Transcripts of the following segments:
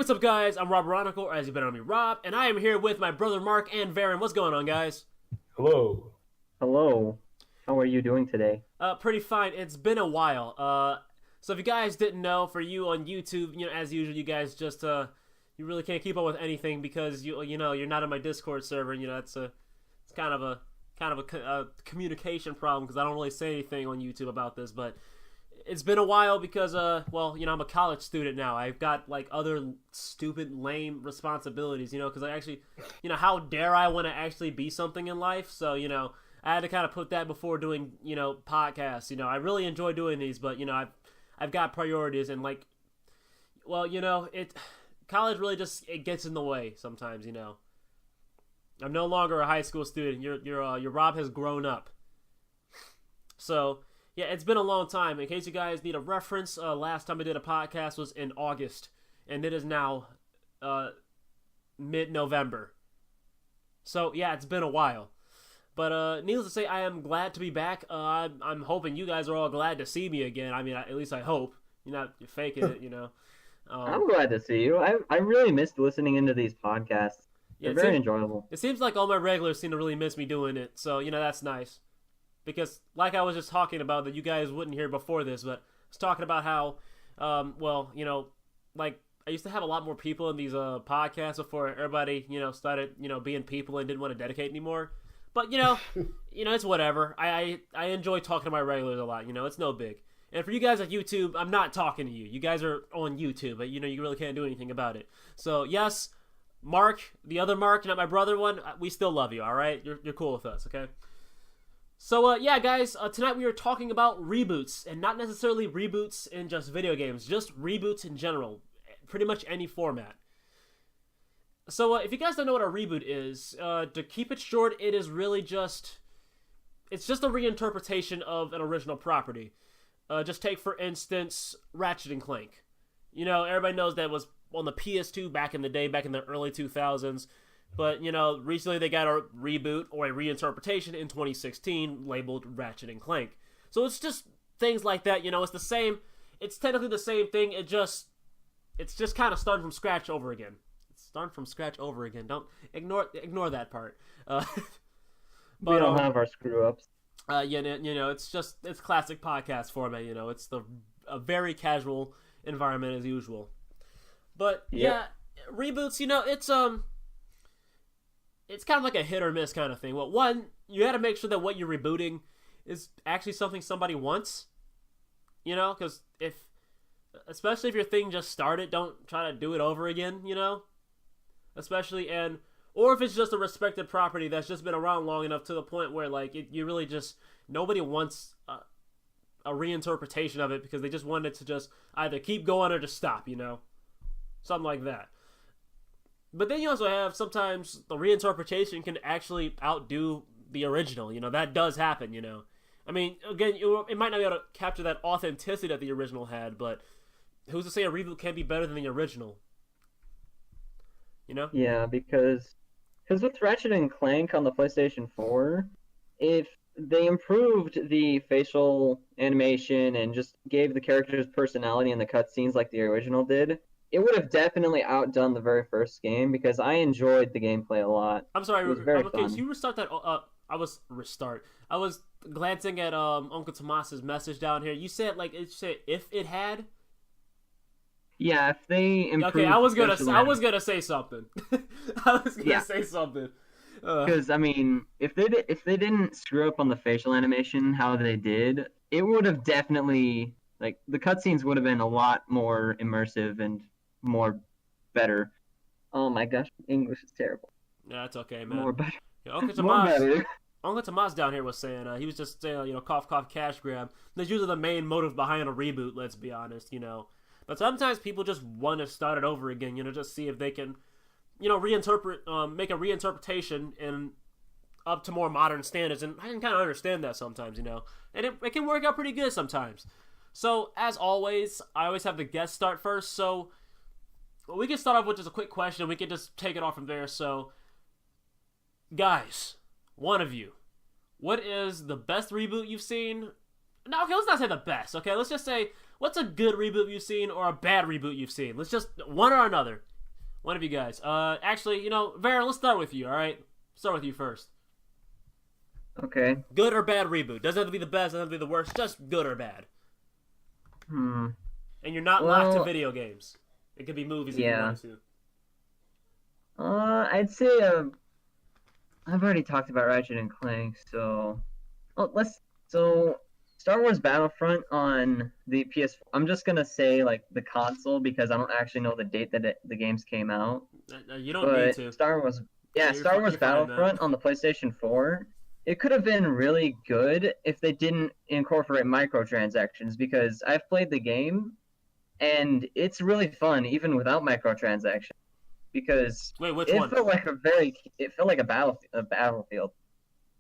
What's up, guys? I'm RoberOnocle, or as you've been on me, Rob, and I am here with my brother Mark and Varen. What's going on, guys? Hello. Hello. How are you doing today? Pretty fine. It's been a while. So if you guys didn't know, for you on YouTube, as usual, you guys just you really can't keep up with anything because you're not on my Discord server. And, it's kind of a communication problem because I don't really say anything on YouTube about this, but. It's been a while because, I'm a college student now. I've got, other stupid, lame responsibilities, because I actually, how dare I want to actually be something in life? So, I had to kind of put that before doing, podcasts. I really enjoy doing these, but, I've got priorities and, college really just, it gets in the way sometimes, I'm no longer a high school student. Your Rob has grown up. So... yeah, it's been a long time. In case you guys need a reference, last time I did a podcast was in August, and it is now mid-November. So, yeah, it's been a while. But needless to say, I am glad to be back. I'm hoping you guys are all glad to see me again. I mean, at least I hope. You're faking it, I'm glad to see you. I really missed listening into these podcasts. They're very enjoyable. It seems like all my regulars seem to really miss me doing it, so, that's nice. Because, like I was just talking about, that you guys wouldn't hear before this, but I was talking about how, I used to have a lot more people in these podcasts before everybody, started, being people and didn't want to dedicate anymore. But, it's whatever. I enjoy talking to my regulars a lot, it's no big. And for you guys at YouTube, I'm not talking to you. You guys are on YouTube, but, you really can't do anything about it. So, yes, Mark, the other Mark, not my brother one, we still love you, all right? You're cool with us, okay? So, guys, tonight we are talking about reboots, and not necessarily reboots in just video games, just reboots in general, pretty much any format. So, if you guys don't know what a reboot is, to keep it short, it is really it's just a reinterpretation of an original property. Just take, for instance, Ratchet and Clank. Everybody knows that was on the PS2 back in the day, back in the early 2000s. But, recently they got a reboot or a reinterpretation in 2016 labeled Ratchet and Clank. So it's just things like that, it's the same, it's technically the same thing, it's just kind of starting from scratch over again. It's starting from scratch over again. Don't ignore that part. But, we don't have our screw-ups. It's classic podcast format, it's a very casual environment as usual. But, yeah, reboots, it's kind of like a hit or miss kind of thing. Well, one, you got to make sure that what you're rebooting is actually something somebody wants. Because especially if your thing just started, don't try to do it over again, Especially, or if it's just a respected property that's just been around long enough to the point where, you really just, nobody wants a reinterpretation of it because they just want it to just either keep going or just stop, Something like that. But then you also have sometimes the reinterpretation can actually outdo the original. That does happen, I mean, again, it might not be able to capture that authenticity that the original had, but who's to say a reboot can't be better than the original? Yeah, because with Ratchet and Clank on the PlayStation 4, if they improved the facial animation and just gave the characters personality in the cutscenes like the original did, it would have definitely outdone the very first game because I enjoyed the gameplay a lot. I'm sorry, it was very okay, fun. So you restart that. I was glancing at Uncle Tomas's message down here. You said if it had. Yeah, if they improved. Okay, I was gonna say something. I was gonna say something. Because I mean, if they didn't screw up on the facial animation how they did, it would have definitely the cutscenes would have been a lot more immersive and more better. Oh my gosh, English is terrible. Yeah, that's okay, man. More better. Yeah, Uncle More Tomas, better. Uncle Tomas down here was saying he was just saying cough cough cash grab. That's usually the main motive behind a reboot. Let's be honest, But sometimes people just want to start it over again. Just see if they can, reinterpret, make a reinterpretation and up to more modern standards. And I can kind of understand that sometimes, and it can work out pretty good sometimes. So, as always, I always have the guest start first, so we can start off with just a quick question, we can just take it off from there. So, guys, one of you, what is the best reboot you've seen? No, okay, let's not say the best, okay? Let's just say, what's a good reboot you've seen or a bad reboot you've seen? Let's just, one or another. One of you guys. Actually, Vera, let's start with you. All right, start with you first. Okay. Good or bad reboot? Doesn't have to be the best. Doesn't have to be the worst. Just good or bad. And you're not locked to video games. It could be movies if you wanted to. I'd say I've already talked about Ratchet and Clank, so Star Wars Battlefront on the PS4. I'm just gonna say like the console because I don't actually know the date that the games came out. You don't need to. Star Wars Battlefront on the PlayStation 4. It could have been really good if they didn't incorporate microtransactions because I've played the game and it's really fun even without microtransactions. Because which one? It felt like a Battlefield.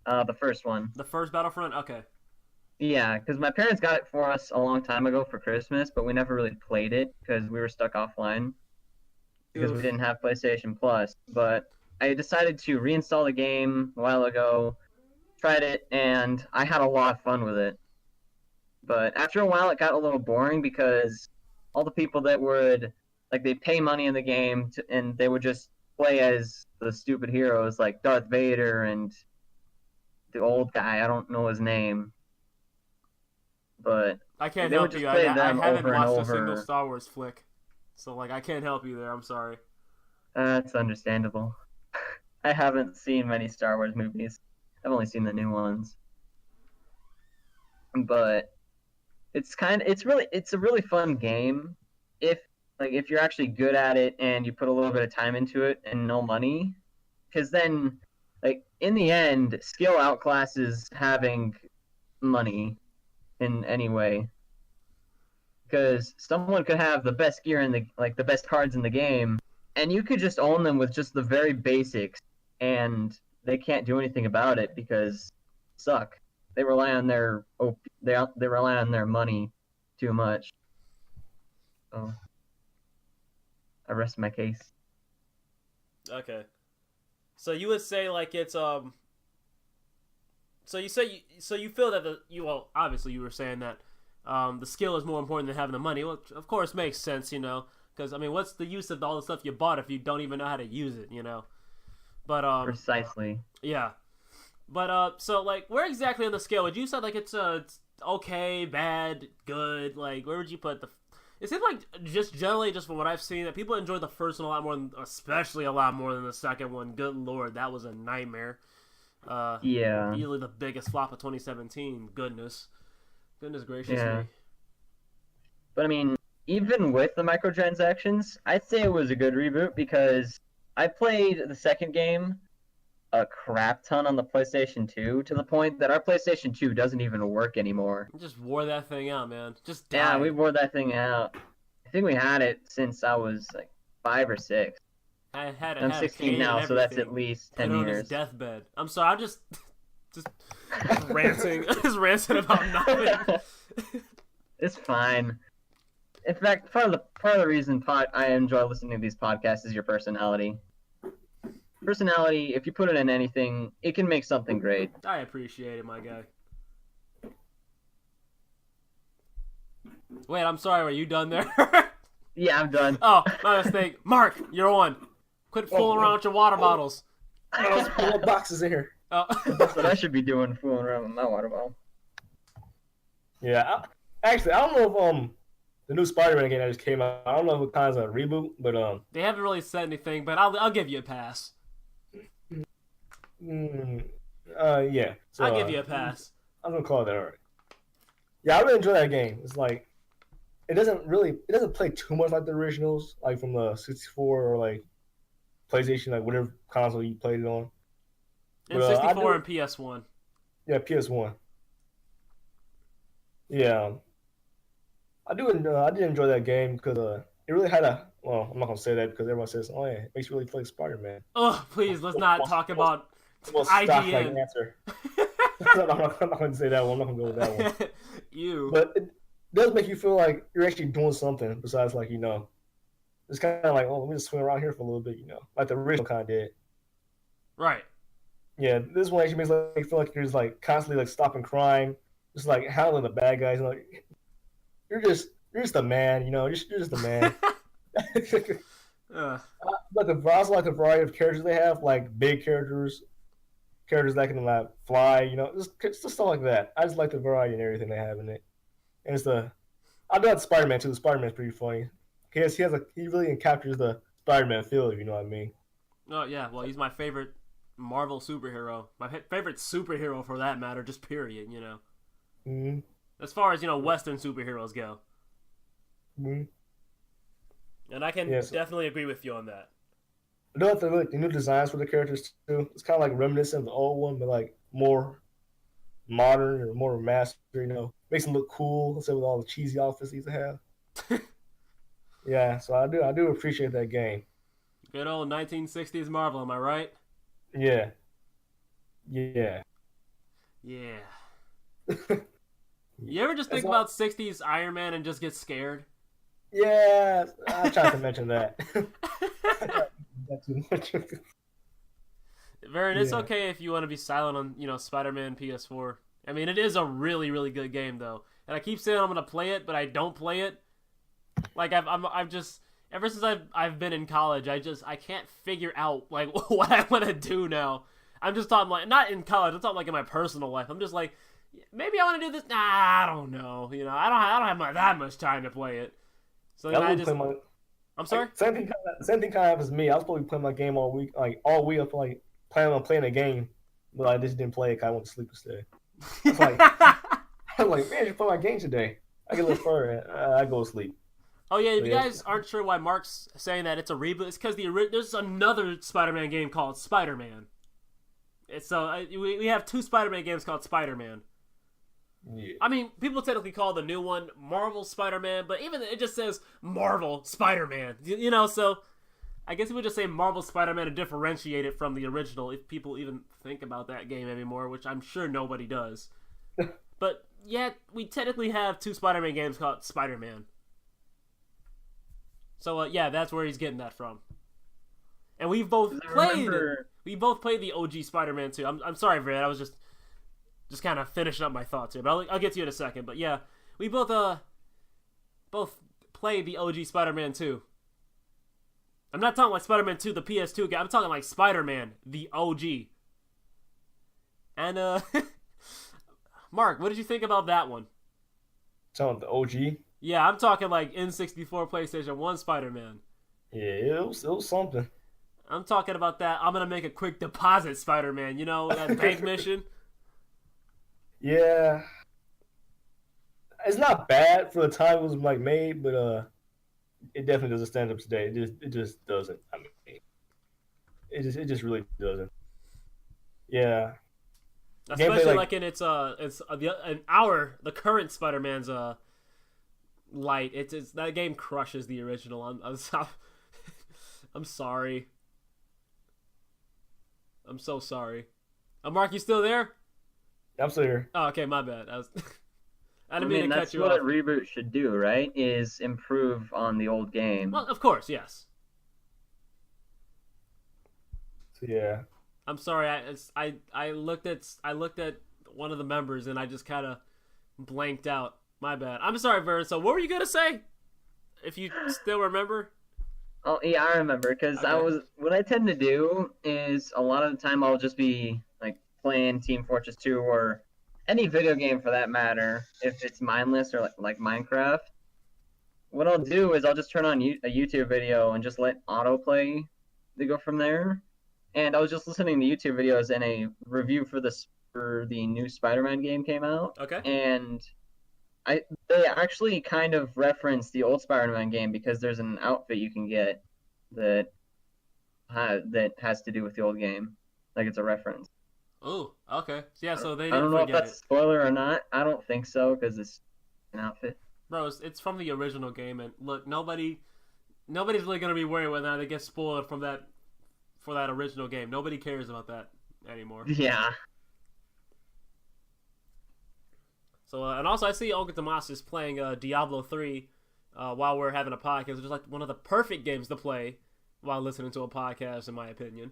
The first one. The first Battlefront? Okay. Yeah, because my parents got it for us a long time ago for Christmas, but we never really played it because we were stuck offline because we didn't have PlayStation Plus. But I decided to reinstall the game a while ago, tried it, and I had a lot of fun with it. But after a while, it got a little boring because all the people that would they'd pay money in the game and they would just play as the stupid heroes like Darth Vader and the old guy. I don't know his name. But I can't help you. I haven't watched a single Star Wars flick. So, I can't help you there. I'm sorry. That's understandable. I haven't seen many Star Wars movies. I've only seen the new ones. But it's a really fun game if you're actually good at it and you put a little bit of time into it and no money. Because then, in the end, skill outclasses having money in any way. Because someone could have the best gear in the best cards in the game, and you could just own them with just the very basics, and they can't do anything about it because suck. They rely on their money too much. So I rest my case. Okay. So you would say it's So you feel that obviously you were saying that the skill is more important than having the money, which of course makes sense, because what's the use of all the stuff you bought if you don't even know how to use it, But precisely. Yeah. But so where exactly on the scale would you say it's okay, bad, good? Where would you put the? It seems like just generally, just from what I've seen, that people enjoy the first one a lot more, especially a lot more than the second one. Good lord, that was a nightmare. Yeah. Easily the biggest flop of 2017. Goodness gracious me. But I mean, even with the microtransactions, I'd say it was a good reboot because I played the second game a crap ton on the PlayStation 2 to the point that our PlayStation 2 doesn't even work anymore. You just wore that thing out, man. Just died. Yeah, we wore that thing out. I think we had it since I was 5 or 6. I'm 16 now, so that's at least 10 years. On his deathbed. I'm sorry, I'm just ranting. Just ranting about nothing. It's fine. In fact, part of the reason I enjoy listening to these podcasts is your personality. Personality, if you put it in anything, it can make something great. I appreciate it, my guy. Wait, I'm sorry, were you done there? Yeah, I'm done. Oh, my mistake. Mark, you're on. Quit fooling around with your water bottles. There's little boxes in here. Oh. That's what I should be doing, fooling around with my water bottle. Yeah, actually, I don't know if the new Spider-Man game that just came out, I don't know if it counts as a reboot, but they haven't really said anything, but I'll give you a pass. Yeah. So, I'll give you a pass. I'm gonna call that alright. Yeah, I really enjoy that game. It's it doesn't play too much like the originals, from the 64 or PlayStation, whatever console you played it on. And 64 and PS1. Yeah, PS1. Yeah. I did enjoy that game because it really had well, I'm not gonna say that because everyone says, "Oh yeah, it makes you really play Spider-Man." Oh, please, let's not talk about IGN. Answer. I'm not gonna say that one. I'm not gonna go with that one. But it does make you feel like you're actually doing something besides it's kind of oh, let me just swing around here for a little bit, like the original kind of did. Right. Yeah, this one actually makes you feel like you're just constantly stopping crime, just handling the bad guys. You're just a man, you're just a man. I also like the variety of characters they have, like big characters that can like fly, just stuff like that. I just like the variety and everything they have in it. And I got Spider-Man too. The Spider-Man's pretty funny. He really captures the Spider-Man feel, if you know what I mean. Oh yeah, well he's my favorite Marvel superhero. My favorite superhero for that matter, just period. Mm-hmm. As far as Western superheroes go. Mm-hmm. And I can definitely agree with you on that. I know the new designs for the characters too. It's kind of like reminiscent of the old one, but like more modern or more master. Makes them look cool instead of all the cheesy outfits they used to have. Yeah, so I do appreciate that game. Good old 1960s Marvel, am I right? Yeah. You ever just think about 60s Iron Man and just get scared? Yeah, I tried to mention that. Not too much. Varen, it's okay if you want to be silent on, Spider-Man PS4. I mean, it is a really, really good game, though. And I keep saying I'm gonna play it, but I don't play it. Like I've just ever since I've been in college, I can't figure out like what I want to do now. I'm just talking like not in college. I'm talking like in my personal life. I'm just like maybe I want to do this. Nah, I don't know. I don't have that much time to play it. So I'm sorry. Same thing kind of happens to me. I was probably playing my game all week. Like all week, I'm like planning on playing a game, but I just didn't play it. 'Cause I went to sleep instead. I'm like, man, I should play my game today. I get a little further. I go to sleep. Oh yeah, if you guys aren't sure why Mark's saying that it's a reboot, it's because there's another Spider-Man game called Spider-Man. We have two Spider-Man games called Spider-Man. Yeah. I mean, people technically call the new one Marvel Spider-Man, but even it just says Marvel Spider-Man. So I guess we would just say Marvel Spider-Man to differentiate it from the original, if people even think about that game anymore, which I'm sure nobody does. But yet, we technically have two Spider-Man games called Spider-Man. So yeah, that's where he's getting that from. And we've both played the OG Spider-Man too. I'm sorry, Brad. I was just kind of finishing up my thoughts here, but I'll get to you in a second. But yeah, we both played the OG Spider-Man 2. I'm not talking like Spider-Man 2, the PS2 game. I'm talking like Spider-Man, the OG. And Mark, what did you think about that one? Talking the OG. Yeah, I'm talking like N64, PlayStation 1 Spider-Man. Yeah, it was something. I'm talking about that. I'm gonna make a quick deposit Spider-Man. That bank mission. Yeah, it's not bad for the time it was like made, but it definitely doesn't stand up today. It just doesn't. I mean, it just really doesn't. Yeah, especially like in the current Spider-Man's light. It's that game crushes the original. I'm sorry. I'm so sorry. Mark, you still there? I'm still here. Oh, okay, my bad. I didn't mean to cut you off. That's what off. a reboot should do, right? Is improve on the old game. Well, of course, yes. Yeah. I'm sorry. I looked at one of the members and I just kind of blanked out. My bad. I'm sorry, Vern. So what were you gonna say? If you still remember. Oh yeah, I remember. Because what I tend to do is a lot of the time I'll just be like playing Team Fortress 2 or any video game for that matter. If it's mindless or like Minecraft, what I'll do is I'll just turn on a YouTube video and just let autoplay to go from there. And I was just listening to YouTube videos and a review for the new Spider-Man game came out. Okay. And they actually kind of reference the old Spider-Man game because there's an outfit you can get that has to do with the old game. Like it's a reference. Oh, okay. Yeah, so they I didn't don't know if forget that's a spoiler or not. I don't think so because it's an outfit. Bro, it's from the original game, and look, nobody's really gonna be worried whether they get spoiled for that original game. Nobody cares about that anymore. Yeah. So, and also I see Olga Tomas is playing Diablo 3 while we're having a podcast, which is like one of the perfect games to play while listening to a podcast, in my opinion.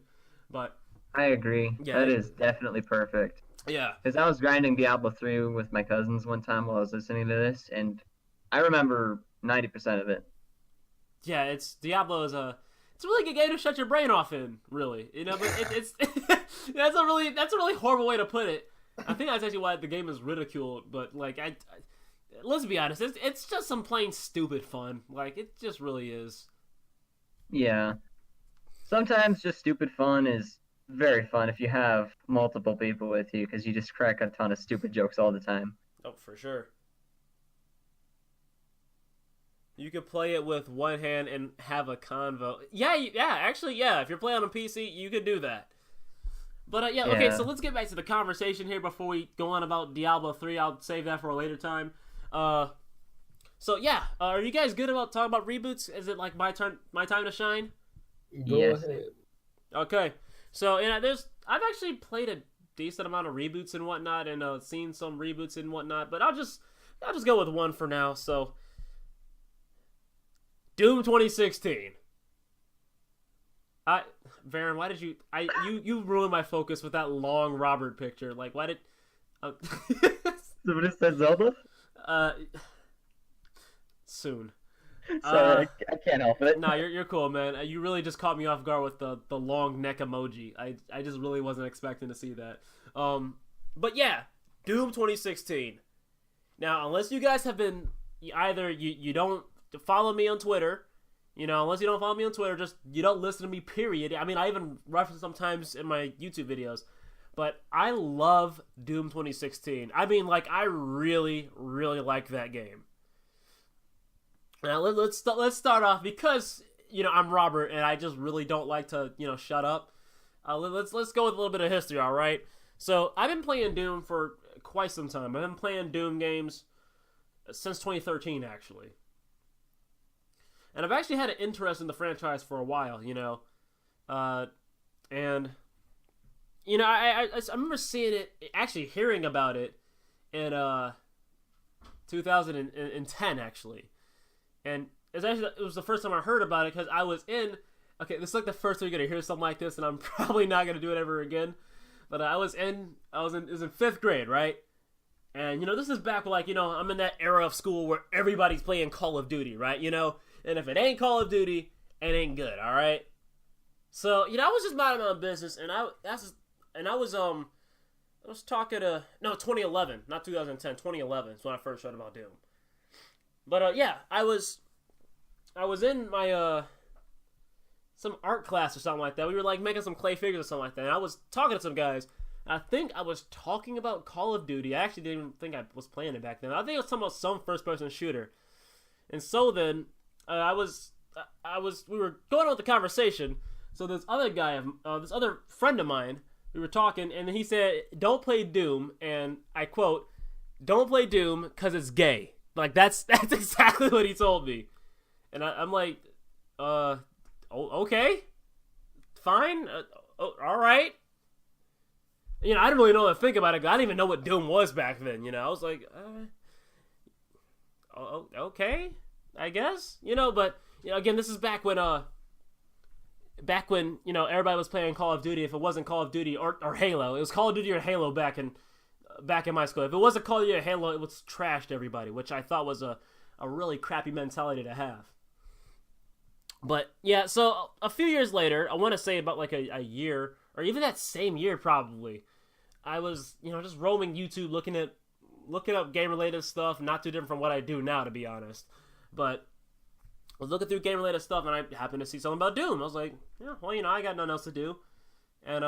But I agree. Yeah, that is definitely perfect. Yeah. Because I was grinding Diablo 3 with my cousins one time while I was listening to this, and I remember 90% of it. Yeah, Diablo is it's a really good game to shut your brain off in, really. You know, but it's that's a really horrible way to put it. I think that's actually why the game is ridiculed. But like, let's be honest, it's just some plain stupid fun. Like, it just really is. Yeah. Sometimes just stupid fun is very fun if you have multiple people with you, because you just crack a ton of stupid jokes all the time. Oh, for sure. You could play it with one hand and have a convo. Yeah, actually, yeah. If you're playing on a PC, you could do that. But, okay, so let's get back to the conversation here before we go on about Diablo 3. I'll save that for a later time. Are you guys good about talking about reboots? Is it, like, my time to shine? Go ahead. Okay. So, I've actually played a decent amount of reboots and whatnot, and seen some reboots and whatnot, but I'll just go with one for now, so... Doom 2016. Varen, why did you ruined my focus with that long Robert picture? Like, why did? Somebody said Zelda. Soon. Sorry, I can't help it. Nah, you're cool, man. You really just caught me off guard with the long neck emoji. I just really wasn't expecting to see that. But yeah, Doom 2016. Now, unless you guys have been either you don't follow me on Twitter, unless you don't follow me on Twitter, just you don't listen to me, period. I mean, I even reference sometimes in my YouTube videos, but I love Doom 2016. I mean, like, I really, really like that game. Now, let's start off, because, I'm Robert, and I just really don't like to, shut up. Let's go with a little bit of history, all right? So, I've been playing Doom for quite some time. I've been playing Doom games since 2013, actually. And I've actually had an interest in the franchise for a while, I remember seeing it, actually hearing about it in 2010, actually. And it was the first time I heard about it, because I was in, okay, this is like the first time you're going to hear something like this, and I'm probably not going to do it ever again, but it was in 5th grade, right? And, this is back, like, I'm in that era of school where everybody's playing Call of Duty, right? And if it ain't Call of Duty, it ain't good, all right? So, I was just minding my own business, and I was talking to, 2011, not 2010, 2011 is when I first heard about Doom. But, I was in my, some art class or something like that. We were, like, making some clay figures or something like that, and I was talking to some guys. I think I was talking about Call of Duty. I actually didn't even think I was playing it back then. I think I was talking about some first-person shooter. And so then, we were going on with the conversation. So this other guy, this other friend of mine, we were talking, and he said, "Don't play Doom," and I quote, "Don't play Doom because it's gay." Like, that's exactly what he told me. And I'm like, okay, fine, all right. I didn't really know what to think about it, because I didn't even know what Doom was back then, I was like, okay, I guess, but, again, this is back when, everybody was playing Call of Duty. If it wasn't Call of Duty or Halo, it was Call of Duty or Halo back in my school. If it wasn't Call of Duty or Halo, it was trashed everybody, which I thought was a really crappy mentality to have. But, yeah, so a few years later, I want to say about like a year, or even that same year probably, I was, just roaming YouTube looking up game-related stuff, not too different from what I do now, to be honest. But I was looking through game-related stuff, and I happened to see something about Doom. I was like, yeah, well, I got nothing else to do. And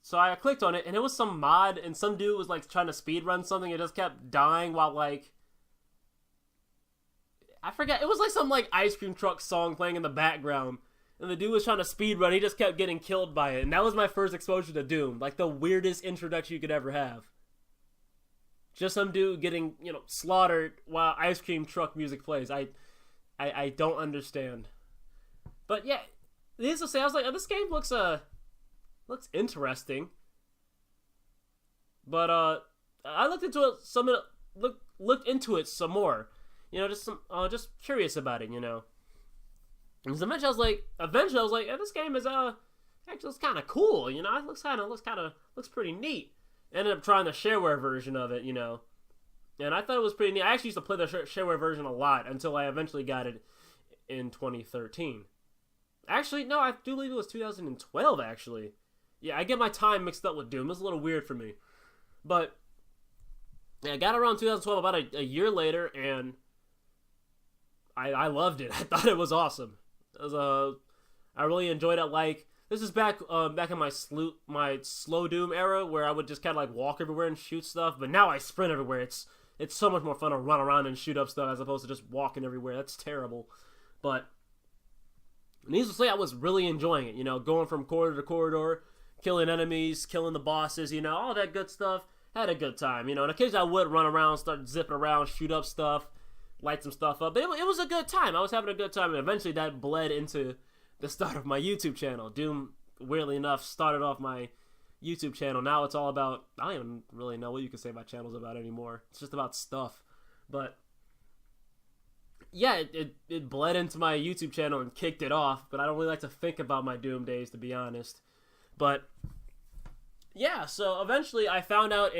so I clicked on it, and it was some mod, and some dude was, like, trying to speedrun something. It just kept dying while, like, I forget. It was like some, like, ice cream truck song playing in the background. And the dude was trying to speedrun. He just kept getting killed by it. And that was my first exposure to Doom. Like, the weirdest introduction you could ever have. Just some dude getting, slaughtered while ice cream truck music plays. I don't understand. But yeah, needless to say, I was like, oh, this game looks interesting. But I looked into it looked into it some more. Just curious about it, And eventually I was like, yeah, this game is actually it's kind of cool, It looks pretty neat. Ended up trying the shareware version of it, and I thought it was pretty neat. I actually used to play the shareware version a lot until I eventually got it in 2013. Actually, no, I do believe it was 2012, actually. Yeah, I get my time mixed up with Doom. It's a little weird for me. But, yeah, I got around 2012 about a year later, and I loved it. I thought it was awesome. It was, I really enjoyed it. Like, this is back in my slow Doom era, where I would just kind of like walk everywhere and shoot stuff. But now I sprint everywhere. It's so much more fun to run around and shoot up stuff as opposed to just walking everywhere. That's terrible. But needless to say, I was really enjoying it. Going from corridor to corridor, killing enemies, killing the bosses. All that good stuff. Had a good time. And occasionally I would run around, start zipping around, shoot up stuff, light some stuff up. But it was a good time. I was having a good time, and eventually that bled into the start of my YouTube channel. Doom, weirdly enough, started off my YouTube channel. Now it's all about, I don't even really know what you can say my channel's about anymore. It's just about stuff. But yeah, it bled into my YouTube channel and kicked it off, but I don't really like to think about my Doom days, to be honest. But yeah, so eventually I found out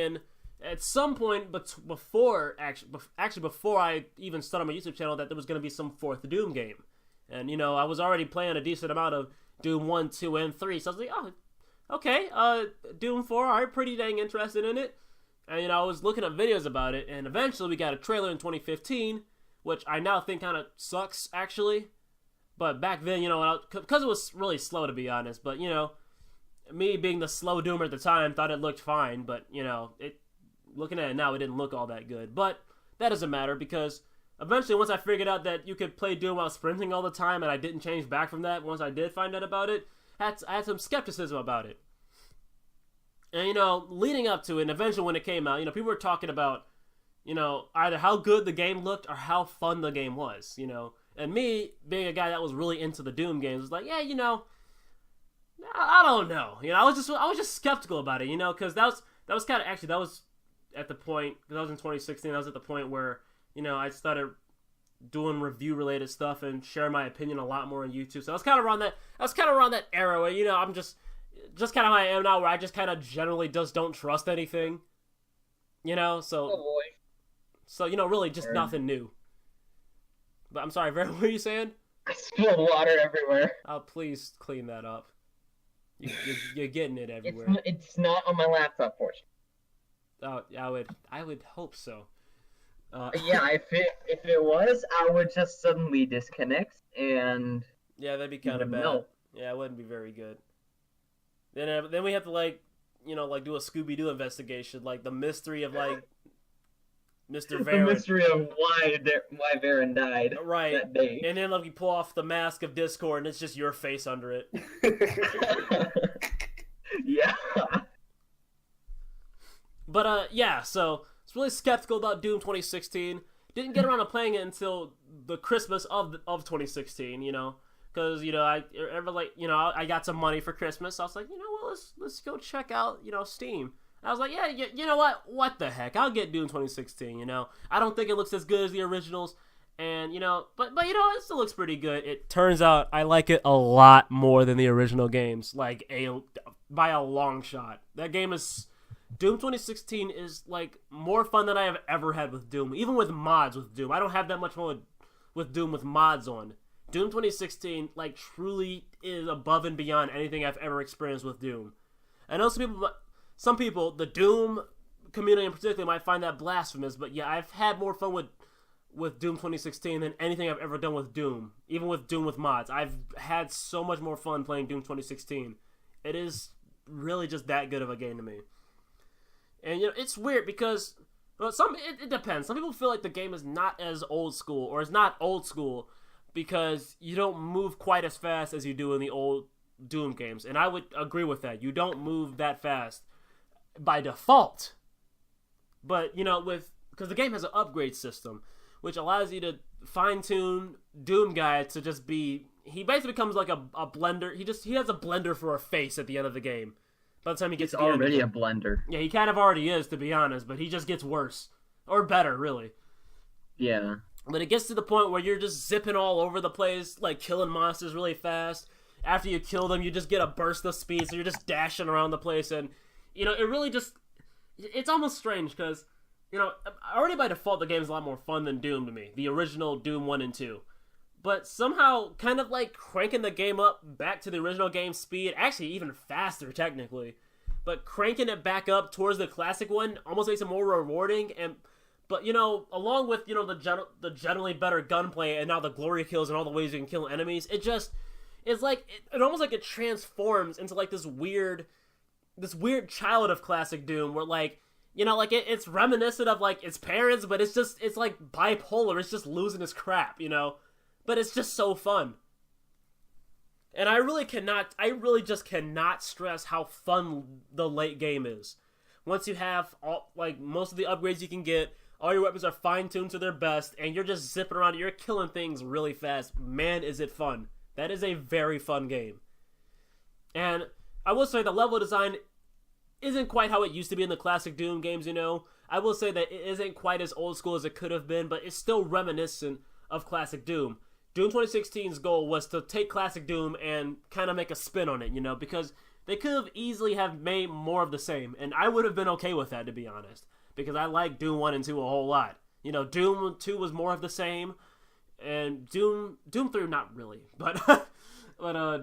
at some point before I even started my YouTube channel that there was going to be some fourth Doom game. And, I was already playing a decent amount of Doom 1, 2, and 3, so I was like, oh, okay, Doom 4, I'm pretty dang interested in it. And, I was looking at videos about it, and eventually we got a trailer in 2015, which I now think kind of sucks, actually. But back then, because it was really slow, to be honest, but, me being the slow Doomer at the time thought it looked fine, but, looking at it now, it didn't look all that good. But that doesn't matter, because eventually, once I figured out that you could play Doom while sprinting all the time, and I didn't change back from that once I did find out about it, I had some skepticism about it. And, leading up to it, and eventually when it came out, people were talking about, either how good the game looked or how fun the game was, And me, being a guy that was really into the Doom games, was like, yeah, I don't know. I was just skeptical about it, because that was at the point, because I was in 2016, I was at the point where, I started doing review-related stuff and sharing my opinion a lot more on YouTube. So I was kind of around that era where, I'm just kind of how I am now, where I just kind of generally just don't trust anything. So... Oh boy. So, really just nothing new. But I'm sorry, Vera, what were you saying? I spilled water everywhere. Oh, please clean that up. You're getting it everywhere. It's not on my laptop, fortunately. Oh, I would hope so. Yeah, if it was, I would just suddenly disconnect and. Yeah, that'd be kind of bad. No. Yeah, it wouldn't be very good. Then we have to do a Scooby-Doo investigation, like the mystery of Mr. Varen. The mystery of why Varen died that day. And then we pull off the mask of Discord, and it's just your face under it. Yeah. But yeah, so I was really skeptical about Doom 2016. Didn't get around to playing it until the Christmas of 2016. Because I got some money for Christmas. So I was like, let's go check out Steam. I was like, yeah, you know what the heck? I'll get Doom 2016, I don't think it looks as good as the originals, and, but it still looks pretty good. It turns out I like it a lot more than the original games, by a long shot. That game is, Doom 2016 is, more fun than I have ever had with Doom, even with mods with Doom. I don't have that much more with Doom with mods on. Doom 2016, truly is above and beyond anything I've ever experienced with Doom. I know some people, the Doom community in particular, might find that blasphemous, but yeah, I've had more fun with Doom 2016 than anything I've ever done with Doom, even with Doom with mods. I've had so much more fun playing Doom 2016. It is really just that good of a game to me. And, it's weird because, it depends. Some people feel like the game is not as old school, or is not old school, because you don't move quite as fast as you do in the old Doom games. And I would agree with that. You don't move that fast by default, but because the game has an upgrade system which allows you to fine-tune Doom guy to just be, he basically becomes like a blender. He has a blender for a face at the end of the game. By the time he gets to the already a blender. Yeah, he kind of already is, to be honest, but he just gets worse or better, really. Yeah, but it gets to the point where you're just zipping all over the place, killing monsters really fast. After you kill them, you just get a burst of speed, so you're just dashing around the place, and it really just... It's almost strange, because, already by default, the game's a lot more fun than Doom to me. The original Doom 1 and 2. but somehow kind of like cranking the game up back to the original game speed, actually even faster technically, but cranking it back up towards the classic one almost makes it more rewarding. But along with the generally better gunplay and now the glory kills and all the ways you can kill enemies, it's like it almost like it transforms into like this weird child of classic Doom where like it's reminiscent of like its parents, but it's like bipolar. It's just losing its crap, but it's just so fun. And I really just cannot stress how fun the late game is. Once you have all, like, most of the upgrades you can get, all your weapons are fine-tuned to their best, and you're just zipping around, you're killing things really fast. Man, is it fun. That is a very fun game. And I will say the level design isn't quite how it used to be in the classic Doom games, I will say that it isn't quite as old school as it could have been, but it's still reminiscent of classic Doom. Doom 2016's goal was to take classic Doom and kind of make a spin on it, because they could have easily have made more of the same, and I would have been okay with that, to be honest, because I like Doom 1 and 2 a whole lot. Doom 2 was more of the same, and Doom 3 not really, but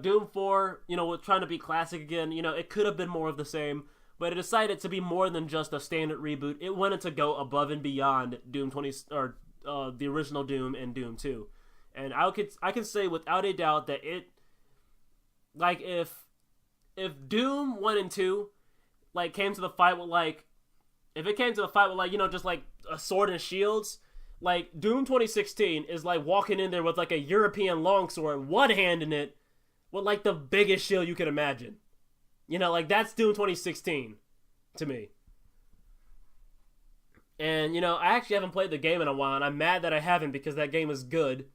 Doom 4, trying to be classic again, it could have been more of the same, but it decided to be more than just a standard reboot. It wanted to go above and beyond Doom 20 or the original Doom and Doom 2. And I can say without a doubt that it, like, if Doom 1 and 2, like, came to the fight with, like, just, like, a sword and shields, like, Doom 2016 is, like, walking in there with, like, a European longsword, one-handing it, with, like, the biggest shield you can imagine. Like, that's Doom 2016 to me. And, I actually haven't played the game in a while, and I'm mad that I haven't because that game is good.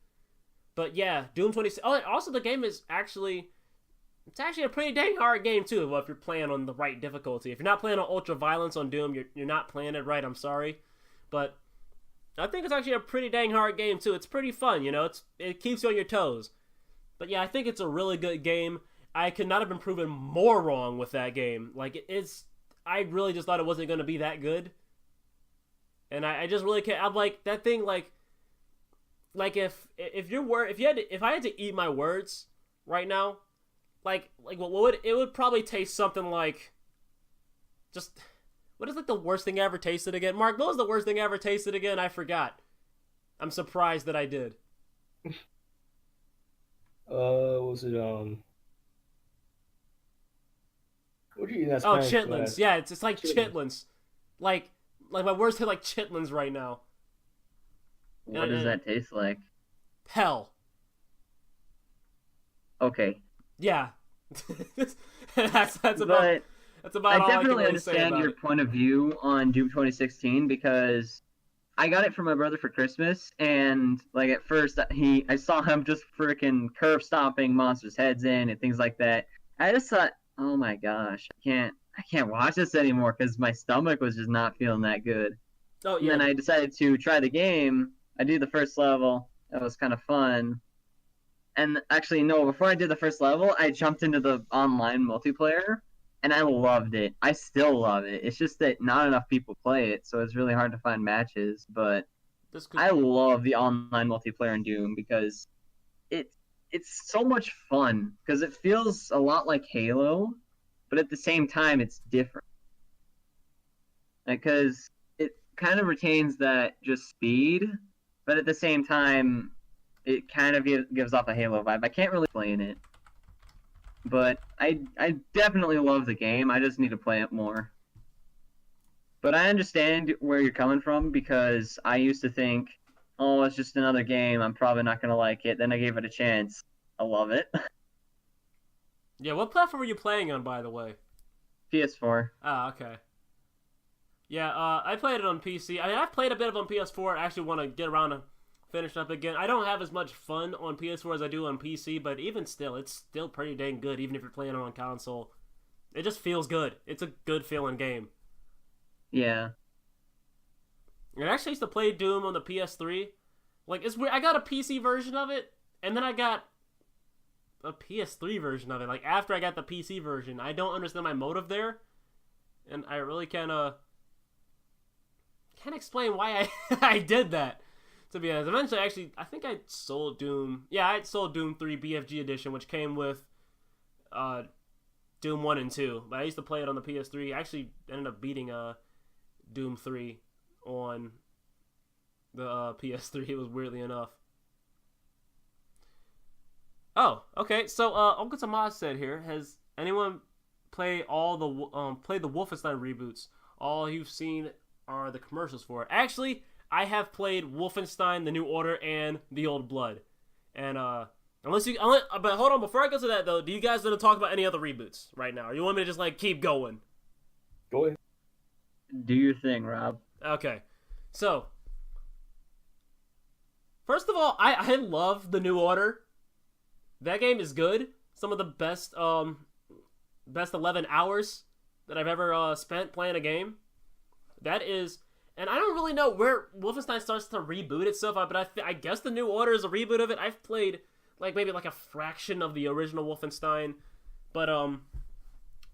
But yeah, Doom 2016. Oh, and also the game is actually a pretty dang hard game too. Well, if you're playing on the right difficulty. If you're not playing on ultra violence on Doom, you're not playing it right. I'm sorry, but I think it's actually a pretty dang hard game too. It's pretty fun, it keeps you on your toes. But yeah, I think it's a really good game. I could not have been proven more wrong with that game. Like I really just thought it wasn't going to be that good, and I just really can't. I'm like that thing like. Like if I had to eat my words right now, like what would it would probably taste something like, just what is like the worst thing I ever tasted again? Mark, what was the worst thing I ever tasted again? I forgot. I'm surprised that I did. Was it what do you eat? That's chitlins. Yeah, it's like chitlins. Like my worst hit like chitlins right now. What does that taste like? Hell. Okay. Yeah. that's about I all definitely I can really say understand about your it. point of view on Doom 2016 because I got it from my brother for Christmas, and like at first I saw him just freaking curve stomping monsters' heads in and things like that. I just thought, oh my gosh, I can't watch this anymore because my stomach was just not feeling that good. Oh yeah. And then I decided to try the game. I did the first level. That was kind of fun. And actually, no, before I did the first level, I jumped into the online multiplayer, and I loved it. I still love it. It's just that not enough people play it, so it's really hard to find matches. But I love the online multiplayer in Doom because it's so much fun because it feels a lot like Halo, but at the same time, it's different. Because it kind of retains that just speed, but at the same time, it kind of gives off a Halo vibe. I can't really explain it, but I definitely love the game. I just need to play it more. But I understand where you're coming from because I used to think, oh, it's just another game. I'm probably not going to like it. Then I gave it a chance. I love it. Yeah, what platform were you playing on, by the way? PS4. Ah, okay. Yeah, I played it on PC. I mean, I've played a bit of it on PS4. I actually want to get around to finish up again. I don't have as much fun on PS4 as I do on PC, but even still, it's still pretty dang good, even if you're playing it on console. It just feels good. It's a good feeling game. Yeah. I actually used to play Doom on the PS3. Like, it's weird. I got a PC version of it, and then I got a PS3 version of it. Like, after I got the PC version, I don't understand my motive there, and I really can't explain why I did that. To be honest, eventually, actually, I think I sold Doom. Yeah, I sold Doom 3 BFG edition, which came with Doom 1 and 2. But I used to play it on the PS3. I actually ended up beating Doom 3 on the PS3. It was weirdly enough. Oh, okay. So Uncle Tomas said here, has anyone played played the Wolfenstein reboots? All you've seen are the commercials for it. Actually, I have played Wolfenstein: The New Order and The Old Blood, and but hold on, before I go to that though, do you guys want to talk about any other reboots right now, or you want me to just like keep going? Go ahead. Do your thing, Rob. Okay, so first of all, I love The New Order. That game is good. Some of the best 11 hours that I've ever spent playing a game. That is. And I don't really know where Wolfenstein starts to reboot itself, but I guess The New Order is a reboot of it. I've played maybe a fraction of the original Wolfenstein, but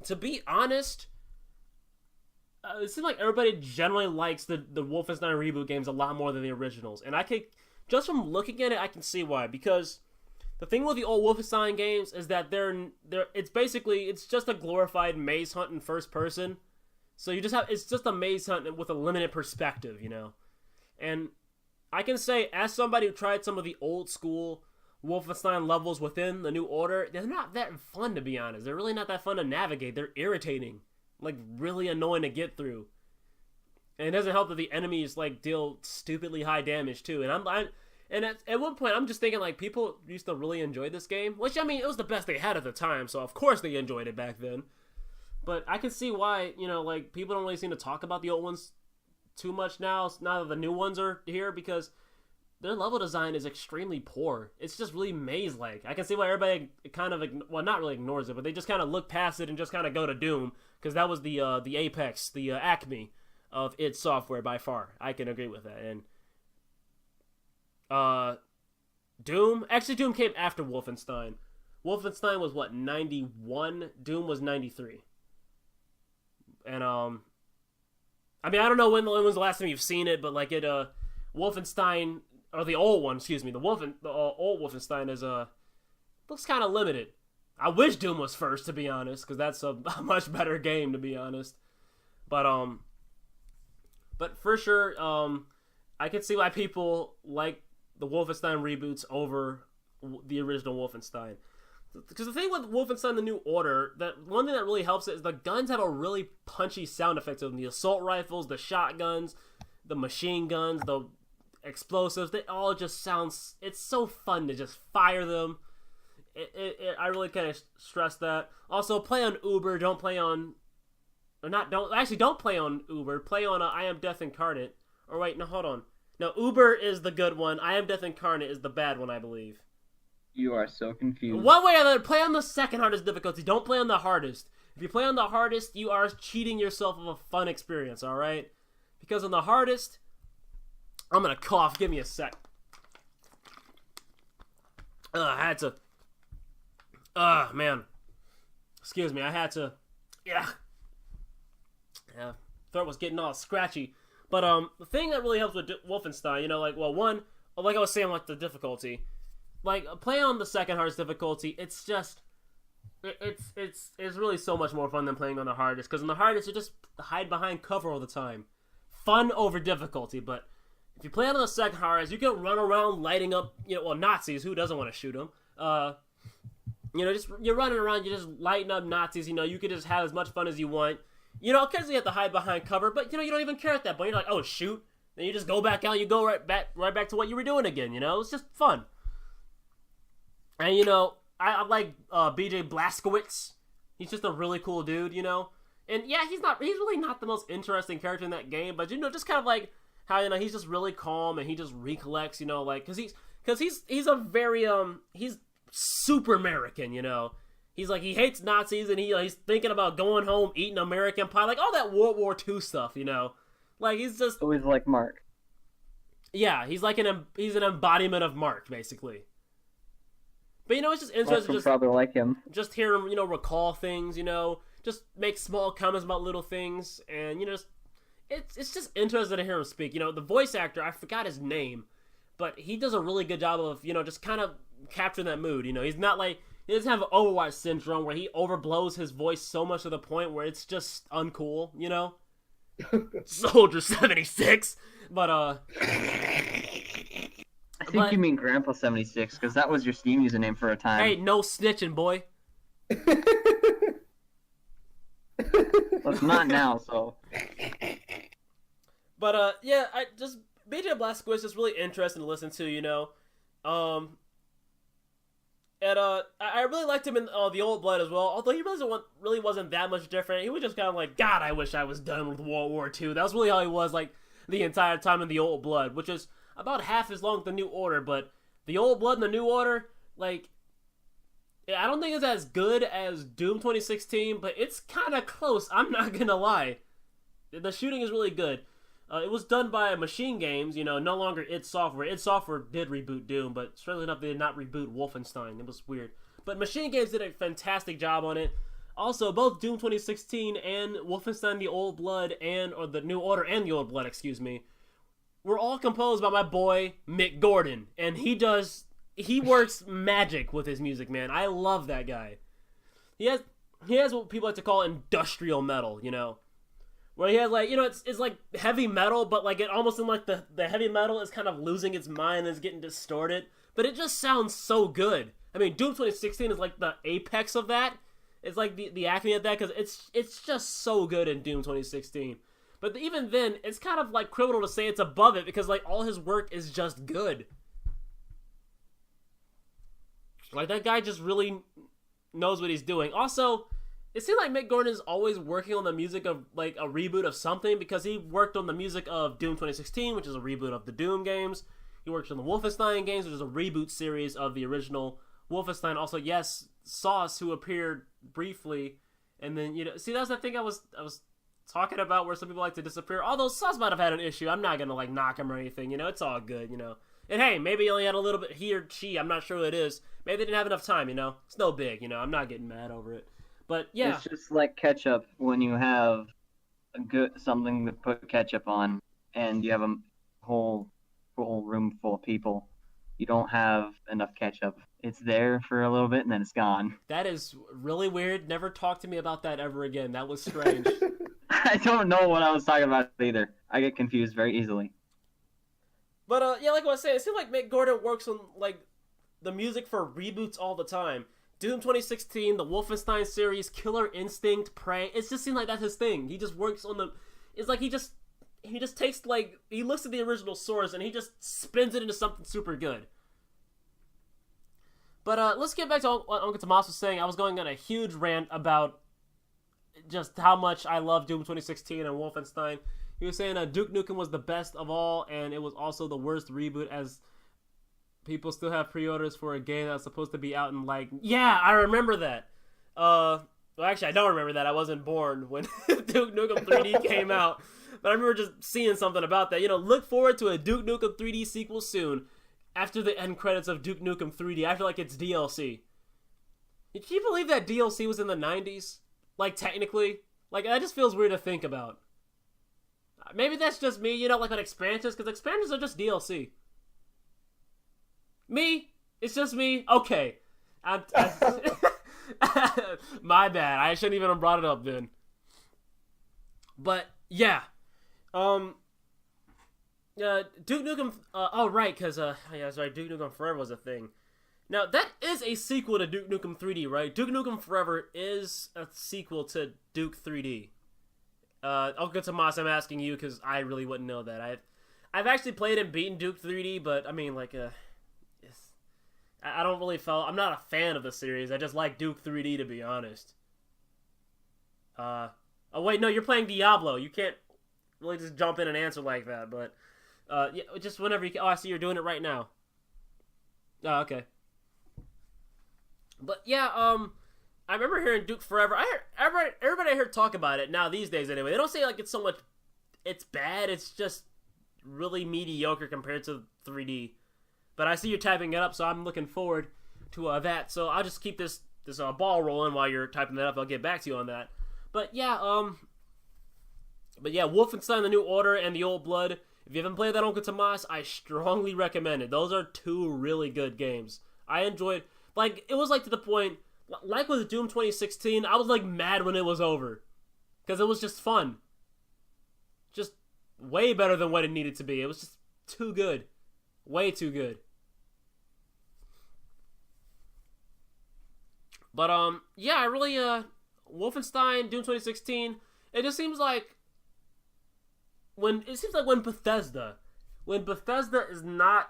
to be honest, it seems like everybody generally likes the Wolfenstein reboot games a lot more than the originals, and I can, just from looking at it, I can see why. Because the thing with the old Wolfenstein games is that it's just a glorified maze hunt in first person. So it's just a maze hunt with a limited perspective, you know? And I can say, as somebody who tried some of the old school Wolfenstein levels within the New Order, they're not that fun, to be honest. They're really not that fun to navigate. They're irritating. Really annoying to get through. And it doesn't help that the enemies, deal stupidly high damage, too. And at one point, I'm just thinking, people used to really enjoy this game. Which, I mean, it was the best they had at the time, so of course they enjoyed it back then. But I can see why, people don't really seem to talk about the old ones too much now that the new ones are here, because their level design is extremely poor. It's just really maze-like. I can see why everybody kind of, not really ignores it, but they just kind of look past it and just kind of go to Doom, because that was the apex, the acme of id Software by far. I can agree with that. And Doom came after Wolfenstein. Wolfenstein was 91? Doom was 93. And I mean, I don't know when was the last time you've seen it, but Wolfenstein, or the old one, excuse me, the old Wolfenstein is looks kind of limited. I wish Doom was first, to be honest, because that's a much better game, to be honest. But for sure, I can see why people like the Wolfenstein reboots over the original Wolfenstein. Because the thing with Wolfenstein: The New Order, that one thing that really helps it is the guns have a really punchy sound effect to them. The assault rifles, the shotguns, the machine guns, the explosives, they all just sound... It's so fun to just fire them. I really kind of stress that. Also, play on Uber, don't play on... Don't play on Uber, play on I Am Death Incarnate. Or wait, no, hold on. No, Uber is the good one, I Am Death Incarnate is the bad one, I believe. You are so confused. One way or another, play on the second hardest difficulty. Don't play on the hardest. If you play on the hardest, you are cheating yourself of a fun experience, alright? Because on the hardest... I'm gonna cough. Give me a sec. I had to... man. Excuse me, I had to... Yeah. Throat was getting all scratchy. But, the thing that really helps with Wolfenstein, one, like I was saying, the difficulty... play on the second hardest difficulty, it's just... It's really so much more fun than playing on the hardest, because on the hardest, you just hide behind cover all the time. Fun over difficulty, but if you play on the second hardest, you can run around lighting up, Nazis. Who doesn't want to shoot them? You're running around, you're just lighting up Nazis, you can just have as much fun as you want. Occasionally you have to hide behind cover, but, you don't even care at that point. You're like, oh, shoot. Then you just go back out, you go right back to what you were doing again, It's just fun. And, I like BJ Blazkowicz. He's just a really cool dude, And, yeah, he's really not the most interesting character in that game, but, just kind of like how, he's just really calm and he just recollects, because he's a very, he's super American, He's he hates Nazis and he's thinking about going home, eating American pie, all that World War II stuff, he's just... Always like Mark. Yeah, he's he's an embodiment of Mark, basically. But, it's just interesting. Probably like him. Just hear him, recall things, just make small comments about little things, and, it's just interesting to hear him speak. The voice actor, I forgot his name, but he does a really good job of, just kind of capturing that mood. He's not like, he doesn't have Overwatch syndrome where he overblows his voice so much to the point where it's just uncool, Soldier 76. But I think you mean Grandpa 76 because that was your Steam username for a time. Hey, no snitching, boy. Well, it's not now, so. But yeah, BJ Blazkowicz is really interesting to listen to, And I really liked him in The Old Blood as well, although he really wasn't that much different. He was just kind of like, God, I wish I was done with World War II. That was really how he was, like, the entire time in The Old Blood, which is about half as long as The New Order, but The Old Blood and The New Order, like, I don't think it's as good as Doom 2016, but it's kind of close, I'm not gonna lie. The shooting is really good. It was done by Machine Games, no longer id Software. id Software did reboot Doom, but strangely enough, they did not reboot Wolfenstein. It was weird. But Machine Games did a fantastic job on it. Also, both Doom 2016 and Wolfenstein The Old Blood or The New Order and The Old Blood, were all composed by my boy Mick Gordon. And he works magic with his music, man. I love that guy. He has what people like to call industrial metal, where he has, like, it's like heavy metal, but, like, it almost in, like, the heavy metal is kind of losing its mind and is getting distorted. But it just sounds so good. I mean, Doom 2016 is, like, the apex of that. It's, like, the acme of that, because it's just so good in Doom 2016. But even then, it's kind of, like, criminal to say it's above it, because, like, all his work is just good. Like, that guy just really knows what he's doing. Also, it seems like Mick Gordon is always working on the music of, like, a reboot of something, because he worked on the music of Doom 2016, which is a reboot of the Doom games. He worked on the Wolfenstein games, which is a reboot series of the original Wolfenstein. Also, yes, Sauce, who appeared briefly, and then, see, that's the thing I was talking about, where some people like to disappear. Although Sauce might have had an issue. I'm not gonna, like, knock him or anything, it's all good, And hey, maybe he only had a little bit, he or she, I'm not sure who it is. Maybe they didn't have enough time, It's no big, I'm not getting mad over it. But yeah, it's just like ketchup when you have something to put ketchup on, and you have a whole room full of people. You don't have enough ketchup. It's there for a little bit, and then it's gone. That is really weird. Never talk to me about that ever again. That was strange. I don't know what I was talking about either. I get confused very easily. But yeah, like I was saying, it seems like Mick Gordon works on, like, the music for reboots all the time. Doom 2016, the Wolfenstein series, Killer Instinct, Prey. It just seems like that's his thing. He just works on the. It's like he just takes, like, he looks at the original source and he just spins it into something super good. But let's get back to what Uncle Tomas was saying. I was going on a huge rant about just how much I love Doom 2016 and Wolfenstein. He was saying Duke Nukem was the best of all, and it was also the worst reboot, as people still have pre-orders for a game that's supposed to be out in, like... Yeah, I remember that. Well, actually, I don't remember that. I wasn't born when Duke Nukem 3D came out. But I remember just seeing something about that. Look forward to a Duke Nukem 3D sequel soon, after the end credits of Duke Nukem 3D, after, like, its DLC. Can you believe that DLC was in the 90s? Like, technically? Like, that just feels weird to think about. Maybe that's just me, like on expansions, because expansions are just DLC. Me? It's just me? Okay. My bad. I shouldn't even have brought it up then. But, yeah. Duke Nukem... oh, right, because, yeah, sorry, Duke Nukem Forever was a thing. Now, that is a sequel to Duke Nukem 3D, right? Duke Nukem Forever is a sequel to Duke 3D. Uncle Tomas, I'm asking you, because I really wouldn't know that. I've actually played and beaten Duke 3D, but, I mean, like, I don't really I'm not a fan of the series. I just like Duke 3D, to be honest. Oh, wait, no, you're playing Diablo. You can't really just jump in and answer like that, but, yeah, just whenever you can. Oh, I see you're doing it right now. Oh, okay. But, yeah, I remember hearing Duke Forever. Everybody I heard talk about it now these days anyway. They don't say like it's so much, it's bad. It's just really mediocre compared to 3D. But I see you're typing it up, so I'm looking forward to that. So I'll just keep this ball rolling while you're typing that up. I'll get back to you on that. But yeah, Wolfenstein: The New Order and The Old Blood If you haven't played that Uncle Tomas, I strongly recommend it. Those are 2 really good games. I enjoyed, like, it was like to the point, like with Doom 2016, I was like mad when it was over. Because it was just fun. Just way better than what it needed to be. It was just too good. Way too good. But, yeah, I really, Wolfenstein, Doom 2016, it just seems like when Bethesda is not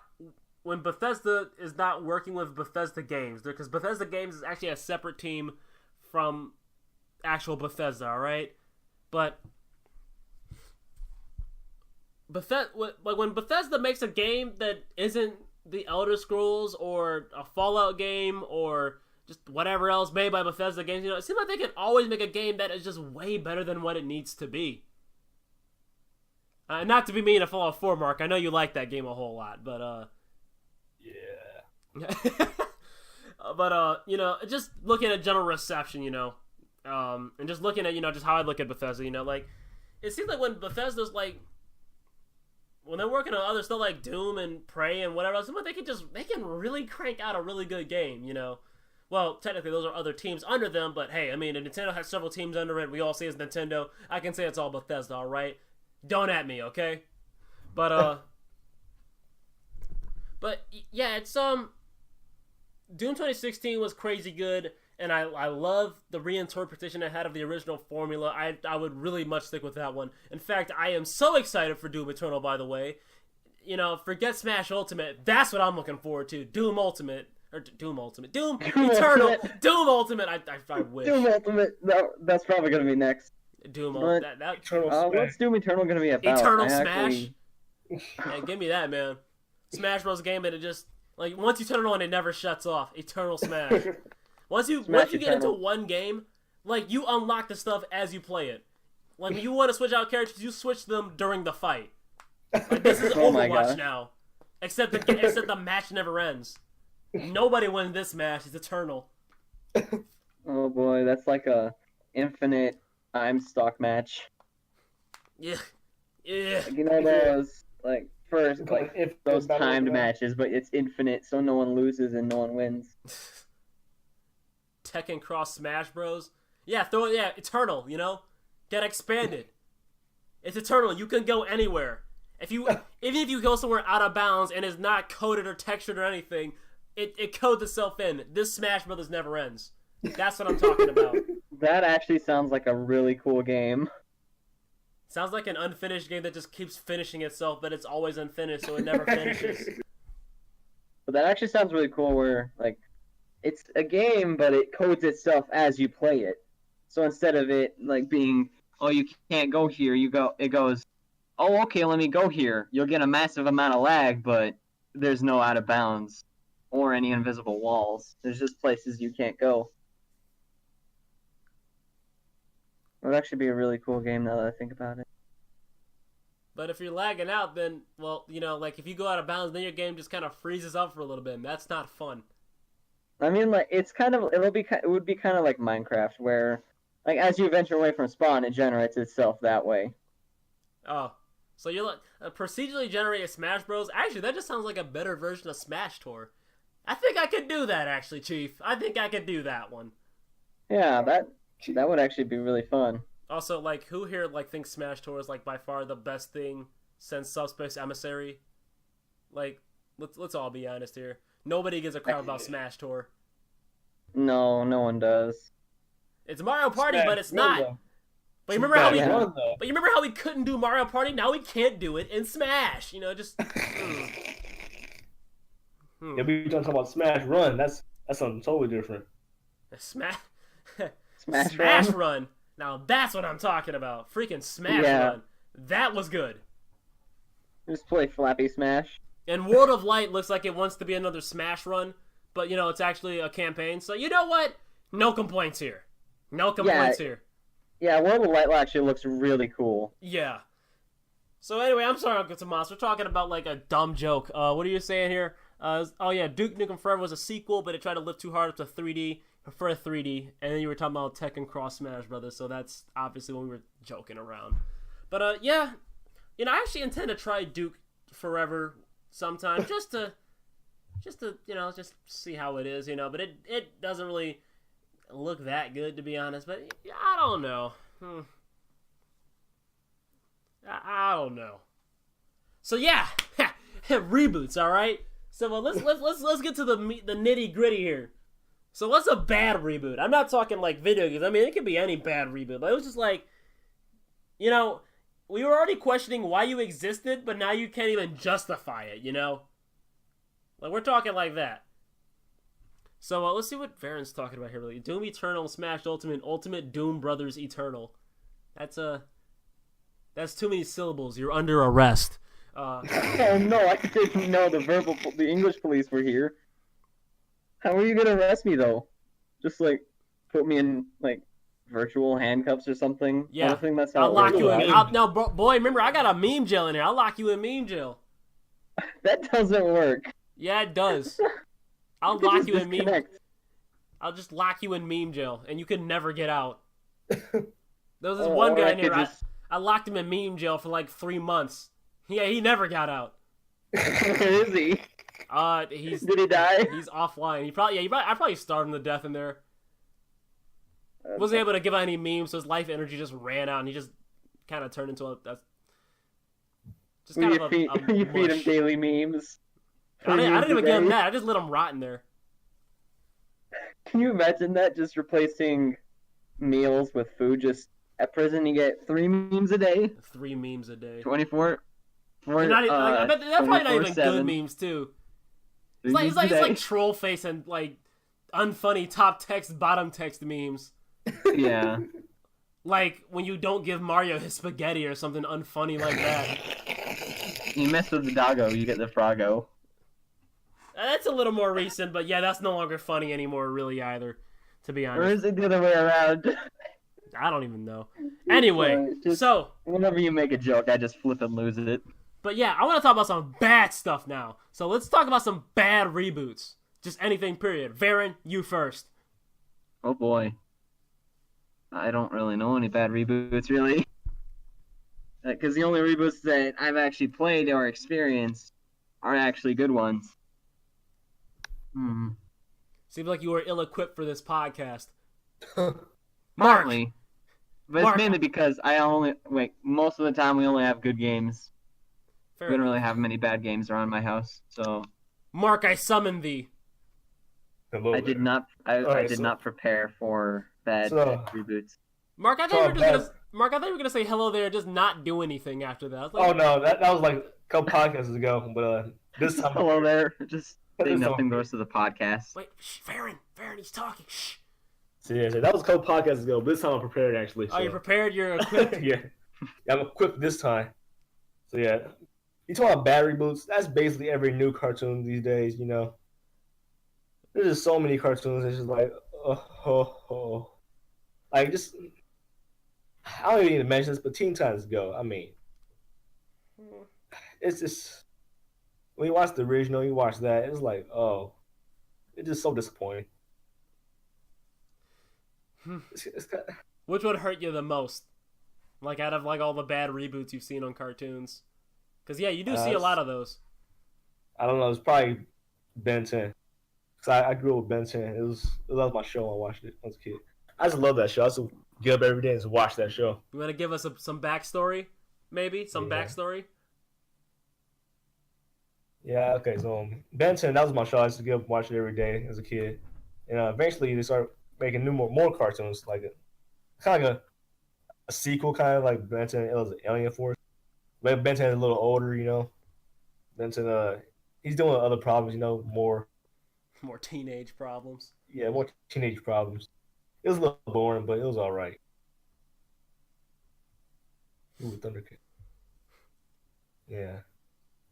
working with Bethesda Games, because Bethesda Games is actually a separate team from actual Bethesda, alright? But when Bethesda makes a game that isn't the Elder Scrolls or a Fallout game or just whatever else made by Bethesda Games, it seems like they can always make a game that is just way better than what it needs to be. Not to be mean to Fallout 4, Mark. I know you like that game a whole lot, but yeah. But just looking at general reception, and just looking at just how I look at Bethesda, like it seems like when Bethesda's like when they're working on other stuff like Doom and Prey and whatever else, they can really crank out a really good game, Well, technically those are other teams under them, but hey, I mean, Nintendo has several teams under it. We all say it's Nintendo. I can say it's all Bethesda, all right? Don't at me, okay? But yeah, it's Doom 2016 was crazy good, and I love the reinterpretation I had of the original formula. I would really much stick with that one. In fact, I am so excited for Doom Eternal, by the way. Forget Smash Ultimate. That's what I'm looking forward to. Doom Ultimate. Or Doom Ultimate. Doom Eternal. Ultimate. Doom Ultimate. I wish. Doom Ultimate. No, that's probably going to be next. Doom Ultimate. What's Doom Eternal going to be about? Eternal Smash. Hey, give me that, man. Smash Bros. Game that it just, like, once you turn it on, it never shuts off. Eternal Smash. Once you get into one game, like, you unlock the stuff as you play it. Like, when you want to switch out characters, you switch them during the fight. Like, this is Overwatch now. Except the match never ends. Nobody wins this match. It's eternal. Oh boy, that's like a infinite time stock match. Yeah. Like, those those timed matches, but it's infinite, so no one loses and no one wins. Tekken Cross Smash Bros. Yeah, eternal. Get expanded. It's eternal. You can go anywhere. Even if you go somewhere out of bounds and it's not coded or textured or anything, it codes itself in. This Smash Brothers never ends. That's what I'm talking about. That actually sounds like a really cool game. Sounds like an unfinished game that just keeps finishing itself, but it's always unfinished, so it never finishes. But that actually sounds really cool where, like, it's a game, but it codes itself as you play it. So instead of it, like, being, oh, you can't go here, it goes, oh, okay, let me go here. You'll get a massive amount of lag, but there's no out of bounds or any invisible walls. There's just places you can't go. It would actually be a really cool game now that I think about it. But if you're lagging out, then, well, like, if you go out of bounds, then your game just kind of freezes up for a little bit, and that's not fun. I mean, like, it would be kind of like Minecraft, where, like, as you venture away from spawn, it generates itself that way. Oh. So you're like, procedurally generated Smash Bros? Actually, that just sounds like a better version of Smash Tour. I think I could do that, actually, Chief. I think I could do that one. Yeah, that would actually be really fun. Also, like, who here, like, thinks Smash Tour is, like, by far the best thing since Subspace Emissary? Like, let's all be honest here. Nobody gives a crap about Smash Tour. No one does. It's Mario Party, but it's not. But you remember how we couldn't do Mario Party? Now we can't do it in Smash. Just. Yeah, we talking about Smash Run. That's something totally different. Smash Smash Run. Now that's what I'm talking about. Freaking Smash Run. That was good. Just play Flappy Smash. And World of Light looks like it wants to be another Smash Run, but it's actually a campaign. So you know what? No complaints here. Here. Yeah, World of Light actually looks really cool. Yeah. So anyway, I'm sorry, Uncle Tomas. We're talking about like a dumb joke. What are you saying here? Duke Nukem Forever was a sequel, but it tried to lift too hard up to 3D. Prefer 3D. And then you were talking about Tekken Cross Smash Brothers, so that's obviously when we were joking around. But You know, I actually intend to try Duke Forever sometime, just to just see how it is, But it doesn't really look that good, to be honest. But I don't know. I don't know. So yeah, reboots. All right. So let's get to the nitty gritty here. So what's a bad reboot? I'm not talking like video games. I mean, it could be any bad reboot. But it was just like, we were already questioning why you existed, but now you can't even justify it. Like we're talking like that. So let's see what Varen's talking about here. Really, Doom Eternal, Smash Ultimate Doom Brothers Eternal. That's too many syllables. You're under arrest. Oh no! I didn't know the English police were here. How are you gonna arrest me though? Just like put me in like virtual handcuffs or something? Yeah, I think that's how I'll lock you in. No, boy, remember I got a meme jail in here. I'll lock you in meme jail. That doesn't work. Yeah, it does. I'll lock you in meme. I'll just lock you in meme jail, and you can never get out. There was this one guy in here. I locked him in meme jail for like 3 months. Yeah, he never got out. Where is he? Did he die? He's offline. I probably starved him to death in there. Wasn't able to give out any memes, so his life energy just ran out, and he just kind of turned into you feed him daily memes. I didn't even give him that. I just let him rot in there. Can you imagine that? Just replacing meals with food. Just at prison, you get 3 memes a day. 3 memes a day. 24. I bet they're probably not even good memes too. It's like troll face and like unfunny top text, bottom text memes. Yeah. Like when you don't give Mario his spaghetti or something unfunny like that. You mess with the doggo, you get the froggo. That's a little more recent, but yeah, that's no longer funny anymore, really, either, to be honest. Or is it the other way around? I don't even know. Anyway, so... Whenever you make a joke, I just flip and lose it. But yeah, I want to talk about some bad stuff now. So let's talk about some bad reboots. Just anything, period. Varen, you first. Oh boy. I don't really know any bad reboots, really. Because the only reboots that I've actually played or experienced are actually good ones. Seems like you were ill-equipped for this podcast. Partly. But it's mainly because most of the time we only have good games. We don't really have many bad games around my house, so... Mark, I summon thee. I did not prepare for bad reboots. Mark, I thought you were gonna say hello there and just not do anything after that. Oh no, that was like a couple podcasts ago, but this time hello there. Just say nothing goes to the podcast. Wait, Varen, he's talking. Shh. So yeah, that was a couple podcasts ago, but this time I'm prepared actually. Oh, you're prepared? You're equipped? Yeah, I'm equipped this time. So yeah, you talk about bad reboots. That's basically every new cartoon these days. There's just so many cartoons. It's just like, like just. I don't even need to mention this, but Teen Titans Go. I mean, it's just when you watch the original, you watch that, it's like, oh, it's just so disappointing. Which would hurt you the most? Like out of like all the bad reboots you've seen on cartoons? Because yeah, you do see a lot of those. I don't know. It's probably Ben 10. Because I grew up with Ben 10. It was my show. I watched it when I was a kid. I just love that show. I used to get up every day and just watch that show. You want to give us some backstory? Maybe? Some backstory? Yeah, okay. So Ben 10, that was my show. I used to get up and watch it every day as a kid. And eventually they started making more cartoons. Like kind of like a sequel, kind of like Ben 10. It was Alien Force. But Ben 10 is a little older, Ben 10, he's doing other problems, more teenage problems. Yeah, more teenage problems. It was a little boring, but it was all right. Ooh, Thundercat. Yeah.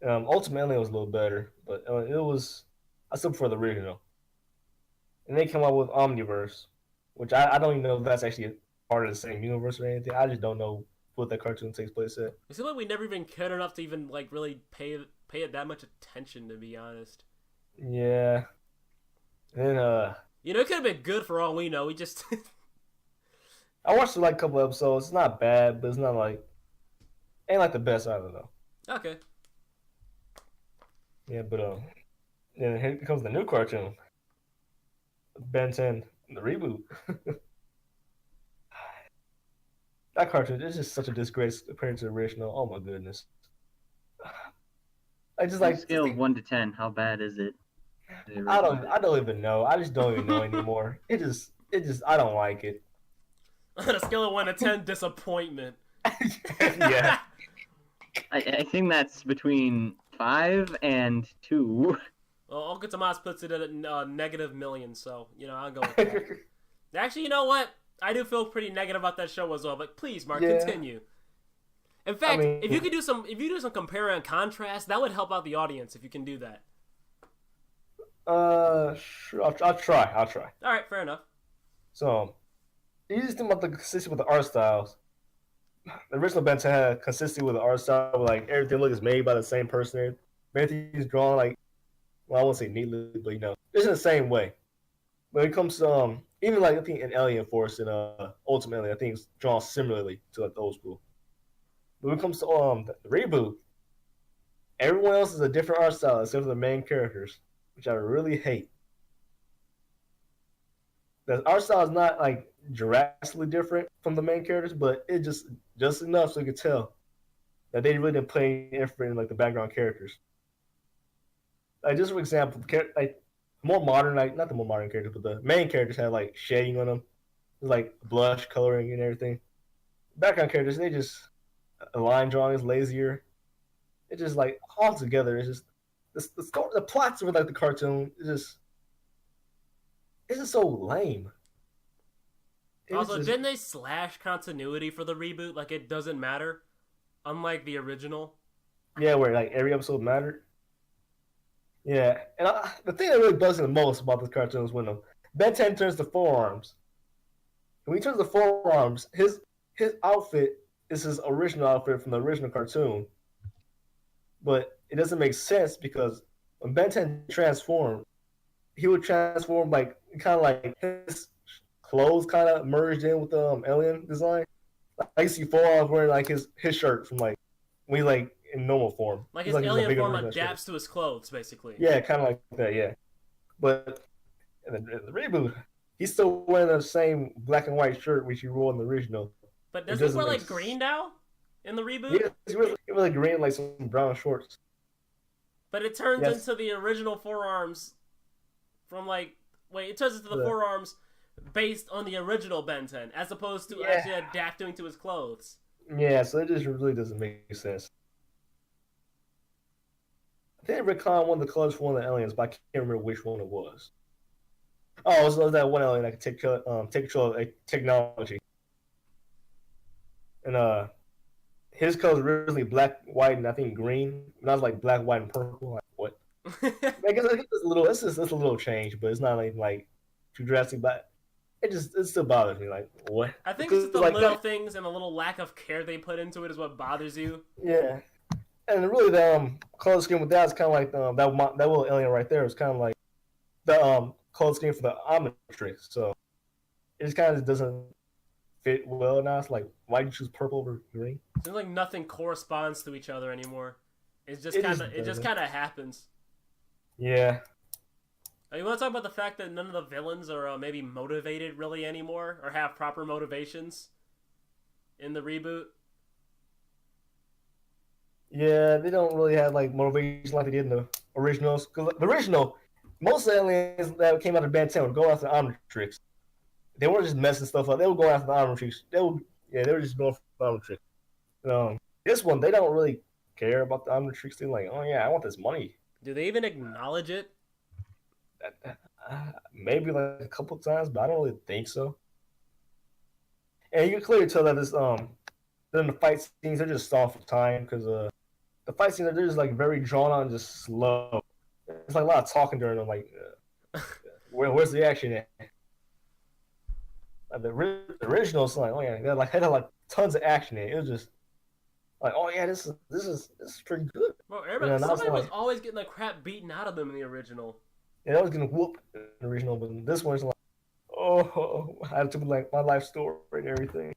Ultimately, it was a little better, but I still prefer the original. And they came out with Omniverse, which I don't even know if that's actually part of the same universe or anything. I just don't know what that cartoon takes place at. It seems like we never even cared enough to even like really pay it that much attention, to be honest. Yeah. And it could have been good for all we know. We just I watched like a couple episodes. It's not bad, but it's not like Ain't like the best either though. Okay. Yeah, but then here comes the new cartoon, Ben 10, the reboot. That cartoon is just such a disgrace compared to the original. Oh my goodness. I just On a like scale of 1 to 10, how bad is it? I don't even know. I just don't even know anymore. I don't like it. On a scale of 1 to 10, disappointment. Yeah. I think that's between 5 and 2. Well, Uncle Tomas puts it at a negative million, so, I'll go with that. Actually, you know what? I do feel pretty negative about that show as well, but please, Mark, continue. In fact, if you do some compare and contrast, that would help out the audience if you can do that. Sure, I'll try. All right, fair enough. So, you just think about the consistency with the art styles. The original Ben 10 had consistency with the art style, like everything is made by the same person. Everything's drawn like, well, I won't say neatly, but it's in the same way. When it comes to even like I think in Alien Force and Ultimate Alien, I think it's drawn similarly to like the old school. But when it comes to the reboot, everyone else is a different art style except for the main characters, which I really hate. The art style is not like drastically different from the main characters, but it just enough so you could tell that they really didn't put any effort in like the background characters. Like just for example, like more modern, like not the more modern characters, but the main characters had like shading on them, like blush coloring and everything. Background characters, they just line drawing is lazier. It just like all together, it's just the story, the plots of like the cartoon is just so lame. Also, didn't they slash continuity for the reboot? Like it doesn't matter, unlike the original. Yeah, where like every episode mattered. Yeah, and the thing that really bugs me the most about this cartoon is when Ben 10 turns to forearms. When he turns to forearms, his outfit is his original outfit from the original cartoon. But it doesn't make sense because when Ben 10 transformed, he would transform like kind of like his clothes kind of merged in with the alien design. Like, I see forearms wearing like his shirt from like when he like in normal form. Like his alien form adapts to his clothes, basically. Yeah, kind of like that, yeah. But in the reboot, he's still wearing the same black and white shirt which he wore in the original. But does he wear like green now in the reboot? Yeah, he wears like green, like some brown shorts. But it turns into the original forearms from like... Wait, it turns into the forearms based on the original Ben 10, as opposed to actually adapting to his clothes. Yeah, so it just really doesn't make sense. I think Rick Khan won the colors for one of the aliens, but I can't remember which one it was. Oh, it was that one alien that could take control of technology. And his colors were originally black, white, and I think green. And I was like black, white, and purple. Like what? I guess it's a little change, but it's not like too drastic. But it still bothers me. Like what? I think it's just the little things and the little lack of care they put into it is what bothers you. Yeah. And really, the color scheme with that is kind of like that little alien right there is kind of like the color scheme for the Omnitrix. So it just kind of doesn't fit well now. It's like, why did you choose purple over green? Seems like nothing corresponds to each other anymore. It just kind of happens. Yeah. You want to talk about the fact that none of the villains are maybe motivated really anymore or have proper motivations in the reboot? Yeah, they don't really have like motivation like they did in the originals. Cause the original, most aliens that came out of Ben 10 would go after the Omnitrix. They weren't just messing stuff up. They would go after the Omnitrix. They were just going for the Omnitrix. This one, they don't really care about the Omnitrix. They're like, oh yeah, I want this money. Do they even acknowledge it? Maybe like a couple times, but I don't really think so. And you can clearly tell that this then the fight scenes are just soft for time because the fight scenes are just like very drawn on, just slow. It's like a lot of talking during them. Like, where's the action at? Like the original is like, oh yeah, they had like tons of action in it. It was just like, oh yeah, this is pretty good. Well, everybody, somebody was always getting the crap beaten out of them in the original. Yeah, I was getting whooped in the original, but this one's like, oh, I had to like my life story and everything.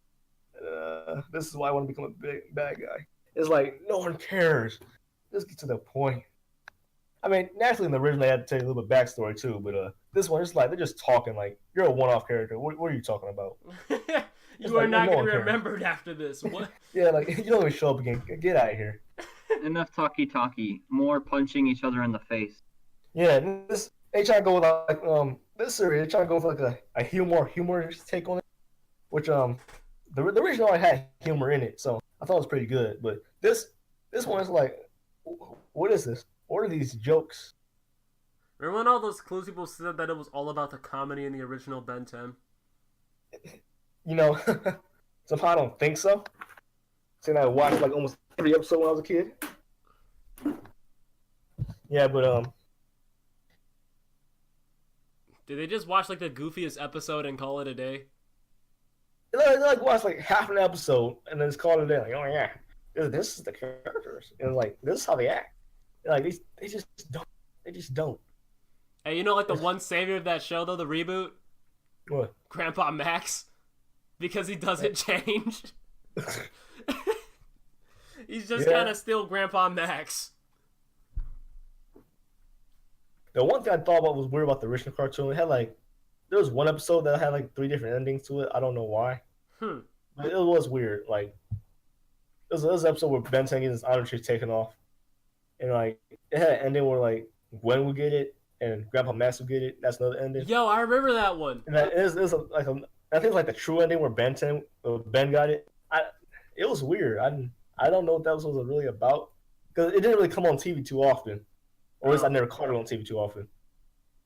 This is why I want to become a big bad guy. It's like no one cares. Just get to the point. I mean, naturally in the original, they had to tell you a little bit backstory too, but this one, it's like they're just talking like you're a one-off character. What are you talking about? You are not going to be remembered after this. What? Yeah, like you don't even show up again. Get out of here. Enough talkie. More punching each other in the face. Yeah, they try to go with like this series. They try to go with like a humorous take on it, which the original already had humor in it, so I thought it was pretty good. But this one is like, what is this? What are these jokes? Remember when all those clues people said that it was all about the comedy in the original Ben 10? You know, somehow I don't think so. Saying I watched like almost every episode when I was a kid. Yeah, but did they just watch like the goofiest episode and call it a day? They like watch like half an episode and then just call it a day. Like, oh yeah, this is the characters, and like this is how they act. Like they just don't. Hey, you know, like the one savior of that show though, the reboot. What? Grandpa Max, because he doesn't change. He's just kind of still Grandpa Max. The one thing I thought about was weird about the original cartoon. It had like there was one episode that had like 3 different endings to it. I don't know why. But it was weird. Like it was an episode where Ben 10 gets his honor tree taken off. And like it had an ending where like Gwen would get it and Grandpa Max would get it. That's another ending. Yo, I remember that one. And it was I think it's like the true ending where Ben got it. It was weird. I don't know what that was really about because it didn't really come on TV too often, or at least I never caught it on TV too often.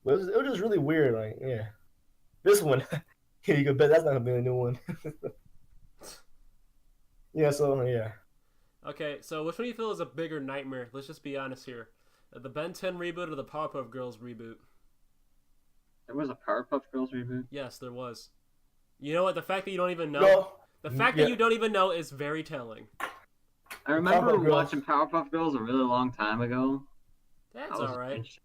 But it was just really weird. Like yeah, this one you could bet that's not gonna be a new one. Yeah. So yeah. Okay, so which one do you feel is a bigger nightmare? Let's just be honest here. The Ben 10 reboot or the Powerpuff Girls reboot? There was a Powerpuff Girls reboot? Yes, there was. You know what? The fact that you don't even know... No. The fact that you don't even know is very telling. I remember watching Powerpuff Girls a really long time ago. That's alright. It's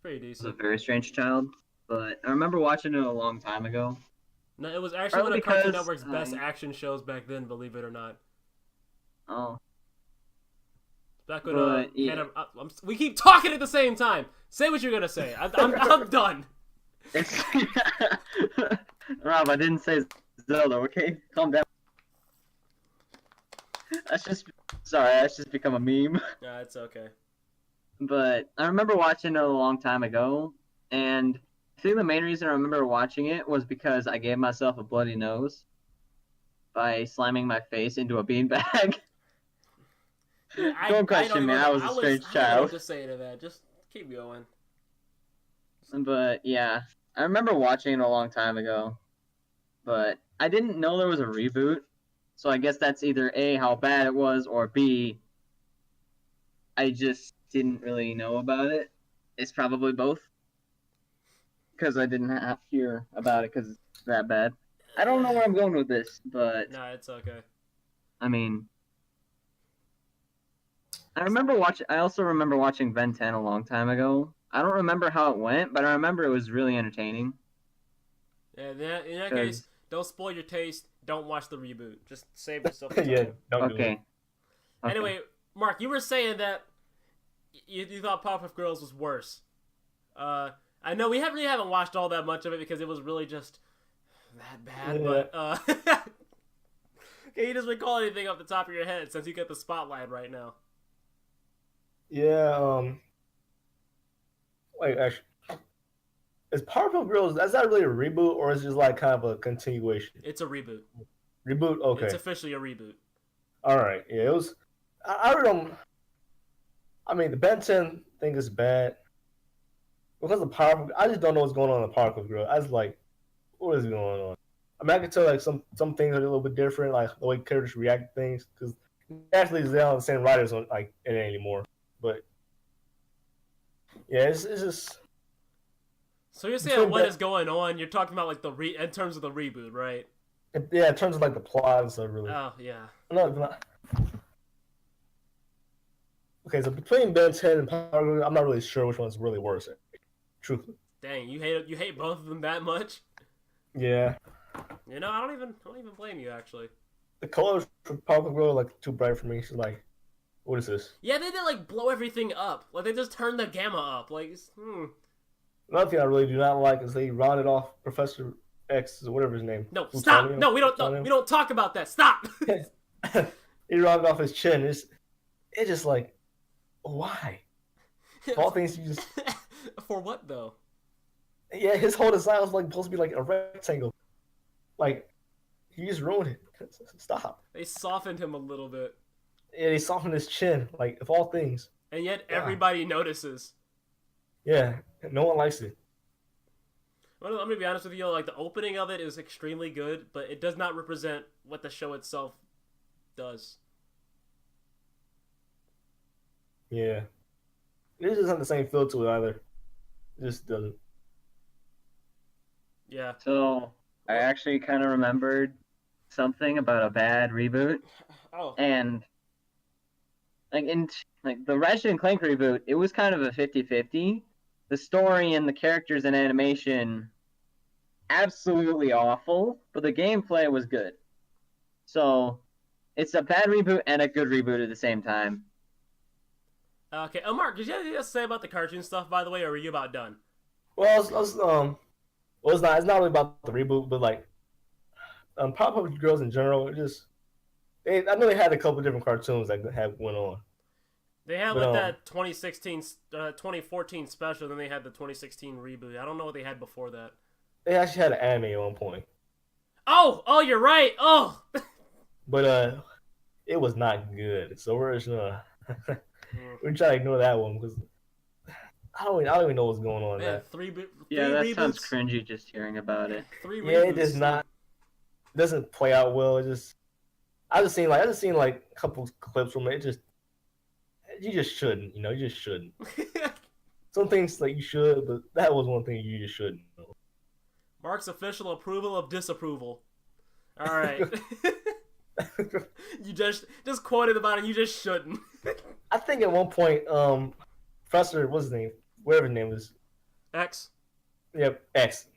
pretty decent. I was a very strange child. But I remember watching it a long time ago. No, it was actually one of Cartoon Network's best action shows back then, believe it or not. Oh. Back when we keep talking at the same time. Say what you're gonna say. I'm done. Rob, I didn't say Zelda. Okay, calm down. That's just become a meme. Yeah, it's okay. But I remember watching it a long time ago, and I think the main reason I remember watching it was because I gave myself a bloody nose by slamming my face into a beanbag. Don't question me. I was a strange child. I don't know what to say to that. Just keep going. But yeah, I remember watching it a long time ago, but I didn't know there was a reboot. So I guess that's either A, how bad it was, or B, I just didn't really know about it. It's probably both. Because I didn't hear about it because it's that bad. I don't know where I'm going with this, but... No, it's okay. I mean... I also remember watching Ben 10 a long time ago. I don't remember how it went, but I remember it was really entertaining. Yeah, in that case, don't spoil your taste. Don't watch the reboot. Just save yourself the time. Yeah, don't do it. Okay. Anyway, Mark, you were saying that you thought Powerpuff Girls was worse. I know we really haven't watched all that much of it because it was really just that bad. Yeah. But can you just recall anything off the top of your head since you get the spotlight right now? Yeah. Wait, actually, is Powerpuff Girls? That's not really a reboot, or is it just like kind of a continuation? It's a reboot. Reboot. Okay. It's officially a reboot. All right. Yeah, it was. I don't. I mean, the Ben 10 thing is bad. Because of Powerpuff, I just don't know what's going on in the Powerpuff Girl. I was like, what is going on? I mean, I can tell like some things are a little bit different, like the way characters react to things, because naturally they don't have the same writers on like in it anymore. But yeah, it's just. So you're saying what is going on? You're talking about like in terms of the reboot, right? Yeah, in terms of like the plot and stuff, really. Oh yeah. No. Okay, so between Ben 10 and Power Girl, I'm not really sure which one's really worse. Truthfully. Dang, you hate both of them that much? Yeah. You know, I don't even blame you actually. the colors for Power Girl are like too bright for me. She's like, what is this? Yeah, they did like blow everything up. Like they just turned the gamma up. Like, Another thing I really do not like is they rounded off Professor X or whatever his name. No, stop! No, we don't. No, we don't talk about that. Stop. He rounded off his chin. It's just like, why? All things you just. For what though? Yeah, his whole design was like supposed to be like a rectangle. Like, he just ruined it. Stop. They softened him a little bit. Yeah, they softened his chin. Like, of all things. And yet everybody notices. Yeah, no one likes it. Well, I'm gonna be honest with you. Like the opening of it is extremely good, but it does not represent what the show itself does. Yeah, it just doesn't have the same feel to it either. It just doesn't. Yeah. So I actually kind of remembered something about a bad reboot. Oh. And like the Ratchet and Clank reboot, it was kind of a 50-50. The story and the characters and animation, absolutely awful, but the gameplay was good. So it's a bad reboot and a good reboot at the same time. Okay, Mark, did you have anything to say about the cartoon stuff, by the way, or were you about done? Well, it's not really about the reboot, but like, Powerpuff Girls in general, I know they had a couple different cartoons that went on. They had like that 2014 special, then they had the 2016 reboot. I don't know what they had before that. They actually had an anime at one point. Oh, you're right. Oh, but it was not good. So we're just we're trying to ignore that one because I don't even know what's going on. Man, yeah, that reboots. Sounds cringy just hearing about it. It does not. It doesn't play out well. I just seen like a couple clips from it. You just shouldn't. You just shouldn't. Some things like you should, but that was one thing you just shouldn't. Mark's official approval of disapproval. All right. You just quoted about it. You just shouldn't. I think at one point, Professor, what's his name? Whatever his name is. X. Yep, X.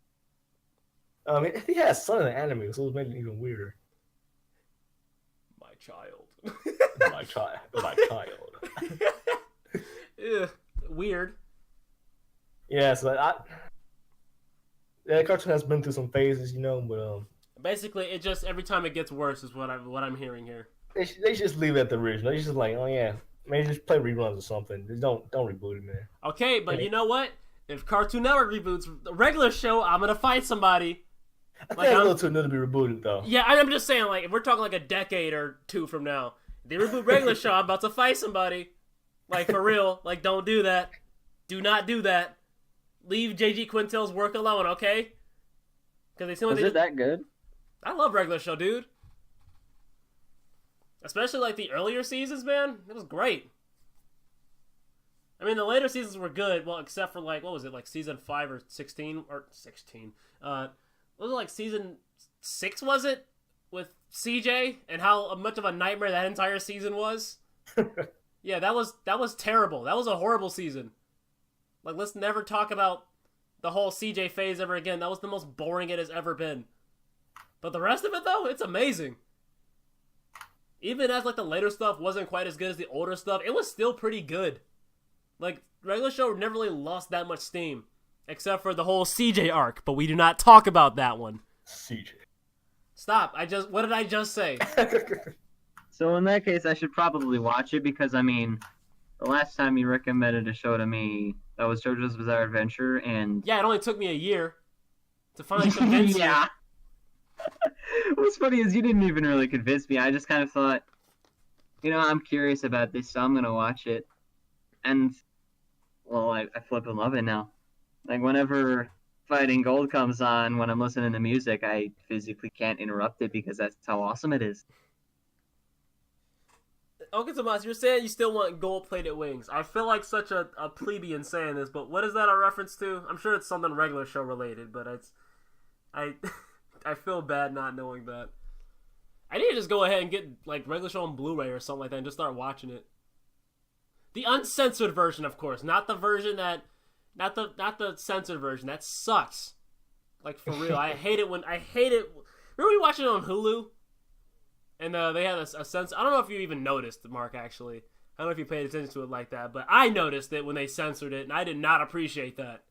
He had a son in the anime, so it was making it even weirder. My child. My child. Ugh, weird. Yeah, so the cartoon has been through some phases, but basically, it just every time it gets worse is what I'm hearing here. They should just leave it at the original. They just like, oh yeah, maybe just play reruns or something. Just don't reboot it, man. Okay, but you know what? If Cartoon Network reboots the regular show, I'm gonna fight somebody. I think it's a little too new to be rebooted, though. Yeah, I'm just saying, like, if we're talking like a decade or two from now, they reboot regular show, I'm about to fight somebody. Like, for real. Like, don't do that. Do not do that. Leave J.G. Quintel's work alone, okay? Because they seem like Was it that good? I love regular show, dude. Especially, like, the earlier seasons, man. It was great. I mean, the later seasons were good, well, except for, like, what was it, like, season 5 or 16? Or 16. Was it, like, season 6, was it? With CJ? And how much of a nightmare that entire season was? Yeah, that was terrible. That was a horrible season. Like, let's never talk about the whole CJ phase ever again. That was the most boring it has ever been. But the rest of it, though, it's amazing. Even as, like, the later stuff wasn't quite as good as the older stuff, it was still pretty good. Like, regular show never really lost that much steam. Except for the whole CJ arc, but we do not talk about that one. CJ. Stop. What did I just say? So in that case, I should probably watch it because, I mean, the last time you recommended a show to me, that was JoJo's Bizarre Adventure, and... Yeah, it only took me a year to finally convince you. Yeah. What's funny is you didn't even really convince me. I just kind of thought, I'm curious about this, so I'm going to watch it. And, well, I flip and love it now. Like, whenever Fighting Gold comes on, when I'm listening to music, I physically can't interrupt it because that's how awesome it is. Okay, Tomas, you're saying you still want gold-plated wings. I feel like such a plebeian saying this, but what is that a reference to? I'm sure it's something regular show related, but I feel bad not knowing that. I need to just go ahead and get like regular show on Blu-ray or something like that and just start watching it. The uncensored version, of course, not the version that, not the censored version. That sucks. Like, for real, I hate it. Remember we watched it on Hulu? And they had a sense. I don't know if you even noticed, Mark. Actually, I don't know if you paid attention to it like that, but I noticed it when they censored it, and I did not appreciate that.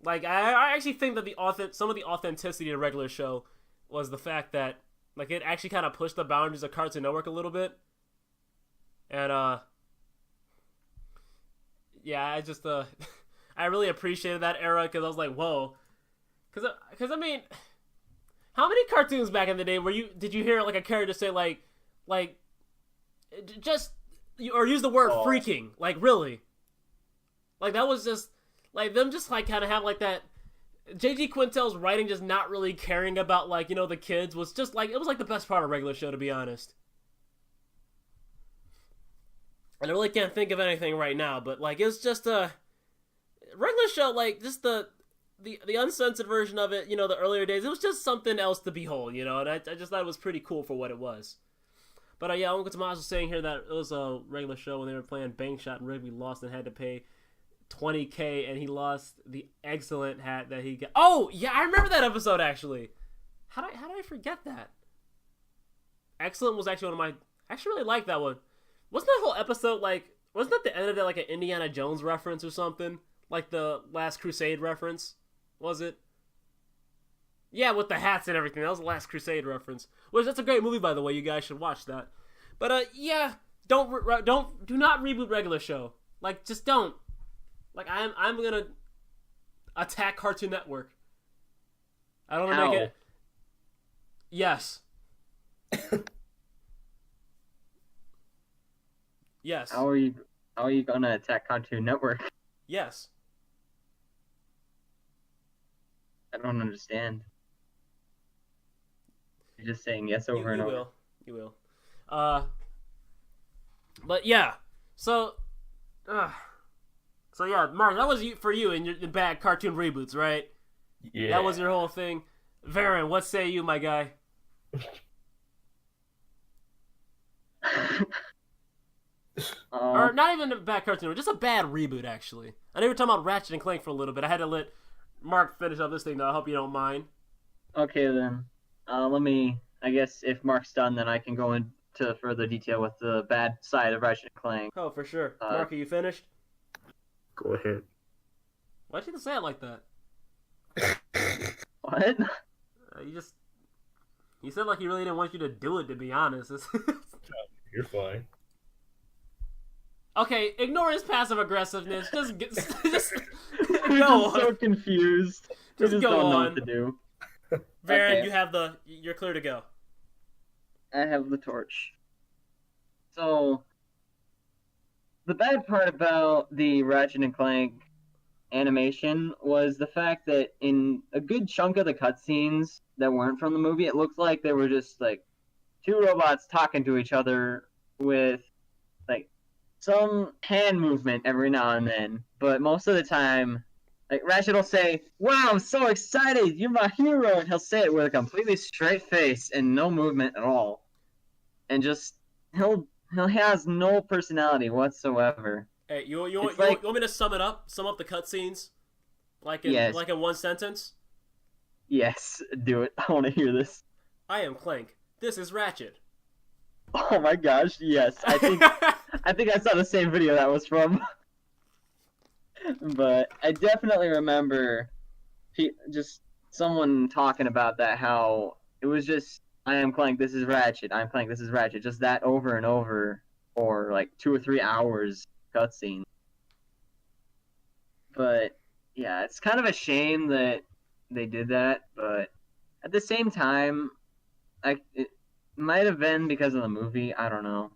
Like, I actually think that some of the authenticity of the regular show was the fact that, like, it actually kind of pushed the boundaries of Cartoon Network a little bit. And, yeah, I just, I really appreciated that era, because I was like, whoa. Because, I mean, how many cartoons back in the day did you hear, like, a character say, just, or use the word freaking? Like, really? Like, that was just... Like, them just, like, kind of have, like, that... J.G. Quintel's writing just not really caring about, like, you know, the kids was just, like... It was, like, the best part of regular show, to be honest. And I really can't think of anything right now, but, like, it's just a... Regular show, like, just the uncensored version of it, you know, the earlier days, it was just something else to behold, you know? And I just thought it was pretty cool for what it was. But, yeah, Uncle Tomas was saying here that it was a regular show when they were playing Bang Shot and Rigby lost and had to pay... $20,000 and he lost the excellent hat that he got. Oh yeah, I remember that episode actually. How did I forget that? Excellent was actually one of my. I actually really liked that one. Wasn't that whole episode like? Wasn't that the end of it like an Indiana Jones reference or something? Like the Last Crusade reference? Was it? Yeah, with the hats and everything. That was the Last Crusade reference. Which that's a great movie by the way. You guys should watch that. But yeah, do not reboot regular show. Like just don't. Like, I'm gonna attack Cartoon Network. I don't want to make it... Yes. Yes. How are you gonna attack Cartoon Network? Yes. I don't understand. You're just saying yes over and over. You will. But yeah. So yeah, Mark, that was for you in your bad cartoon reboots, right? Yeah. That was your whole thing. Varen, what say you, my guy? Or not even a bad cartoon, just a bad reboot, actually. I know we were talking about Ratchet and Clank for a little bit. I had to let Mark finish up this thing, though. I hope you don't mind. Okay, then. I guess if Mark's done, then I can go into further detail with the bad side of Ratchet and Clank. Oh, for sure. Mark, are you finished? Go ahead. Why'd you say it like that? What? You said like he really didn't want you to do it, to be honest. You're fine. Okay, ignore his passive aggressiveness. Just go on. So confused. Just go don't know on. what to do. Varen, okay. You're clear to go. I have the torch. So, the bad part about the Ratchet and Clank animation was the fact that in a good chunk of the cutscenes that weren't from the movie, it looked like they were just like two robots talking to each other with like some hand movement every now and then. But most of the time, like Ratchet will say, "Wow, I'm so excited! You're my hero!" and he'll say it with a completely straight face and no movement at all, and just he has no personality whatsoever. Hey, you want me to sum up the cutscenes? Like in one sentence? Yes, do it. I want to hear this. I am Clank. This is Ratchet. Oh my gosh, yes. I think I saw the same video that was from. But I definitely remember just someone talking about that, how it was just, I am Clank, this is Ratchet, I am Clank, this is Ratchet, just that over and over for like 2 or 3 hours cutscene. But yeah, it's kind of a shame that they did that, but at the same time, it might have been because of the movie, I don't know.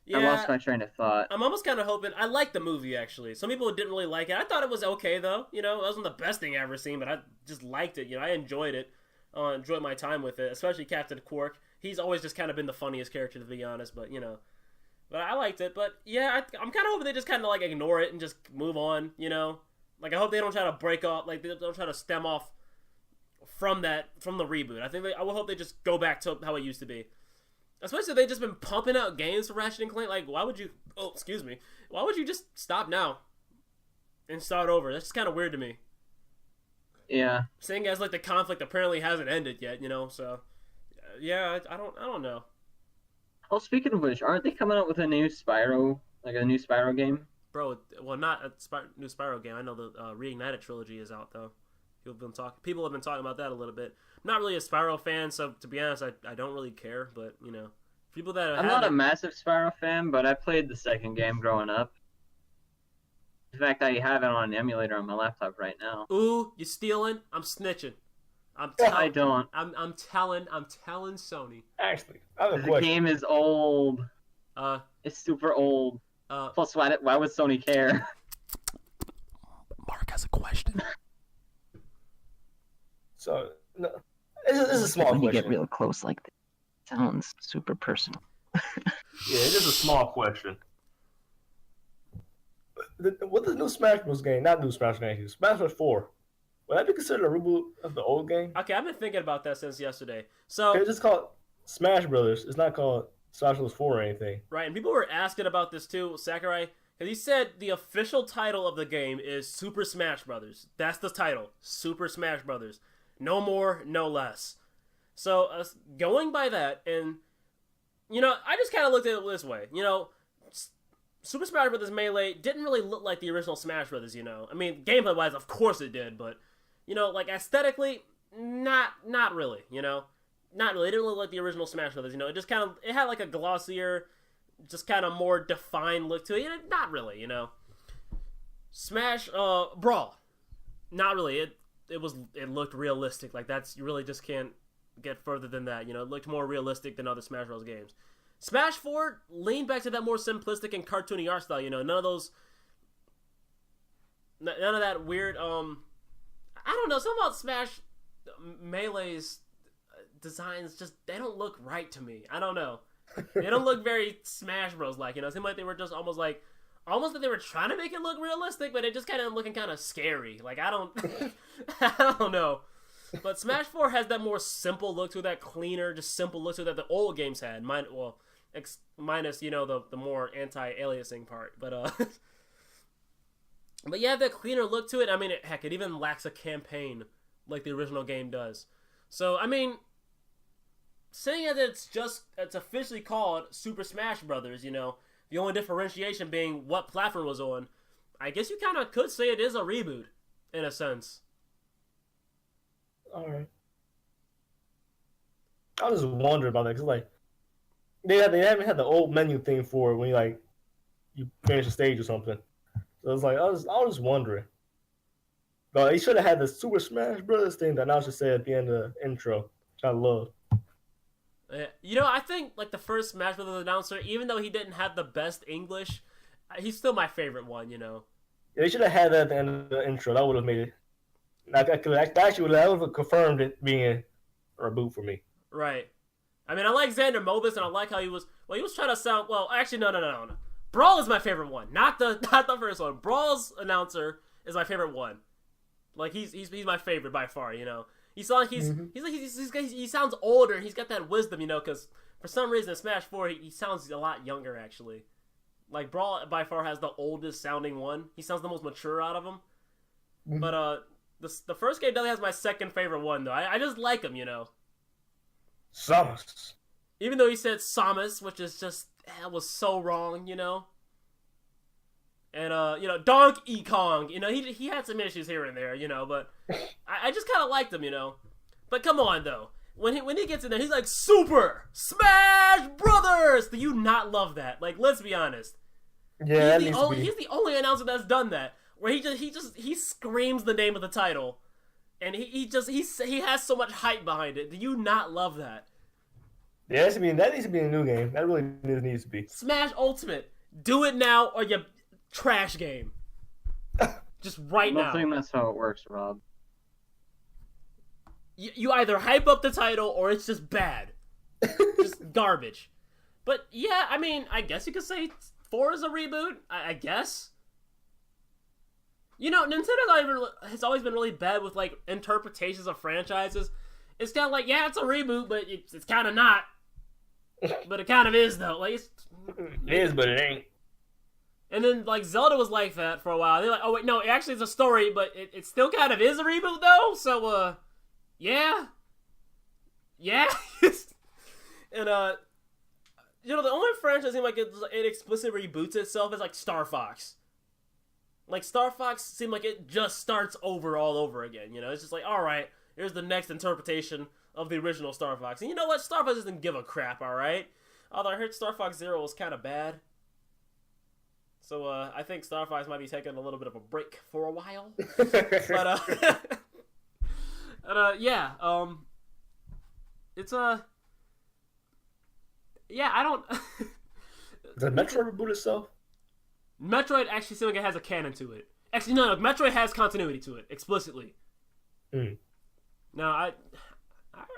Yeah, I lost my train of thought. I'm almost kind of hoping... I liked the movie, actually. Some people didn't really like it. I thought it was okay, though. You know, it wasn't the best thing I've ever seen, but I just liked it. You know, I enjoyed it. Enjoyed my time with it, especially Captain Quark. He's always just kind of been the funniest character, to be honest, but, you know. But I liked it. But, yeah, I'm kind of hoping they just kind of, like, ignore it and just move on, you know. Like, I hope they don't try to break off... Like, they don't try to stem off from the reboot. I would hope they just go back to how it used to be. Especially if they've just been pumping out games for Ratchet and Clank. Like, why would you... Oh, excuse me. Why would you just stop now and start over? That's just kind of weird to me. Yeah. Seeing as like the conflict apparently hasn't ended yet, so yeah, I don't know. Oh, speaking of which, aren't they coming out with a new Spyro, like a new Spyro game? Bro, well, not a new Spyro game. I know the Reignited trilogy is out though. People have been talking about that a little bit. I'm not really a Spyro fan, so to be honest, I don't really care. But people that I'm not a massive Spyro fan, but I played the second game growing up. In fact, I have it on an emulator on my laptop right now. Ooh, you stealing? I'm snitching. I don't. I'm telling Sony. Actually, I have a The question. game is old. It's super old. Plus, why would Sony care? Mark has a question. So, no, this is a small when question. You get real close like this. It sounds super personal. Yeah, it is a small question. What the new Smash Bros. Game? Not new Smash game. Smash Bros. 4. Would that be considered a reboot of the old game? Okay, I've been thinking about that since yesterday. So it's just called Smash Brothers. It's not called Smash Bros. 4 or anything. Right, and people were asking about this too, Sakurai, because he said the official title of the game is Super Smash Brothers. That's the title, Super Smash Brothers. No more, no less. So, going by that, and, I just kind of looked at it this way. Super Smash Brothers Melee didn't really look like the original Smash Brothers, I mean, gameplay-wise, of course it did, but, like, aesthetically, not really, Not really. It didn't look like the original Smash Brothers, It just it had, like, a glossier, just kind of more defined look to it. Not really, Smash, Brawl. Not really. It looked realistic. Like, you really just can't get further than that. It looked more realistic than other Smash Bros. Games. Smash 4 leaned back to that more simplistic and cartoony art style. None of that weird. I don't know. Something about Smash Melee's designs they don't look right to me. I don't know. They don't look very Smash Bros. Like. It seemed like they were just almost like they were trying to make it look realistic, but it just kind of looking kind of scary. Like, I don't I don't know. But Smash 4 has that more simple look to it, that cleaner, just simple look to it that the old games had. Minus, the more anti-aliasing part. But but yeah, that cleaner look to it. I mean, it even lacks a campaign like the original game does. So, I mean, saying that it's officially called Super Smash Brothers, the only differentiation being what platform it was on, I guess you kind of could say it is a reboot, in a sense. Alright. I was just wondering about that, because, like, they haven't had the old menu thing for when you finish a stage or something. So it's like, I was just wondering. But they should have had the Super Smash Brothers thing that I should say at the end of the intro, which I love. I think, like, the first Smash Brothers announcer, even though he didn't have the best English, he's still my favorite one, Yeah, they should have had that at the end of the intro. That would have made it. That would have confirmed it being a reboot for me. Right. I mean, I like Xander Mobus, and I like how he was trying to sound, well, actually, no. Brawl is my favorite one, not the first one. Brawl's announcer is my favorite one. Like, he's my favorite by far, He sounds older, and he's got that wisdom, because for some reason in Smash 4, he sounds a lot younger, actually. Like, Brawl by far has the oldest sounding one. He sounds the most mature out of them. Mm-hmm. But, the first game definitely has my second favorite one, though. I just like him, Samus. Even though he said Samus, which is just, that was so wrong, And, Donkey Kong, he had some issues here and there, but I just kind of liked him, But come on, though. When he gets in there, he's like, Super Smash Brothers! Do you not love that? Like, let's be honest. Yeah, he's the only announcer that's done that. Where he screams the name of the title. And he has so much hype behind it. Do you not love that? Yeah, that needs to be a new game. That really needs to be. Smash Ultimate. Do it now or you trash game. Just right now. I don't think that's how it works, Rob. You either hype up the title or it's just bad. Just garbage. But yeah, I mean, I guess you could say 4 is a reboot. I guess. Nintendo has always been really bad with, like, interpretations of franchises. It's kind of like, yeah, it's a reboot, but it's kind of not. But it kind of is, though. Like, it is, but it ain't. And then, like, Zelda was like that for a while. They're like, oh, wait, no, it actually is a story, but it still kind of is a reboot, though. So, yeah. Yeah. And, you know, the only franchise seems like it explicitly reboots itself is, like, Star Fox. Like, Star Fox seemed like it just starts over all over again, you know? It's just like, all right, here's the next interpretation of the original Star Fox. And you know what? Star Fox doesn't give a crap, all right? Although I heard Star Fox Zero was kind of bad. So, I think Star Fox might be taking a little bit of a break for a while. But, yeah, it's, yeah, I don't... Does Metroid reboot itself? Metroid actually seems like it has a canon to it. Actually, no, Metroid has continuity to it, explicitly. Now,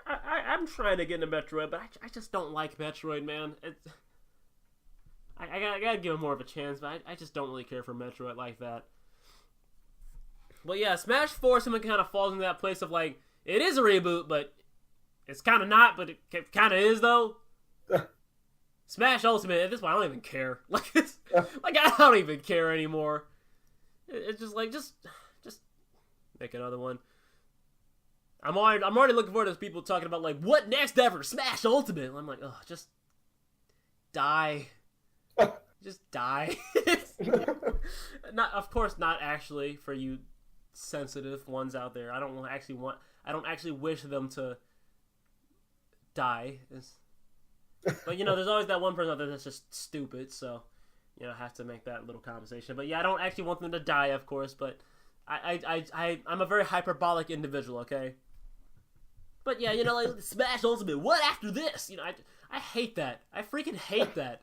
I'm trying to get into Metroid, but I just don't like Metroid, man. I gotta give him more of a chance, but I just don't really care for Metroid like that. But yeah, Smash 4 kind of falls into that place of like, it is a reboot, but it's kind of not, but it kind of is, though. Smash Ultimate, at this point, I don't even care. Like, I don't even care anymore. It's just like, just make another one. I'm already looking forward to people talking about, like, what next ever? Smash Ultimate! And I'm like, oh, just die. Just die. Of course, not actually, for you sensitive ones out there. I don't actually wish them to die. But, you know, there's always that one person out there that's just stupid, so, you know, I have to make that little compensation. But, yeah, I don't actually want them to die, of course, but I'm a very hyperbolic individual, okay? But, yeah, you know, like, Smash Ultimate, what after this? You know, I hate that. I freaking hate that.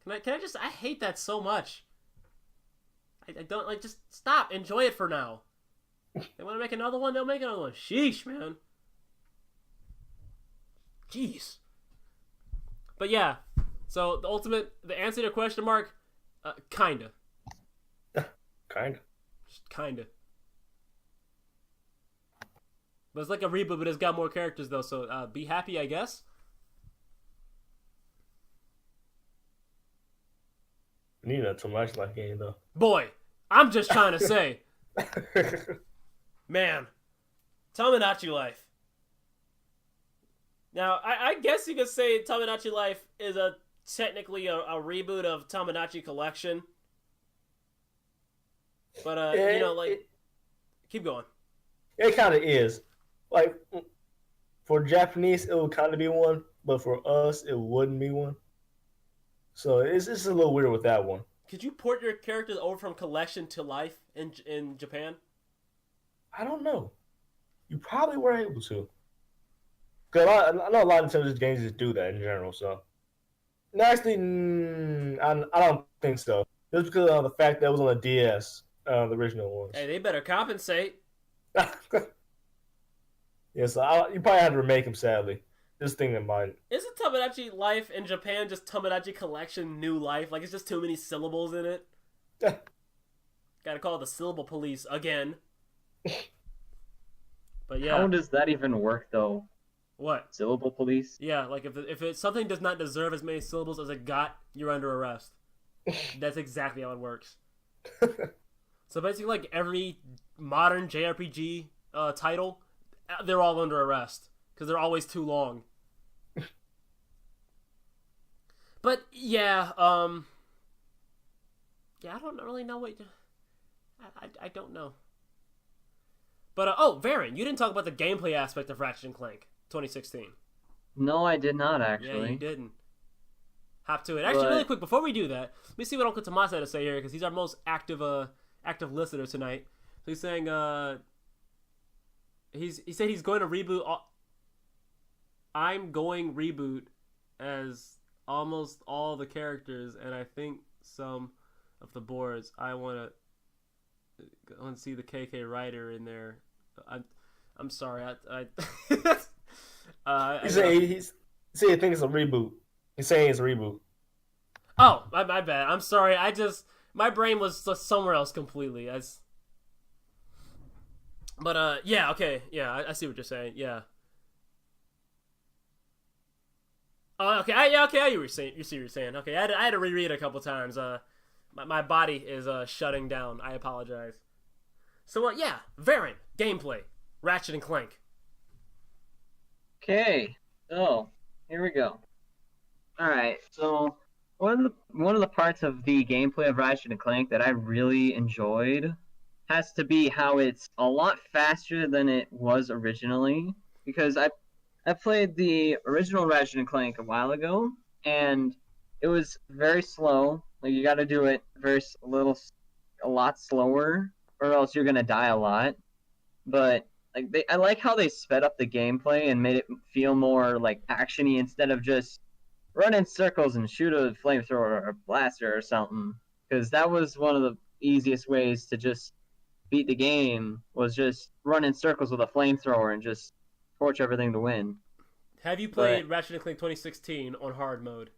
I hate that so much. I don't, like, just stop. Enjoy it for now. They want to make another one, they'll make another one. Sheesh, man. Jeez. But yeah, so the answer to your question, Mark, kinda. Kinda. Just kinda. But it's like a reboot, but it's got more characters though, so be happy, I guess. I need a Tomodachi Life game though. Boy, I'm just trying to say. Man, Tomodachi Life. Now, I guess you could say Tomodachi Life is technically a reboot of Tomodachi Collection. But, you know, like, keep going. It kind of is. Like, for Japanese, it would kind of be one, but for us, it wouldn't be one. So it's a little weird with that one. Could you port your characters over from Collection to Life in Japan? I don't know. You probably were able to. Because I know a lot of Nintendo games just do that in general, so. No, actually, I don't think so. Just because of the fact that it was on the DS, the original ones. Hey, they better compensate. Yeah, so you probably have to remake them, sadly. Just think in mind. Isn't Tomodachi Life in Japan just Tomodachi Collection New Life? Like, it's just too many syllables in it? Gotta call it the syllable police again. But yeah. How does that even work, though? What? Syllable police? Yeah, like if something does not deserve as many syllables as it got, you're under arrest. That's exactly how it works. So basically, like every modern JRPG title, they're all under arrest because they're always too long. But yeah, yeah, I don't really know what. I don't know. But oh, Varen, you didn't talk about the gameplay aspect of Ratchet and Clank 2016. No, I did not actually. Yeah, you didn't. Hop to it. Actually, really quick before we do that, let me see what Uncle Tomas had to say here because he's our most active listener tonight. So he's saying he said he's going to reboot. I'm going reboot as almost all the characters, and I think some of the boards. I want to see the KK Rider in there. I'm sorry. He's saying he thinks it's a reboot. He's saying it's a reboot. Oh, my bad. I'm sorry. My brain was just somewhere else completely. But yeah, okay, yeah, I see what you're saying. Yeah. Oh, okay, I see what you're saying. Okay, I had to reread it a couple times. My body is shutting down. I apologize. So, yeah, Varen, gameplay. Ratchet and Clank. Okay, so here we go. Alright, so one of the parts of the gameplay of Ratchet and Clank that I really enjoyed has to be how it's a lot faster than it was originally. Because I played the original Ratchet and Clank a while ago, and it was very slow. Like, you got to do it a lot slower, or else you're gonna die a lot. But like, I like how they sped up the gameplay and made it feel more like actiony instead of just run in circles and shoot a flamethrower or a blaster or something. Because that was one of the easiest ways to just beat the game, was just run in circles with a flamethrower and just torch everything to win. Have you played Ratchet and Clank 2016 on hard mode?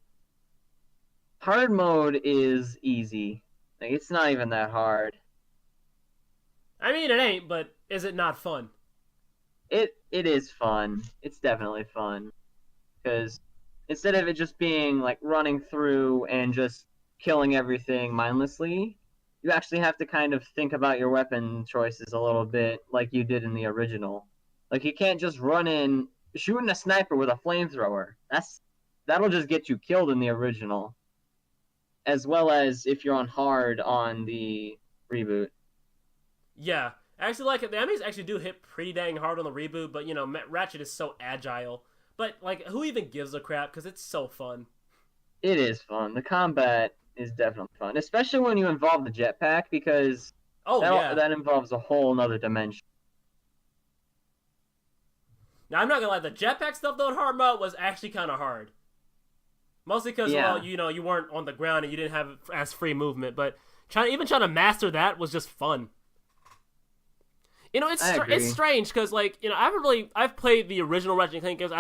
Hard mode is easy. Like, it's not even that hard. I mean, it ain't, but is it not fun? It is fun. It's definitely fun. Because instead of it just being like running through and just killing everything mindlessly, you actually have to kind of think about your weapon choices a little bit like you did in the original. Like, you can't just run in shooting a sniper with a flamethrower. That'll just get you killed in the original. As well as if you're on hard on the reboot. Yeah. I actually like it. The enemies actually do hit pretty dang hard on the reboot, but, you know, Ratchet is so agile. But, like, who even gives a crap? Because it's so fun. It is fun. The combat is definitely fun. Especially when you involve the jetpack, because that involves a whole nother dimension. Now, I'm not gonna lie, the jetpack stuff, though, in hard mode was actually kind of hard. Mostly because, well, you know, you weren't on the ground and you didn't have as free movement. But trying to master that was just fun. You know, it's strange because, like, you know, I've played the original Ratchet and Clank games.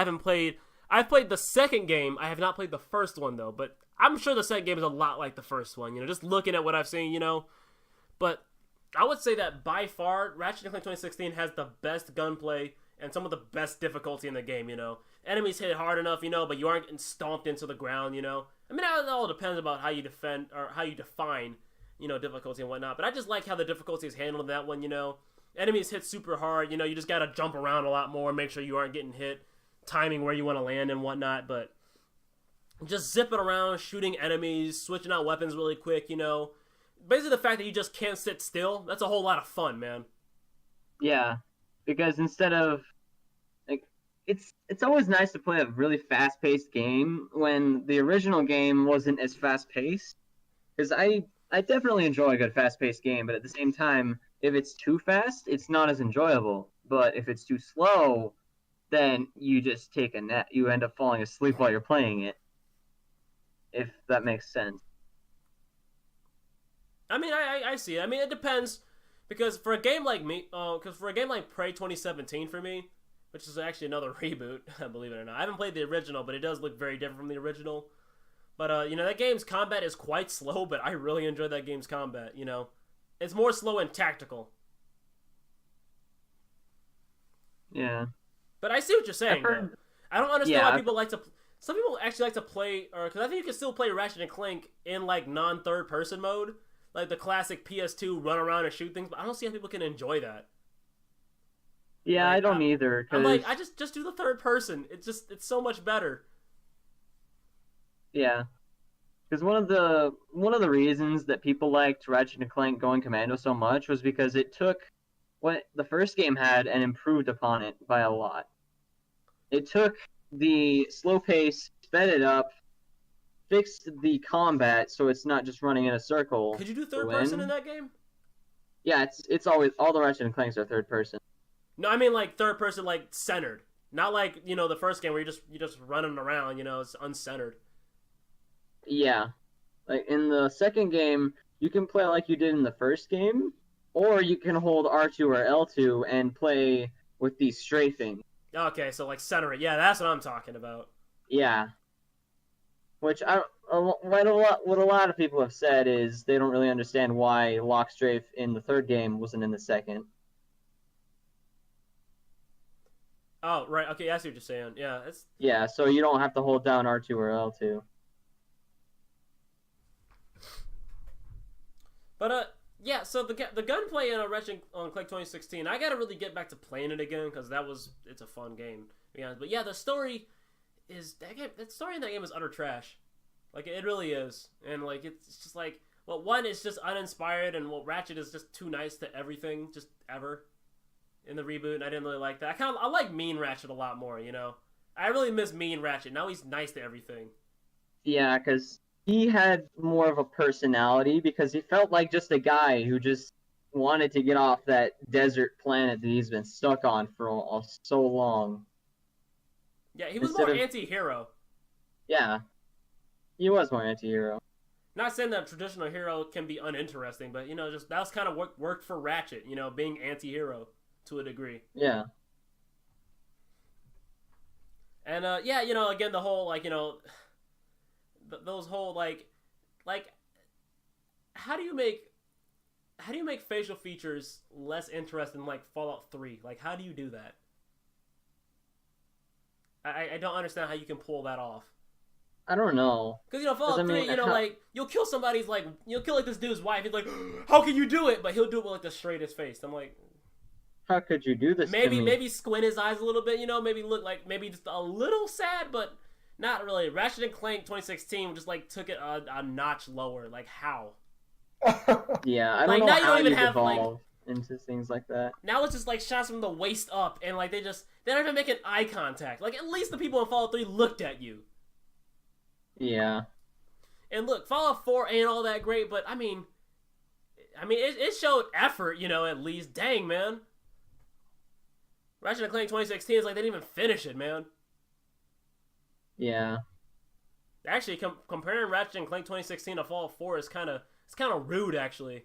I've played the second game. I have not played the first one, though. But I'm sure the second game is a lot like the first one, you know, just looking at what I've seen, you know. But I would say that by far, Ratchet and Clank 2016 has the best gunplay and some of the best difficulty in the game, you know. Enemies hit hard enough, you know, but you aren't getting stomped into the ground, you know. I mean, it all depends about how you defend, or how you define, you know, difficulty and whatnot. But I just like how the difficulty is handled in that one, you know. Enemies hit super hard, you know, you just gotta jump around a lot more, make sure you aren't getting hit, timing where you want to land and whatnot, but just zipping around, shooting enemies, switching out weapons really quick, you know. Basically the fact that you just can't sit still, that's a whole lot of fun, man. Yeah, because instead of, like, it's always nice to play a really fast-paced game when the original game wasn't as fast-paced, because I definitely enjoy a good fast-paced game, but at the same time, if it's too fast, it's not as enjoyable. But if it's too slow, then you just take a nap. You end up falling asleep while you're playing it. If that makes sense. I mean, I see it. I mean, it depends. Because for a game like Prey 2017 for me, which is actually another reboot, believe it or not. I haven't played the original, but it does look very different from the original. But, you know, that game's combat is quite slow, but I really enjoy that game's combat, you know. It's more slow and tactical. Yeah. But I see what you're saying, though. I don't understand why people like to... Some people actually like to play... Because I think you can still play Ratchet and Clank in, like, non-third-person mode. Like the classic PS2 run around and shoot things. But I don't see how people can enjoy that. Yeah, like, I don't either. I'm like, I just do the third person. It's so much better. Yeah. Because one of the reasons that people liked Ratchet and Clank Going Commando so much was because it took what the first game had and improved upon it by a lot. It took the slow pace, sped it up, fixed the combat so it's not just running in a circle. Could you do third person in that game? Yeah, it's always, all the Ratchet and Clanks are third person. No, I mean like third person, like centered, not like, you know, the first game where you're just running around. You know, it's uncentered. Yeah, like in the second game, you can play like you did in the first game, or you can hold R2 or L2 and play with the strafing. Okay, so like center it. Yeah, that's what I'm talking about. Yeah. Which what a lot of people have said is they don't really understand why lock strafe in the third game wasn't in the second. Oh, right. Okay, I see what you're saying. Yeah, it's... Yeah, so you don't have to hold down R2 or L2. But yeah. So the gunplay in Ratchet on Clank 2016, I gotta really get back to playing it again because it's a fun game. To be honest. But yeah, the story is that story in that game is utter trash. Like it really is, and like it's just like. Well, one is just uninspired, and Ratchet is just too nice to everything, just ever. In the reboot, and I didn't really like that. I like Mean Ratchet a lot more, you know? I really miss Mean Ratchet. Now he's nice to everything. Yeah, because he had more of a personality, because he felt like just a guy who just wanted to get off that desert planet that he's been stuck on for so long. Yeah, he was more anti-hero. Yeah, he was more anti-hero. Not saying that a traditional hero can be uninteresting, but, you know, just that was kind of what worked for Ratchet, you know, being anti-hero to a degree. Yeah. And, yeah, you know, again, the whole, like, you know, those whole, like, how do you make facial features less interesting than, like, Fallout 3? Like, how do you do that? I don't understand how you can pull that off. I don't know. Because, you know, Fallout 3, you know, like, you'll kill somebody's, like, you'll kill, like, this dude's wife. He's like, how can you do it? But he'll do it with, like, the straightest face. I'm like... How could you do this Maybe squint his eyes a little bit, you know? Maybe look like, maybe just a little sad, but not really. Ratchet & Clank 2016 just, like, took it a notch lower. Like, how? Yeah, I don't know how you evolve into things like that. Now it's just, like, shots from the waist up, and, like, they don't even make an eye contact. Like, at least the people in Fallout 3 looked at you. Yeah. And look, Fallout 4 ain't all that great, but I mean it showed effort, you know, at least. Dang, man. Ratchet & Clank 2016 is like they didn't even finish it, man. Yeah. Actually, comparing Ratchet & Clank 2016 to Fallout 4 is kind of rude, actually.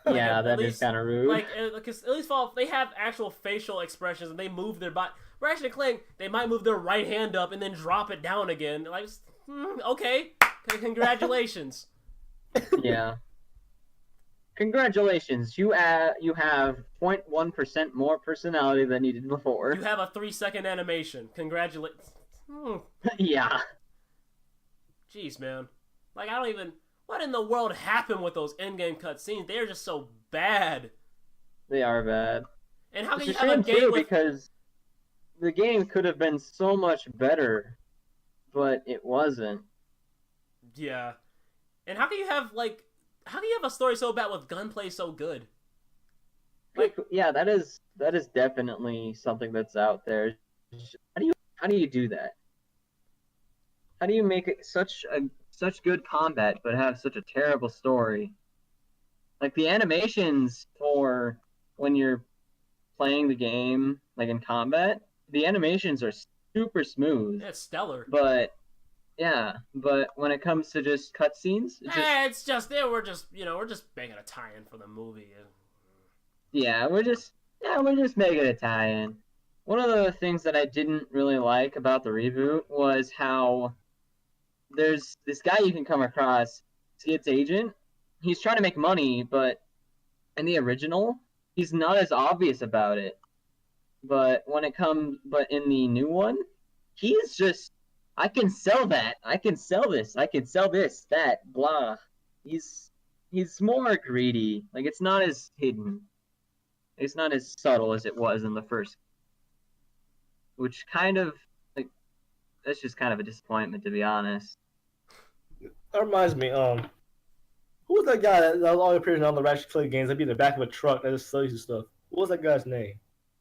Yeah, that is kind of rude. Like, because at least Fallout, they have actual facial expressions and they move their body. Ratchet & Clank, they might move their right hand up and then drop it down again. Like, okay, congratulations. Yeah. Congratulations, you have 0.1% more personality than you did before. You have a 3-second animation. Congratulations. Yeah. Jeez, man. Like, I don't even... What in the world happened with those in-game cutscenes? They're just so bad. They are bad. And how can you have a game with... because the game could have been so much better, but it wasn't. Yeah. And how can you have, like... How can you have a story so bad with gunplay so good? Like, yeah, that is definitely something that's out there. How do you do that? How do you make it such good combat but have such a terrible story? Like the animations for when you're playing the game, like in combat, the animations are super smooth. Yeah, it's stellar. But yeah, but when it comes to just cutscenes, we're just making a tie-in for the movie. Yeah, we're just making a tie-in. One of the things that I didn't really like about the reboot was how there's this guy you can come across, Skid's agent. He's trying to make money, but in the original, he's not as obvious about it. But in the new one, he's just, I can sell that. I can sell this. I can sell this, that, blah. He's more greedy. Like, it's not as hidden. It's not as subtle as it was in the first. Which kind of, like, that's just kind of a disappointment, to be honest. That reminds me, who was that guy that was always appearing on the Ratchet Clank games? That'd be in the back of a truck that just sells you stuff. What was that guy's name?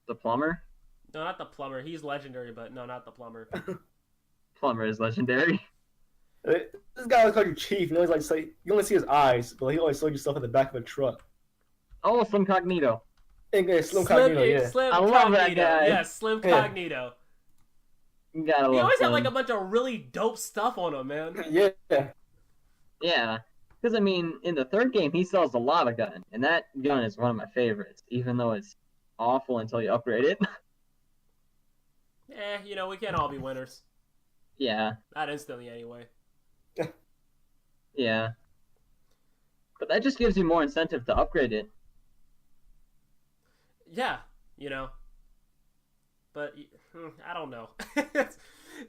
The plumber? No, not the plumber. He's legendary, but no, not the plumber. Plumber is legendary. This guy was called your chief. You know, he's like, you only see his eyes, but he always sold you stuff in the back of a truck. Oh, Slim Cognito. Slim Cognito, yeah. Slim I love that guy. Yeah, Slim Cognito. You gotta love He always him. had like a bunch of really dope stuff on him, man. Yeah. Yeah. Because, I mean, in the third game, he sells a lot of gun. And that gun is one of my favorites, even though it's awful until you upgrade it. You know, we can't all be winners. Yeah. Not instantly, anyway. Yeah. But that just gives you more incentive to upgrade it. Yeah, you know. But, I don't know.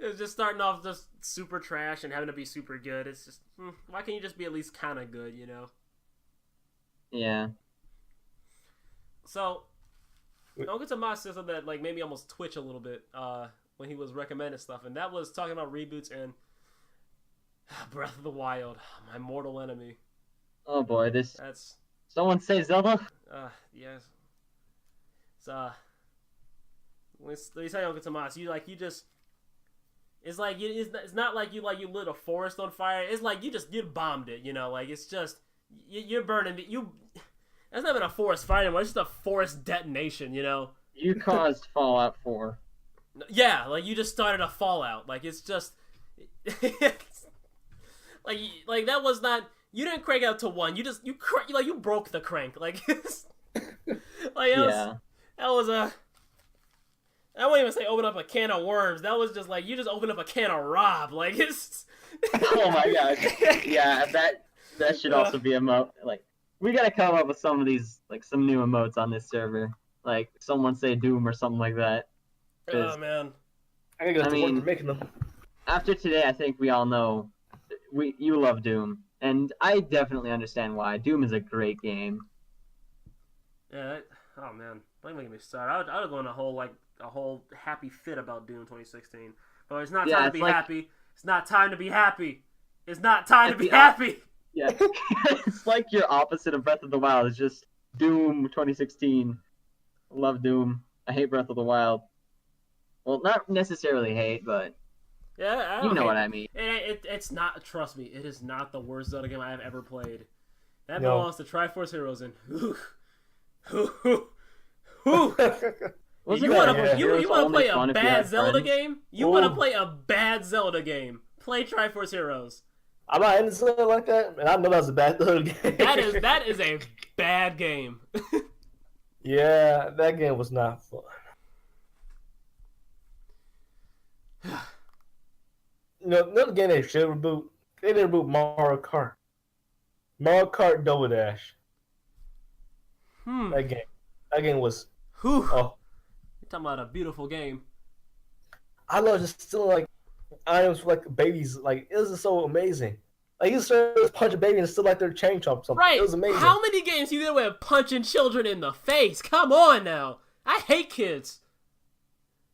It's just starting off just super trash and having to be super good. It's just, why can't you just be at least kind of good, you know? Yeah. So, Uncle Tomas said something that like made me almost twitch a little bit when he was recommending stuff, and that was talking about reboots and Breath of the Wild, my mortal enemy. Oh boy, That's someone say Zelda. Yes. It's let me tell you, Uncle Tomas, you just. It's like it's not like you lit a forest on fire. It's like you bombed it. You know, like it's just you're burning it. That's not even a forest fire anymore. It's just a forest detonation. You know. You caused Fallout 4. Yeah, like you just started a Fallout. Like it's just like that was not. You didn't crank out to 1. You broke the crank. Like it's like that was a. I won't even say open up a can of worms. That was just like you just opened up a can of Rob. Like it's. Oh my god! Yeah, that should also be emote. Like we gotta come up with some of these, like some new emotes on this server. Like someone say Doom or something like that. Oh man! I gotta go to work making them. After today, I think we all know you love Doom, and I definitely understand why. Doom is a great game. Yeah. Oh man! Don't even get me started. I would go on a whole happy fit about Doom 2016. But it's not time to be happy. It's not time to be happy. It's not time to be happy. Yeah. It's like your opposite of Breath of the Wild. It's just Doom 2016. Love Doom. I hate Breath of the Wild. Well, not necessarily hate, but yeah, you know what I mean. It's not. Trust me, it is not the worst Zelda game I have ever played. That belongs to Triforce Heroes and who. You want to play a bad Zelda game? You want to play a bad Zelda game? Play Triforce Heroes. I'm not into something like that, and I know that's a bad Zelda game. That is a bad game. Yeah, that game was not fun. Another game they should reboot. They didn't reboot Mario Kart. Mario Kart Double Dash. That game was. Oh, you're talking about a beautiful game. I love just still like items for like babies. Like it was just so amazing. Like you just punch a baby and still like their chain chomp or something. Right. It was amazing. How many games do you get away with punching children in the face? Come on now. I hate kids.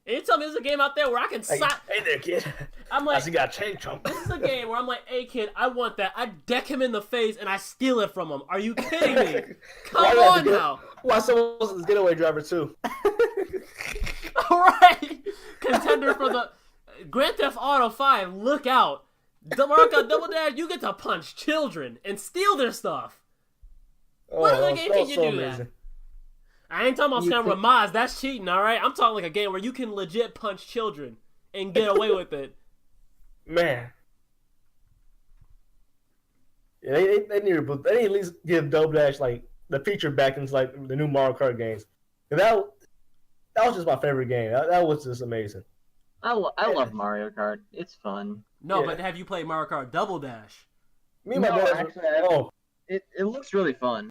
And you tell me there's a game out there where I can Hey there, kid. I'm like, I see you got a chain chomp. This is a game where I'm like, hey kid, I want that. I deck him in the face and I steal it from him. Are you kidding me? Come on now. Why someone else's getaway driver too? Alright. Contender for the Grand Theft Auto 5, look out. Mario Kart Double Dash, you get to punch children and steal their stuff. What other game can you do that? I ain't talking about Scam Ramaz, that's cheating, alright? I'm talking like a game where you can legit punch children and get away with it. Man. Yeah, they need to at least give Double Dash like the feature back into like the new Mario Kart games. That was just my favorite game. That was just amazing. I love Mario Kart. It's fun. No, but have you played Mario Kart Double Dash? Me and my brother. It looks really fun.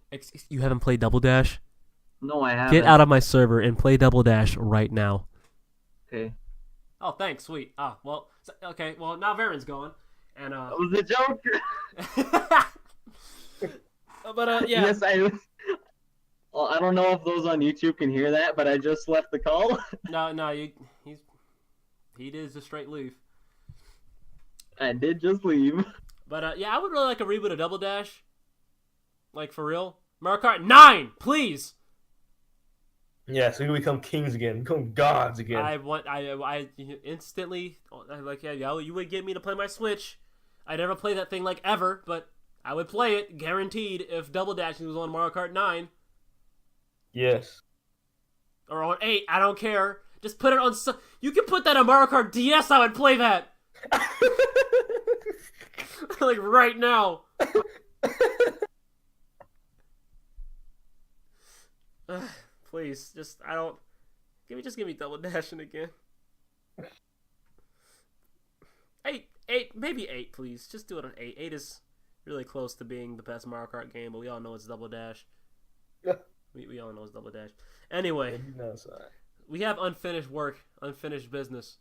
You haven't played Double Dash? No, I haven't. Get out of my server and play Double Dash right now. Okay. Oh, thanks, sweet. Well, okay. Well, now Varen's going, and That was a joke. But yeah. Yes, well, I don't know if those on YouTube can hear that, but I just left the call. No, he did just straight leave. I did just leave. But yeah, I would really like a reboot of Double Dash. Like for real, Mario Kart 9, please. Yeah, so we become kings again, become gods again. I instantly like you would get me to play my Switch. I never play that thing like ever, but I would play it guaranteed if Double Dash was on Mario Kart 9. Yes. Or on 8, I don't care. Just put it on. You can put that on Mario Kart DS. I would play that. Like right now. Please, just give me Double Dashing again. 8, maybe 8, please. Just do it on 8. 8 is really close to being the best Mario Kart game, but we all know it's Double Dash. Yeah. We all know it's Double Dash. Anyway, we have unfinished work, unfinished business.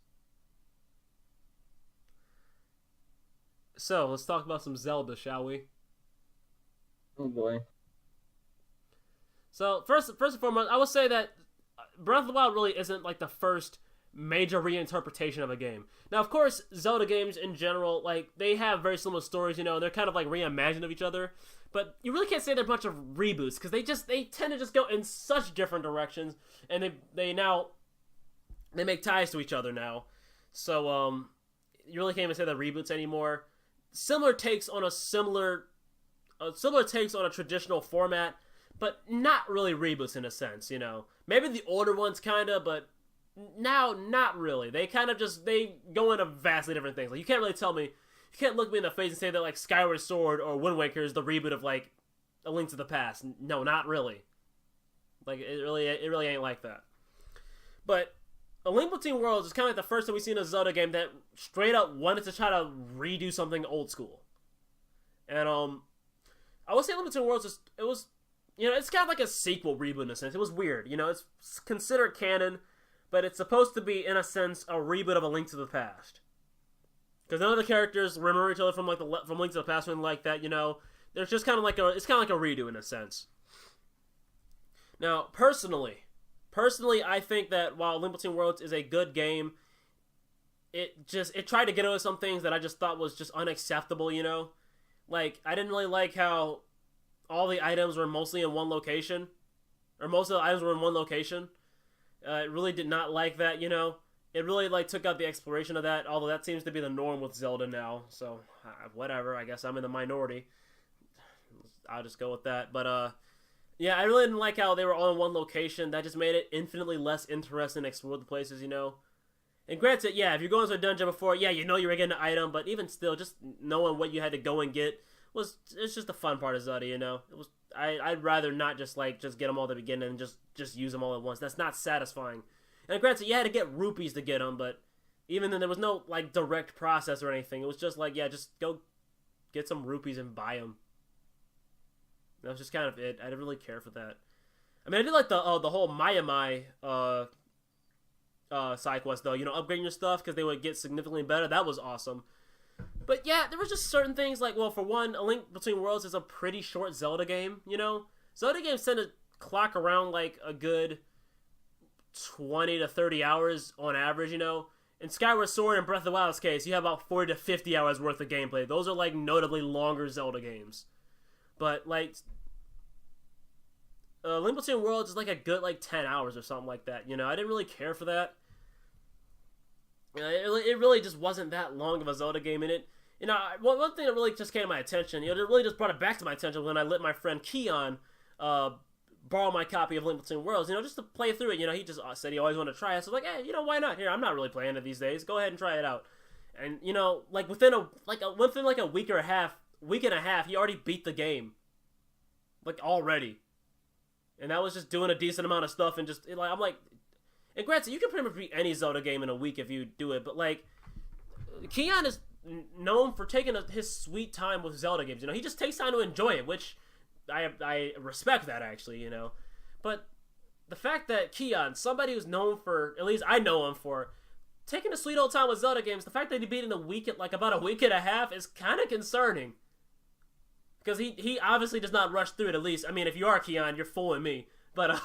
So let's talk about some Zelda, shall we? Oh boy. So first and foremost, I would say that Breath of the Wild really isn't like the first major reinterpretation of a game. Now, of course, Zelda games in general, like, they have very similar stories, you know, and they're kind of like reimagined of each other. But you really can't say they're a bunch of reboots because they tend to just go in such different directions, and they make ties to each other now. So you really can't even say they're reboots anymore. Similar takes on a traditional format, but not really reboots in a sense, you know. Maybe the older ones kinda, but now not really. They kind of they go into vastly different things. Like, you can't really tell me, you can't look me in the face and say that like Skyward Sword or Wind Waker is the reboot of like A Link to the Past. No, not really. Like, it really ain't like that. But A Link Between Worlds is kind of like the first time we've seen a Zelda game that straight up wanted to try to redo something old school. And I would say A Link Between Worlds it was, you know, it's kind of like a sequel reboot in a sense. It was weird, you know, it's considered canon, but it's supposed to be, in a sense, a reboot of A Link to the Past. Because none of the characters remember each other from Link to the Past or anything like that, you know. There's just kind of like it's kind of like a redo in a sense. Now, personally, I think that while Link Between Worlds is a good game, it tried to get away with some things that I just thought was just unacceptable, you know. Like, I didn't really like how all the items were mostly in one location, or most of the items were in one location. It really did not like that, you know. It really like took out the exploration of that, although that seems to be the norm with Zelda now. So whatever, I guess I'm in the minority. I'll just go with that. But yeah, I really didn't like how they were all in one location. That just made it infinitely less interesting to explore the places, you know. And granted, yeah, if you're going to a dungeon before, yeah, you know you were getting an item, but even still, just knowing what you had to go and get it's just the fun part of Zelda, you know. I'd rather not just get them all at the beginning and just use them all at once. That's not satisfying. And granted, you had to get rupees to get them, but even then there was no like direct process or anything. It was just like, yeah, just go get some rupees and buy them. That was just kind of it. I didn't really care for that. I mean, I did like the whole Mai side quest though. You know, upgrading your stuff because they would get significantly better. That was awesome. But yeah, there was just certain things like, well, for one, A Link Between Worlds is a pretty short Zelda game, you know? Zelda games tend to clock around like a good 20 to 30 hours on average, you know? In Skyward Sword and Breath of the Wild's case, you have about 40 to 50 hours worth of gameplay. Those are like notably longer Zelda games. But like, Link Between Worlds is like a good like 10 hours or something like that, you know? I didn't really care for that. It really just wasn't that long of a Zelda game in it. You know, one thing that really just came to my attention, you know, it really just brought it back to my attention when I let my friend Keon borrow my copy of Link Between Worlds, you know, just to play through it. You know, he just said he always wanted to try it. So I was like, hey, you know, why not? Here, I'm not really playing it these days. Go ahead and try it out. And, you know, like within a week and a half, he already beat the game. Like, already. And that was just doing a decent amount of stuff and just, like, I'm like, and granted, you can pretty much beat any Zelda game in a week if you do it, but, like, Keon is known for taking his sweet time with Zelda games. You know, he just takes time to enjoy it, which I respect that, actually, you know. But the fact that Keon, somebody who's known for, at least I know him for, taking a sweet old time with Zelda games, the fact that he beat in about a week and a half is kind of concerning. Because he obviously does not rush through it, at least. I mean, if you are Keon, you're fooling me. But,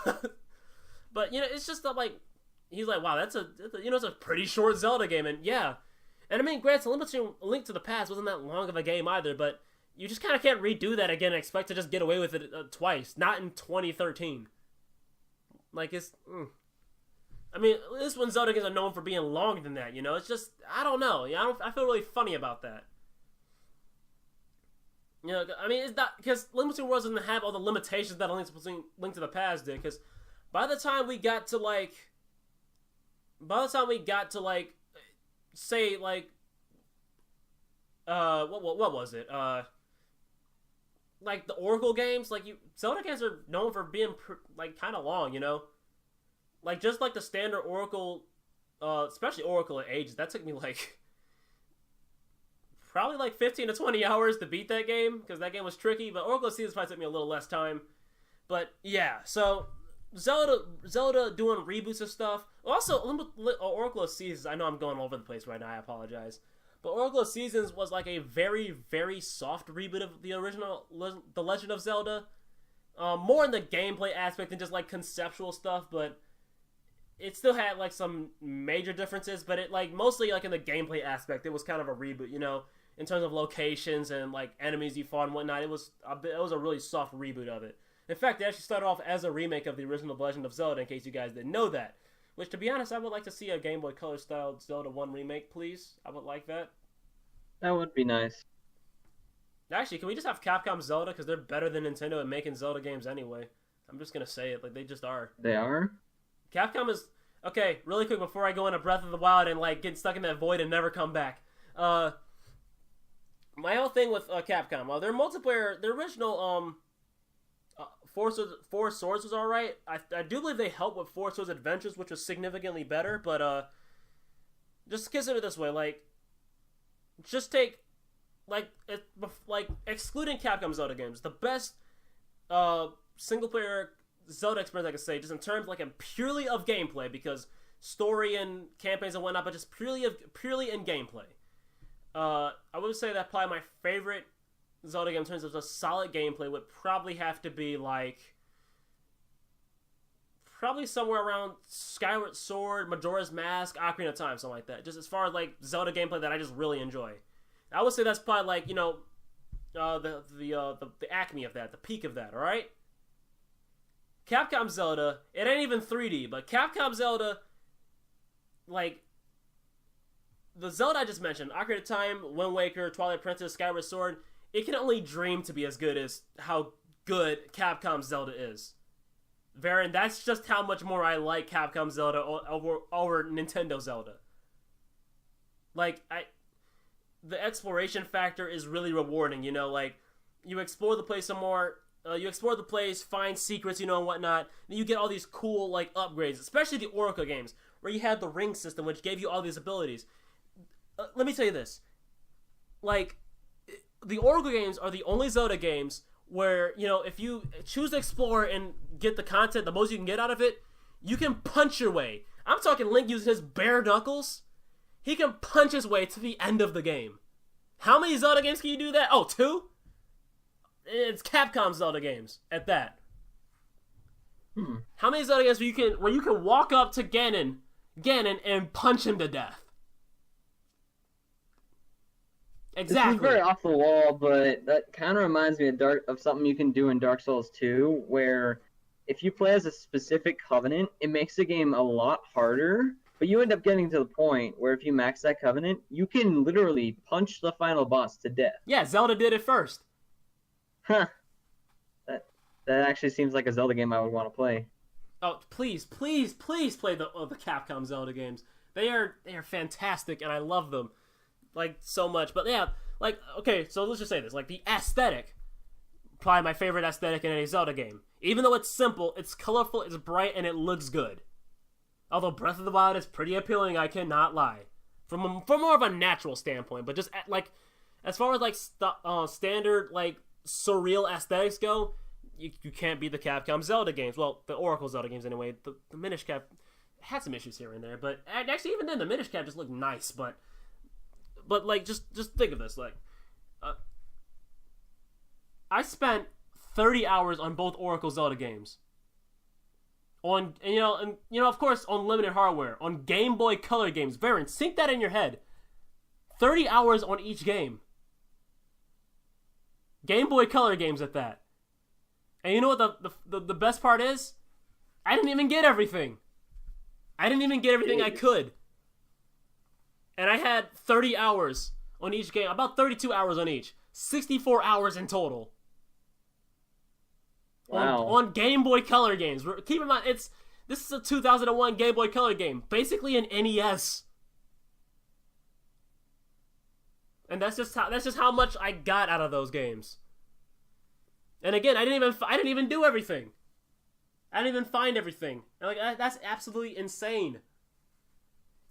but you know, it's just like, he's like, wow, it's a pretty short Zelda game, and yeah. And I mean, granted, Link to the Past wasn't that long of a game either, but you just kind of can't redo that again and expect to just get away with it twice. Not in 2013. Like, it's... I mean, this one Zelda games are known for being longer than that, you know? It's just, I don't know. I feel really funny about that. You know, I mean, it's not... Because Link Between Worlds doesn't have all the limitations that Link to the Past did, because by the time we got to, say, like, what was it? Like, the Oracle games, like, Zelda games are known for being, like, kind of long, you know? Like, just like the standard Oracle, especially Oracle at Ages, that took me, like, probably, like, 15 to 20 hours to beat that game, because that game was tricky, but Oracle of Seasons probably took me a little less time. But, yeah, so Zelda doing reboots of stuff. Also, Oracle of Seasons, I know I'm going all over the place right now, I apologize. But Oracle of Seasons was like a very, very soft reboot of the original The Legend of Zelda. more in the gameplay aspect than just like conceptual stuff, but it still had like some major differences. But it like mostly like in the gameplay aspect, it was kind of a reboot, you know, in terms of locations and like enemies you fought and whatnot. It was a really soft reboot of it. In fact, it actually started off as a remake of the original Legend of Zelda, in case you guys didn't know that. Which, to be honest, I would like to see a Game Boy Color style Zelda 1 remake, please. I would like that. That would be nice. Actually, can we just have Capcom Zelda? Because they're better than Nintendo at making Zelda games anyway. I'm just going to say it. Like, they just are. They are? Capcom is... Okay, really quick before I go into Breath of the Wild and, like, get stuck in that void and never come back. My whole thing with Capcom, their multiplayer, their original, Four Swords was alright. I do believe they helped with Four Swords Adventures, which was significantly better, but, just consider it this way, like, just take... Like excluding Capcom Zelda games, the best single-player Zelda experience I could say, just in terms like purely of gameplay, because story and campaigns and whatnot, but just purely in gameplay. I would say that probably my favorite Zelda game in terms of just solid gameplay would probably have to be like somewhere around Skyward Sword, Majora's Mask, Ocarina of Time, something like that. Just as far as like Zelda gameplay that I just really enjoy. I would say that's probably like, you know, the acme of that, the peak of that, alright? Capcom Zelda, it ain't even 3D, but Capcom Zelda, like, the Zelda I just mentioned, Ocarina of Time, Wind Waker, Twilight Princess, Skyward Sword, it can only dream to be as good as how good Capcom Zelda is. Varen, that's just how much more I like Capcom Zelda over Nintendo Zelda. Like, the exploration factor is really rewarding, you know, like, you explore the place some more, you explore the place, find secrets, you know, and whatnot, and you get all these cool, like, upgrades, especially the Oracle games, where you had the ring system, which gave you all these abilities. Let me tell you this, like, the Oracle games are the only Zelda games where, you know, if you choose to explore and get the content, the most you can get out of it, you can punch your way. I'm talking Link using his bare knuckles. He can punch his way to the end of the game. How many Zelda games can you do that? Oh, 2? It's Capcom Zelda games at that. How many Zelda games where you can walk up to Ganon and punch him to death? Exactly. This is very off the wall, but that kind of reminds me of something you can do in Dark Souls 2, where if you play as a specific covenant, it makes the game a lot harder. But you end up getting to the point where if you max that covenant, you can literally punch the final boss to death. Yeah, Zelda did it first. Huh. That actually seems like a Zelda game I would want to play. Oh, please play the Capcom Zelda games. They are fantastic, and I love them, like, so much. But yeah, like, okay, so let's just say this. Like, the aesthetic, probably my favorite aesthetic in any Zelda game. Even though it's simple, it's colorful, it's bright, and it looks good. Although Breath of the Wild is pretty appealing, I cannot lie. From more of a natural standpoint, but just like as far as like standard like surreal aesthetics go, you can't beat the Capcom Zelda games. Well, the Oracle Zelda games anyway. The Minish Cap had some issues here and there, but actually even then the Minish Cap just looked nice. But like just think of this, like I spent 30 hours on both Oracle Zelda games. On, of course, on limited hardware, on Game Boy Color games. Varen, sink that in your head. 30 hours on each game. Game Boy Color games at that. And you know what the best part is? I didn't even get everything. I didn't even get everything I could. And I had 30 hours on each game. About 32 hours on each. 64 hours in total. Wow. On Game Boy Color games. Keep in mind, this is a 2001 Game Boy Color game, basically an NES. And that's just how much I got out of those games. And again, I didn't even do everything. I didn't even find everything. And like that's absolutely insane.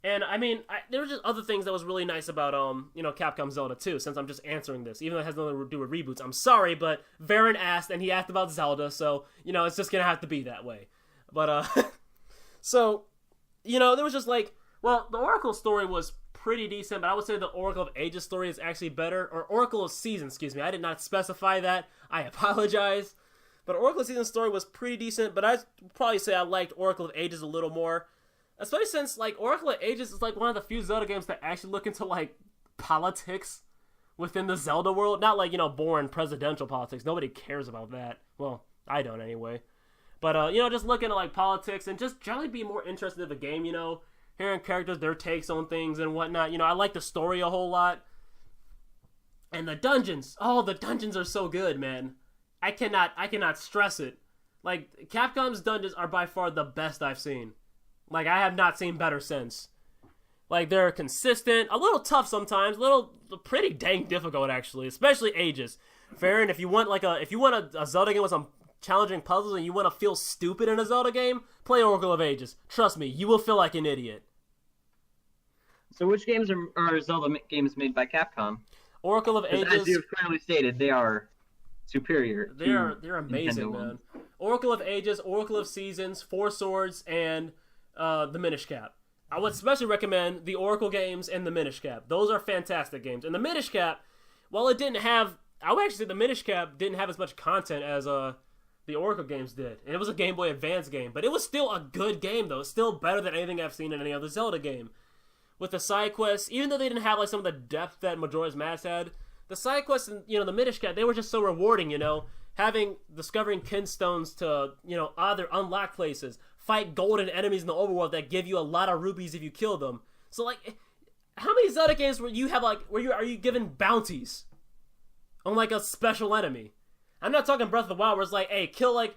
And I mean, there were just other things that was really nice about Capcom Zelda too. Since I'm just answering this, even though it has nothing to do with reboots, I'm sorry, but Varen asked, and he asked about Zelda, so it's just gonna have to be that way. But so there was just like, well, the Oracle story was pretty decent, but I would say the Oracle of Ages story is actually better, or Oracle of Seasons, excuse me. I did not specify that. I apologize. But Oracle of Seasons story was pretty decent, but I'd probably say I liked Oracle of Ages a little more. Especially since, like, Oracle of Ages is, like, one of the few Zelda games that actually look into, like, politics within the Zelda world. Not, like, boring presidential politics. Nobody cares about that. Well, I don't anyway. But, just looking at, like, politics and just generally be more interested in the game, hearing characters, their takes on things and whatnot. I like the story a whole lot. And the dungeons. Oh, the dungeons are so good, man. I cannot stress it. Like, Capcom's dungeons are by far the best I've seen. Like, I have not seen better since. Like, they're consistent, a little tough sometimes, pretty dang difficult actually, especially Ages. Farron, if you want a Zelda game with some challenging puzzles and you want to feel stupid in a Zelda game, play Oracle of Ages. Trust me, you will feel like an idiot. So which games are Zelda games made by Capcom? Oracle of Ages, as you've clearly stated, they are superior. They're amazing, Nintendo man. ones. Oracle of Ages, Oracle of Seasons, Four Swords, and the Minish Cap. I would especially recommend the Oracle games and the Minish Cap. Those are fantastic games. And the Minish Cap, while it didn't have, I would actually say the Minish Cap didn't have as much content as the Oracle games did. And it was a Game Boy Advance game, but it was still a good game though. It's still better than anything I've seen in any other Zelda game. With the side quests, even though they didn't have like some of the depth that Majora's Mask had, the side quests and the Minish Cap, they were just so rewarding. Discovering kinstones to either unlock places, fight golden enemies in the overworld that give you a lot of rupees if you kill them. So like, how many Zelda games are you given bounties on like a special enemy? I'm not talking Breath of the Wild where it's like, hey, kill like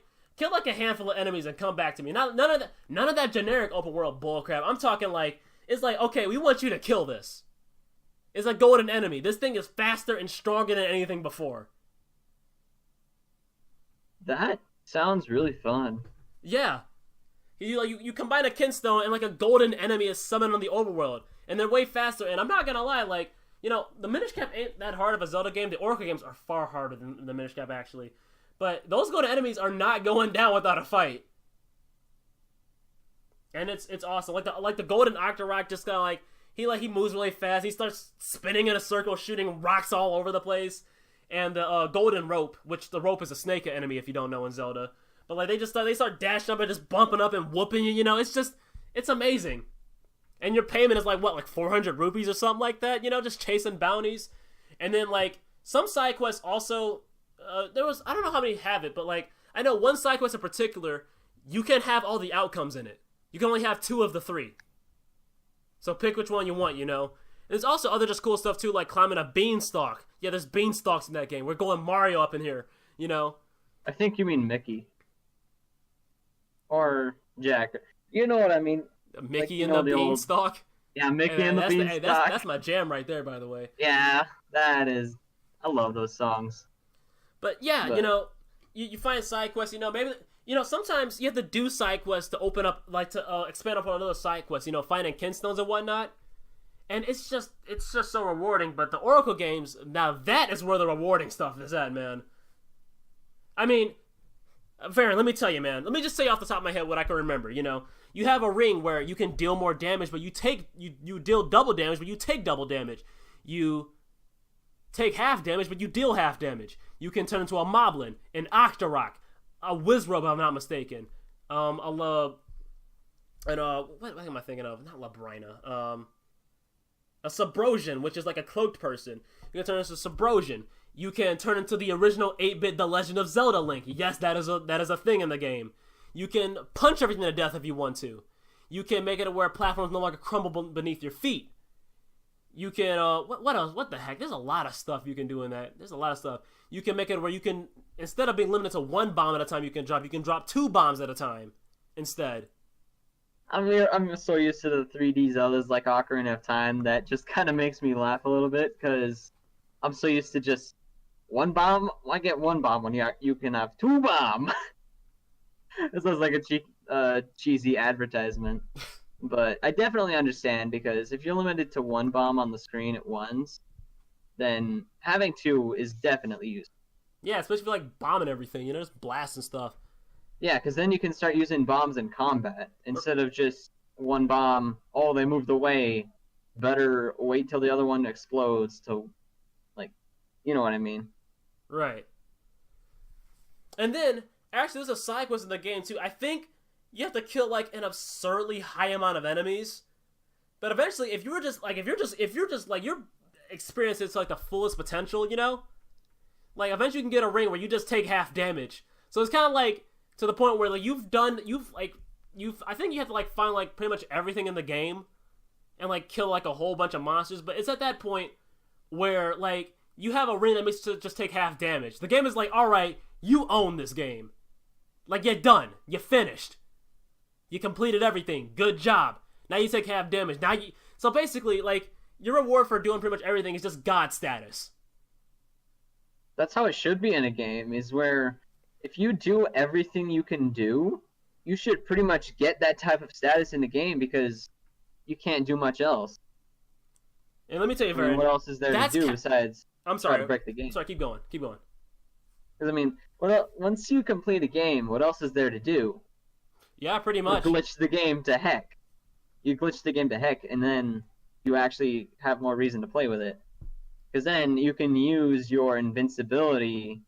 a handful of enemies and come back to me. None of that generic open world bullcrap. I'm talking like, it's like, okay, we want you to kill this. It's a golden enemy. This thing is faster and stronger than anything before. That sounds really fun. Yeah. You combine a kinstone and like a golden enemy is summoned on the overworld, and they're way faster. And I'm not gonna lie, like the Minish Cap ain't that hard of a Zelda game. The Oracle games are far harder than the Minish Cap actually, but those golden enemies are not going down without a fight. And it's awesome. Like the golden Octorok just kind of like he moves really fast. He starts spinning in a circle, shooting rocks all over the place. And the golden rope, which the rope is a snake enemy if you don't know in Zelda. But like they start dashing up and just bumping up and whooping you. It's amazing. And your payment is like what, like 400 rupees or something like that. Just chasing bounties. And then like some side quests also, I don't know how many have it, but like I know one side quest in particular, you can have all the outcomes in it. You can only have 2 of the 3. So pick which one you want, And there's also other just cool stuff too, like climbing a beanstalk. Yeah, there's beanstalks in that game. We're going Mario up in here, I think you mean Mickey. Or Jack. You know what I mean. Mickey and the beanstalk? Yeah, Mickey and the beanstalk. That's my jam right there, by the way. Yeah, that is. I love those songs. But yeah, you find side quests, maybe... sometimes you have to do side quests to open up, like to expand upon another side quest, finding kinstones and whatnot. And it's just so rewarding. But the Oracle games, now that is where the rewarding stuff is at, man. I mean, Farron, let me tell you, man. Let me just say off the top of my head what I can remember. You have a ring where you can deal more damage, but you deal double damage, but you take double damage. You take half damage, but you deal half damage. You can turn into a Moblin, an Octorok, a Wizrobe, if I'm not mistaken. What am I thinking of? Not Labrina. A Subrosian, which is like a cloaked person. You can turn into Subrosian. You can turn into the original 8-bit The Legend of Zelda Link. Yes, that is a thing in the game. You can punch everything to death if you want to. You can make it where platforms no longer crumble beneath your feet. You can, what else? What the heck? There's a lot of stuff you can do in that. There's a lot of stuff. You can make it where you can, instead of being limited to 1 bomb at a time you can drop 2 bombs at a time instead. I'm so used to the 3D Zeldas like Ocarina of Time that just kind of makes me laugh a little bit because I'm so used to just 1 bomb. Why get 1 bomb when you can have 2 bomb? This sounds like a cheesy advertisement. But I definitely understand because if you're limited to 1 bomb on the screen at once, then having 2 is definitely useful. Yeah, especially if you're like bombing everything, just blasting stuff. Yeah, because then you can start using bombs in combat instead of just 1 bomb. Oh, they moved away. Better wait till the other one explodes to, like, you know what I mean. Right. And then Actually, there's a side quest in the game too. I think you have to kill like an absurdly high amount of enemies. But eventually, if you're just like your experience is like the fullest potential, you know, like eventually you can get a ring where you just take half damage. So it's kind of like to the point where like I think you have to like find like pretty much everything in the game and like kill like a whole bunch of monsters. But it's at that point where like you have a ring that makes you just take half damage. The game is like, all right, you own this game. Like you're done, you finished, you completed everything. Good job. Now you take half damage. So basically, like, your reward for doing pretty much everything is just God status. That's how it should be in a game, is where if you do everything you can do, you should pretty much get that type of status in the game because you can't do much else. And let me tell you, what else is there to do besides try to break the game? Sorry, keep going. Because, I mean, once you complete a game, what else is there to do? Yeah, pretty much. You glitch the game to heck. And then you actually have more reason to play with it. Because then you can use your invincibility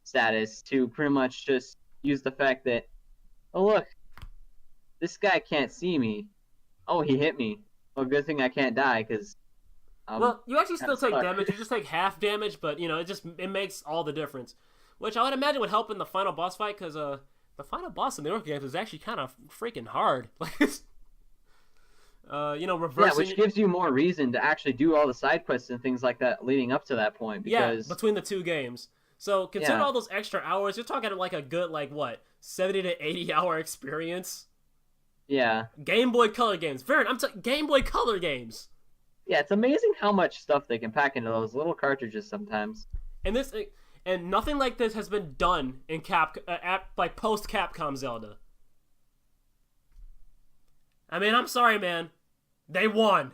status to pretty much just use the fact that, oh look, this guy can't see me. Oh, he hit me. Well, good thing I can't die, because well, you actually still take damage. You just take half damage, but, you know, it makes all the difference. Which I would imagine would help in the final boss fight, because the final boss in the Orc games is actually kind of freaking hard. Like, you know, reversing. Yeah, which gives you more reason to actually do all the side quests and things like that leading up to that point. Because... Yeah, between the two games. So, consider all those extra hours. You're talking like a good, like, what, 70 to 80 hour experience? Yeah. Game Boy Color games. Vern, Game Boy Color games. Yeah, it's amazing how much stuff they can pack into those little cartridges sometimes. And nothing like this has been done in like post Capcom Zelda. I mean, I'm sorry, man. They won.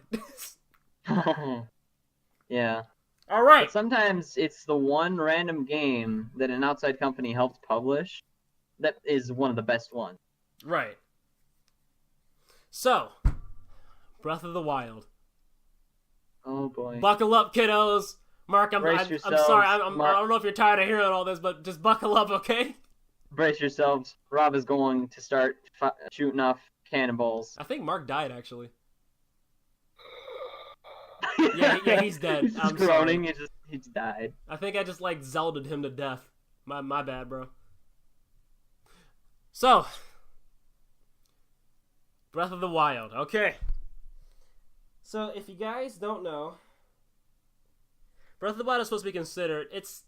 Yeah. All right. But sometimes it's the one random game that an outside company helped publish that is one of the best ones. Right. So, Breath of the Wild. Oh boy. Buckle up, kiddos. Mark, I'm sorry. I don't know if you're tired of hearing all this, but just buckle up, okay? Brace yourselves. Rob is going to start shooting off cannonballs. I think Mark died, actually. yeah, he's dead. He's just groaning. He just died. I think I just like Zelda'd him to death. My bad, bro. So, Breath of the Wild. Okay. So, if you guys don't know, Breath of the Wild is supposed to be considered. It's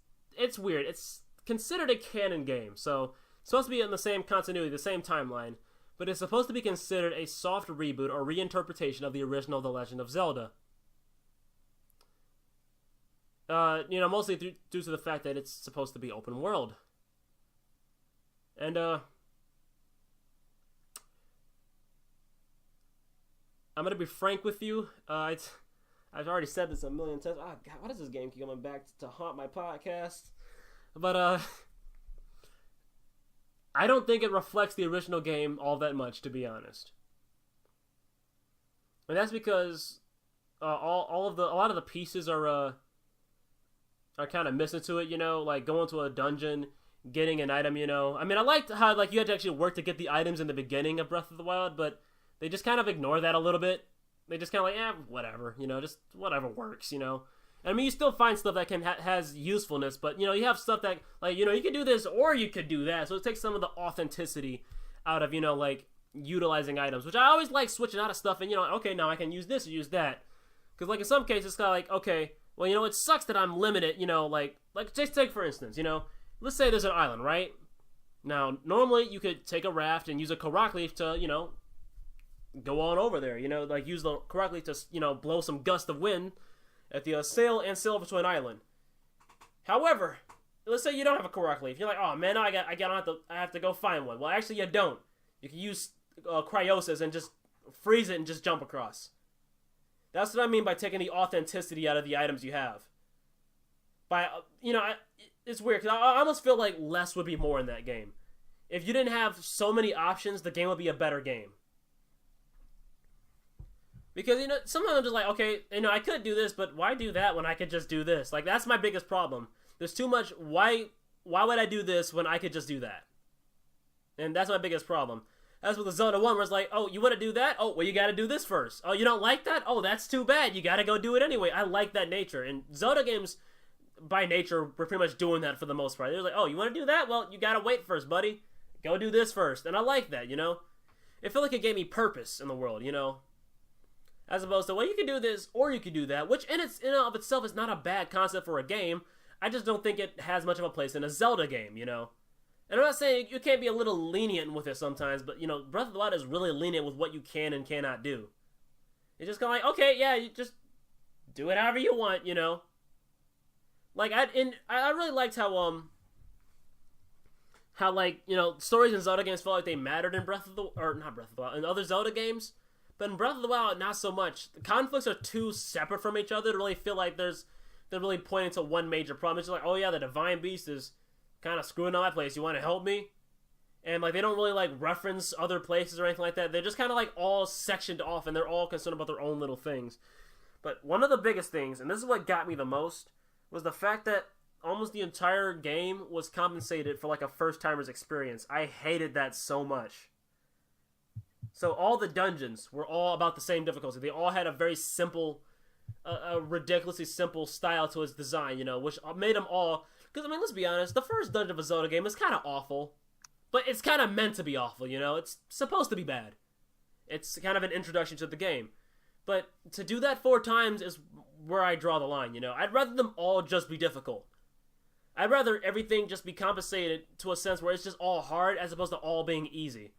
weird. It's considered a canon game, so it's supposed to be in the same continuity, the same timeline, but it's supposed to be considered a soft reboot or reinterpretation of the original The Legend of Zelda. You know, mostly due to the fact that it's supposed to be open world. And, I'm gonna be frank with you. I've already said this a million times. Oh, God, why does this game keep coming back to haunt my podcast? But, I don't think it reflects the original game all that much, to be honest. And that's because a lot of the pieces are kind of missing to it, you know, like going to a dungeon, getting an item, you know. I mean, I liked how like you had to actually work to get the items in the beginning of Breath of the Wild, but they just kind of ignore that a little bit. They just kind of like, whatever, you know, just whatever works, you know. And I mean, you still find stuff that has usefulness, but, you know, you have stuff that, like, you know, you could do this or you could do that. So it takes some of the authenticity out of, you know, like, utilizing items, which I always like switching out of stuff and, you know, okay, now I can use this or use that. Because, like, in some cases, it's kind of like, okay, well, you know, it sucks that I'm limited, you know, like just take, for instance, you know, let's say there's an island, right? Now, normally you could take a raft and use a Korok leaf to, you know, go on over there, you know, like use the Korok leaf to, you know, blow some gust of wind at the sail over to an island. However, let's say you don't have a Korok leaf. You're like, oh man, I have to go find one. Well, actually, you don't. You can use cryosis and just freeze it and just jump across. That's what I mean by taking the authenticity out of the items you have. You know, it's weird because I almost feel like less would be more in that game. If you didn't have so many options, the game would be a better game. Because, you know, sometimes I'm just like, okay, you know, I could do this, but why do that when I could just do this? Like, that's my biggest problem. There's too much, why would I do this when I could just do that? And that's my biggest problem. That's with the Zelda 1 where it's like, oh, you want to do that? Oh, well, you got to do this first. Oh, you don't like that? Oh, that's too bad. You got to go do it anyway. I like that nature. And Zelda games, by nature, we're pretty much doing that for the most part. They're like, oh, you want to do that? Well, you got to wait first, buddy. Go do this first. And I like that, you know? It felt like it gave me purpose in the world, you know? As opposed to, well, you can do this or you can do that, which in and of itself is not a bad concept for a game. I just don't think it has much of a place in a Zelda game, you know? And I'm not saying you can't be a little lenient with it sometimes, but, you know, Breath of the Wild is really lenient with what you can and cannot do. It's just kind of like, okay, yeah, you just do it however you want, you know? Like, I really liked how, like, you know, stories in Zelda games felt like they mattered in in other Zelda games. But in Breath of the Wild, not so much. The conflicts are too separate from each other to really feel like they're really pointing to one major problem. It's just like, oh yeah, the Divine Beast is kind of screwing up my place. You want to help me? And like they don't really like reference other places or anything like that. They're just kind of like all sectioned off, and they're all concerned about their own little things. But one of the biggest things, and this is what got me the most, was the fact that almost the entire game was compensated for like a first-timer's experience. I hated that so much. So all the dungeons were all about the same difficulty. They all had a very simple, a ridiculously simple style to its design, you know, which made them all... Because, I mean, let's be honest, the first dungeon of a Zelda game is kind of awful. But it's kind of meant to be awful, you know? It's supposed to be bad. It's kind of an introduction to the game. But to do that 4 times is where I draw the line, you know? I'd rather them all just be difficult. I'd rather everything just be compensated to a sense where it's just all hard as opposed to all being easy.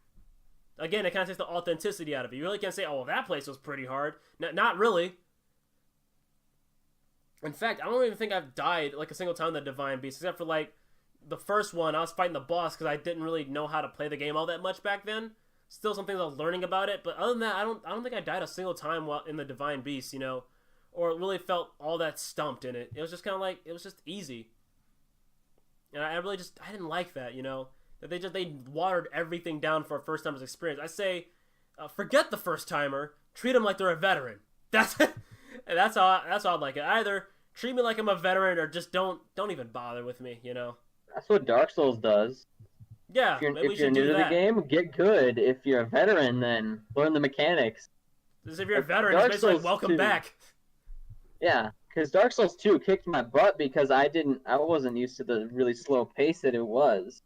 Again, it kind of takes the authenticity out of it. You really can't say, oh, well, that place was pretty hard. Not really. In fact, I don't even think I've died like a single time in the Divine Beast, except for like the first one. I was fighting the boss because I didn't really know how to play the game all that much back then. Still some things I was learning about it, but other than that, I don't think I died a single time while in the Divine Beast, you know, or it really felt all that stumped in it. It was just kind of like, it was just easy. And I didn't like that, you know. That they watered everything down for a first-timer's experience. I say, forget the first-timer. Treat them like they're a veteran. That's how I like it. Either treat me like I'm a veteran, or just don't even bother with me. You know. That's what Dark Souls does. Yeah, if you're new to the game, get good. If you're a veteran, then learn the mechanics. Because if you're a veteran, it's basically like, welcome back. Yeah, because Dark Souls 2 kicked my butt because I wasn't used to the really slow pace that it was.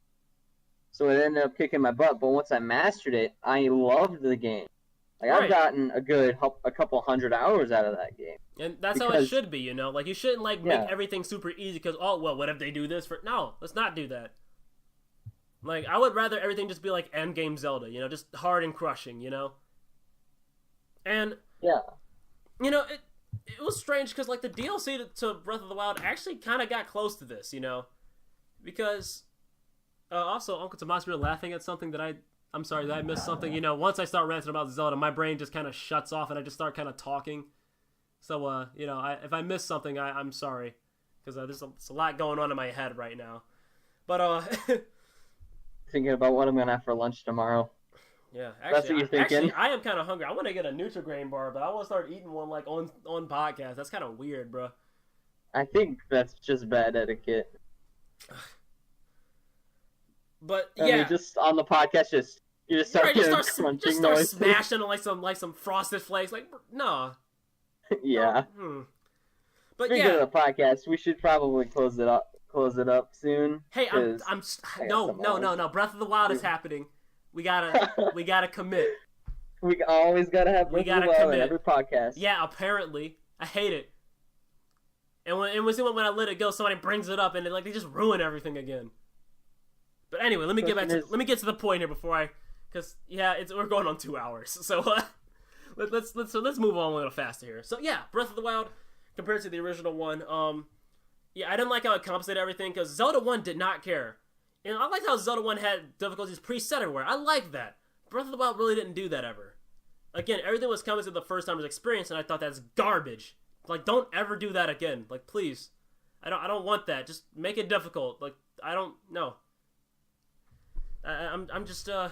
So it ended up kicking my butt, but once I mastered it, I loved the game. Like, right. I've gotten a couple 100 hours out of that game. And that's how it should be, you know? Like, you shouldn't, like, make everything super easy because, oh, well, what if they do this for... No, let's not do that. Like, I would rather everything just be like endgame Zelda, you know? Just hard and crushing, you know? And... yeah. You know, it was strange because, like, the DLC to Breath of the Wild actually kind of got close to this, you know? Because... also, Uncle Tomas, you're laughing at something that I'm sorry, that I missed something. You know, once I start ranting about Zelda, my brain just kind of shuts off and I just start kind of talking. So, you know, if I miss something, I'm sorry. Because there's a lot going on in my head right now. But, thinking about what I'm going to have for lunch tomorrow. Yeah, that's what you're thinking. I am kind of hungry. I want to get a Nutri-Grain bar, but I want to start eating one, like, on podcast. That's kind of weird, bro. I think that's just bad etiquette. But yeah, I mean, just on the podcast, you just start hearing crunching noises. Smashing like some Frosted Flakes. Like, no. Yeah. No. But Speaking of the podcast, we should probably close it up soon. Hey, no. Breath of the Wild is happening. We gotta commit. We always gotta have Breath of the Wild in every podcast. Yeah, apparently. I hate it. And when I let it go, somebody brings it up and they just ruin everything again. But anyway, let me get to the point here because we're going on 2 hours. So let's move on a little faster here. So yeah, Breath of the Wild compared to the original one, yeah, I didn't like how it compensated everything because Zelda 1 did not care, and I liked how Zelda 1 had difficulties preset everywhere. I liked that. Breath of the Wild really didn't do that ever. Again, everything was coming to the first timer's experience, and I thought that's garbage. Like, don't ever do that again. Like, please, I don't want that. Just make it difficult. Like, I don't know. I'm just, I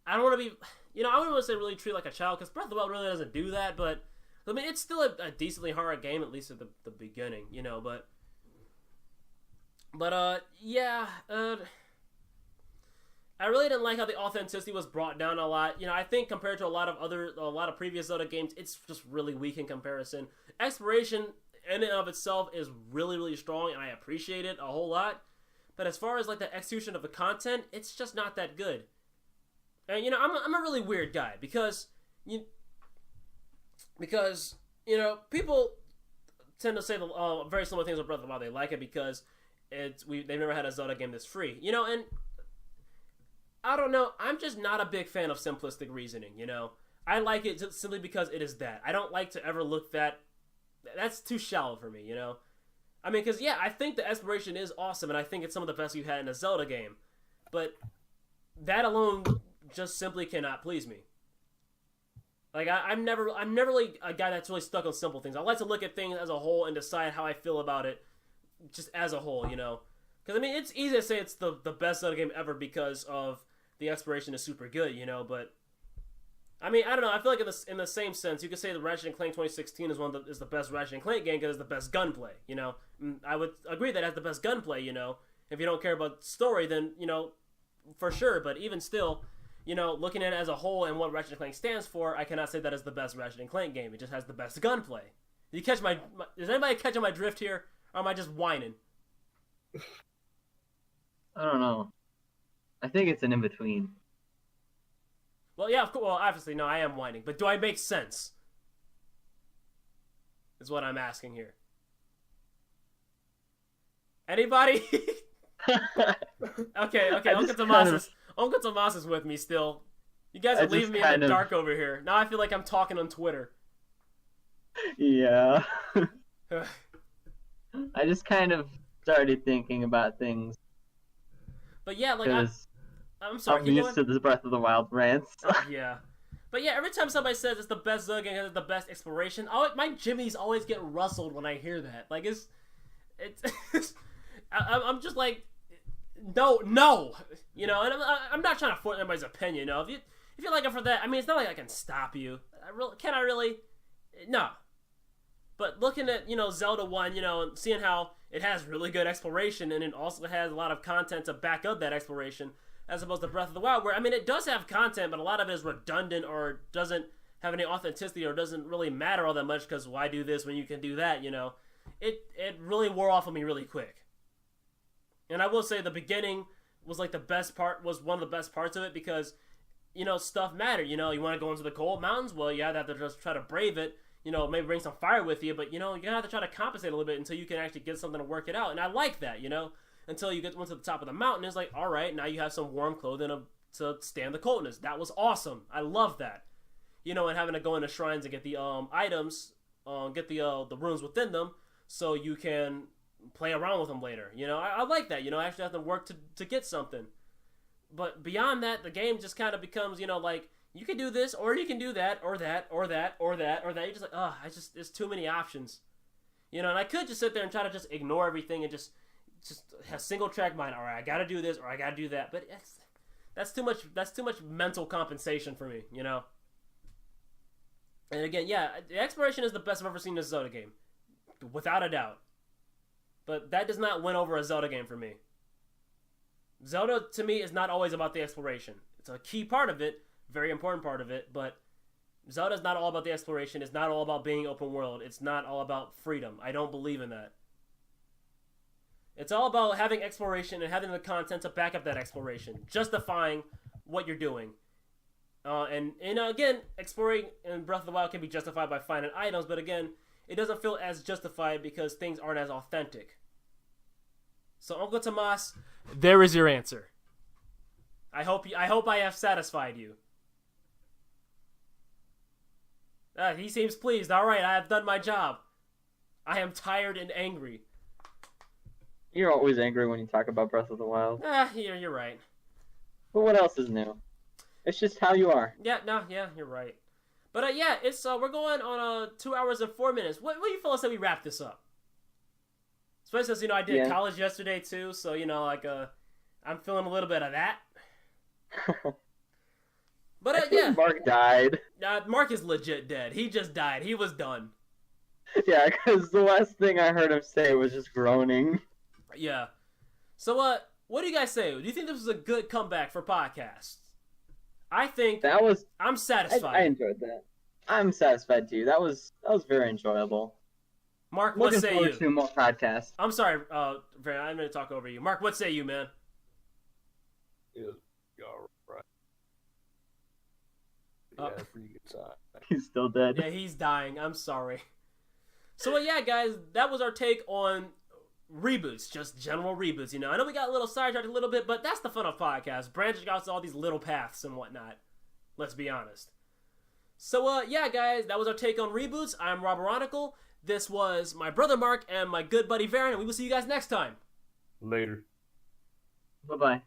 don't want to be, you know, I wouldn't want to say really treat like a child, because Breath of the Wild really doesn't do that, but, I mean, it's still a decently hard game, at least at the beginning, you know, but, yeah, I really didn't like how the authenticity was brought down a lot. You know, I think compared to a lot of previous Zelda games, it's just really weak in comparison. Exploration in and of itself is really, really strong, and I appreciate it a whole lot. But as far as like the execution of the content, it's just not that good. And you know, I'm a really weird guy because people tend to say very similar things with Breath of the Wild. They like it because they've never had a Zelda game that's free. You know, and I don't know. I'm just not a big fan of simplistic reasoning, you know. I like it just simply because it is that. I don't like to ever look that's too shallow for me, you know. I mean, because, yeah, I think the exploration is awesome, and I think it's some of the best we've had in a Zelda game. But that alone just simply cannot please me. Like, I'm never really a guy that's really stuck on simple things. I like to look at things as a whole and decide how I feel about it just as a whole, you know. Because, I mean, it's easy to say it's the best Zelda game ever because of the exploration is super good, you know, but I mean, I don't know. I feel like in the same sense, you could say the Ratchet & Clank 2016 is the best Ratchet & Clank game because it's the best gunplay, you know. I would agree that it has the best gunplay, you know. If you don't care about story, then, you know, for sure. But even still, you know, looking at it as a whole and what Ratchet & Clank stands for, I cannot say that is the best Ratchet & Clank game. It just has the best gunplay. Is anybody catching my drift here, or am I just whining? I don't know. I think it's an in-between. Well, yeah, of course. Well, obviously, no, I am whining. But do I make sense? Is what I'm asking here. Anybody? okay. Uncle Tomas is with me still. You guys are leaving me in the dark over here. Now I feel like I'm talking on Twitter. Yeah. I just kind of started thinking about things. But yeah, like I'm sorry. I'm used to the Breath of the Wild rants. Yeah. But yeah, every time somebody says it's the best Zelda game, it's the best exploration, my jimmies always get rustled when I hear that. Like it's I'm just like, no, you know. And I'm not trying to force anybody's opinion. You know, if you like it for that, I mean, it's not like I can stop you. Can I really? No. But looking at, you know, Zelda 1, you know, and seeing how it has really good exploration and it also has a lot of content to back up that exploration, as opposed to Breath of the Wild, where, I mean, it does have content, but a lot of it is redundant or doesn't have any authenticity or doesn't really matter all that much because why do this when you can do that, you know? It really wore off on me really quick. And I will say the beginning was like was one of the best parts of it because, you know, stuff mattered. You know, you want to go into the cold mountains? Well, you have to just try to brave it. You know, maybe bring some fire with you, but, you know, you're going to have to try to compensate a little bit until you can actually get something to work it out. And I like that, you know, until you went to the top of the mountain. It's like, all right, now you have some warm clothing to stand the coldness. That was awesome. I love that. You know, and having to go into shrines and get the items, get the runes within them so you can play around with them later. You know, I like that. You know, I actually have to work to get something. But beyond that, the game just kind of becomes, you know, like, you can do this, or you can do that, or that, or that, or that, or that. You're just like, there's too many options. You know, and I could just sit there and try to just ignore everything and just have single track mind. All right, I got to do this, or I got to do that. But that's too much mental compensation for me, you know? And again, yeah, the exploration is the best I've ever seen in a Zelda game. Without a doubt. But that does not win over a Zelda game for me. Zelda, to me, is not always about the exploration. It's a key part of it, very important part of it, but Zelda's not all about the exploration. It's not all about being open world. It's not all about freedom. I don't believe in that. It's all about having exploration and having the content to back up that exploration, justifying what you're doing. And again, exploring in Breath of the Wild can be justified by finding items, but again, it doesn't feel as justified because things aren't as authentic. So, Uncle Tomas, there is your answer. I hope I have satisfied you. He seems pleased. All right, I have done my job. I am tired and angry. You're always angry when you talk about Breath of the Wild. You're right. But what else is new? It's just how you are. Yeah, you're right. But it's we're going on 2 hours and 4 minutes. What do you fellas say we wrap this up? Especially since, you know, I did college yesterday too, so, you know, like I'm feeling a little bit of that. But yeah, Mark died. Mark is legit dead. He just died. He was done. Yeah, because the last thing I heard him say was just groaning. Yeah. So what do you guys say? Do you think this was a good comeback for podcasts? I think I'm satisfied. I enjoyed that. I'm satisfied too. That was very enjoyable. Mark, what say you? Looking forward to more podcasts. I'm sorry, I'm going to talk over you. Mark, what say you, man? Yeah, you're right. Yeah, pretty good time. He's still dead. Yeah, he's dying. I'm sorry. So, yeah, guys, that was our take on reboots, just general reboots, you know. I know we got a little sidetracked a little bit, but that's the fun of podcasts. Branching out to all these little paths and whatnot. Let's be honest. So, yeah, guys, that was our take on reboots. I'm RoberOnocle. This was my brother Mark and my good buddy Varen, and we will see you guys next time. Later. Bye-bye.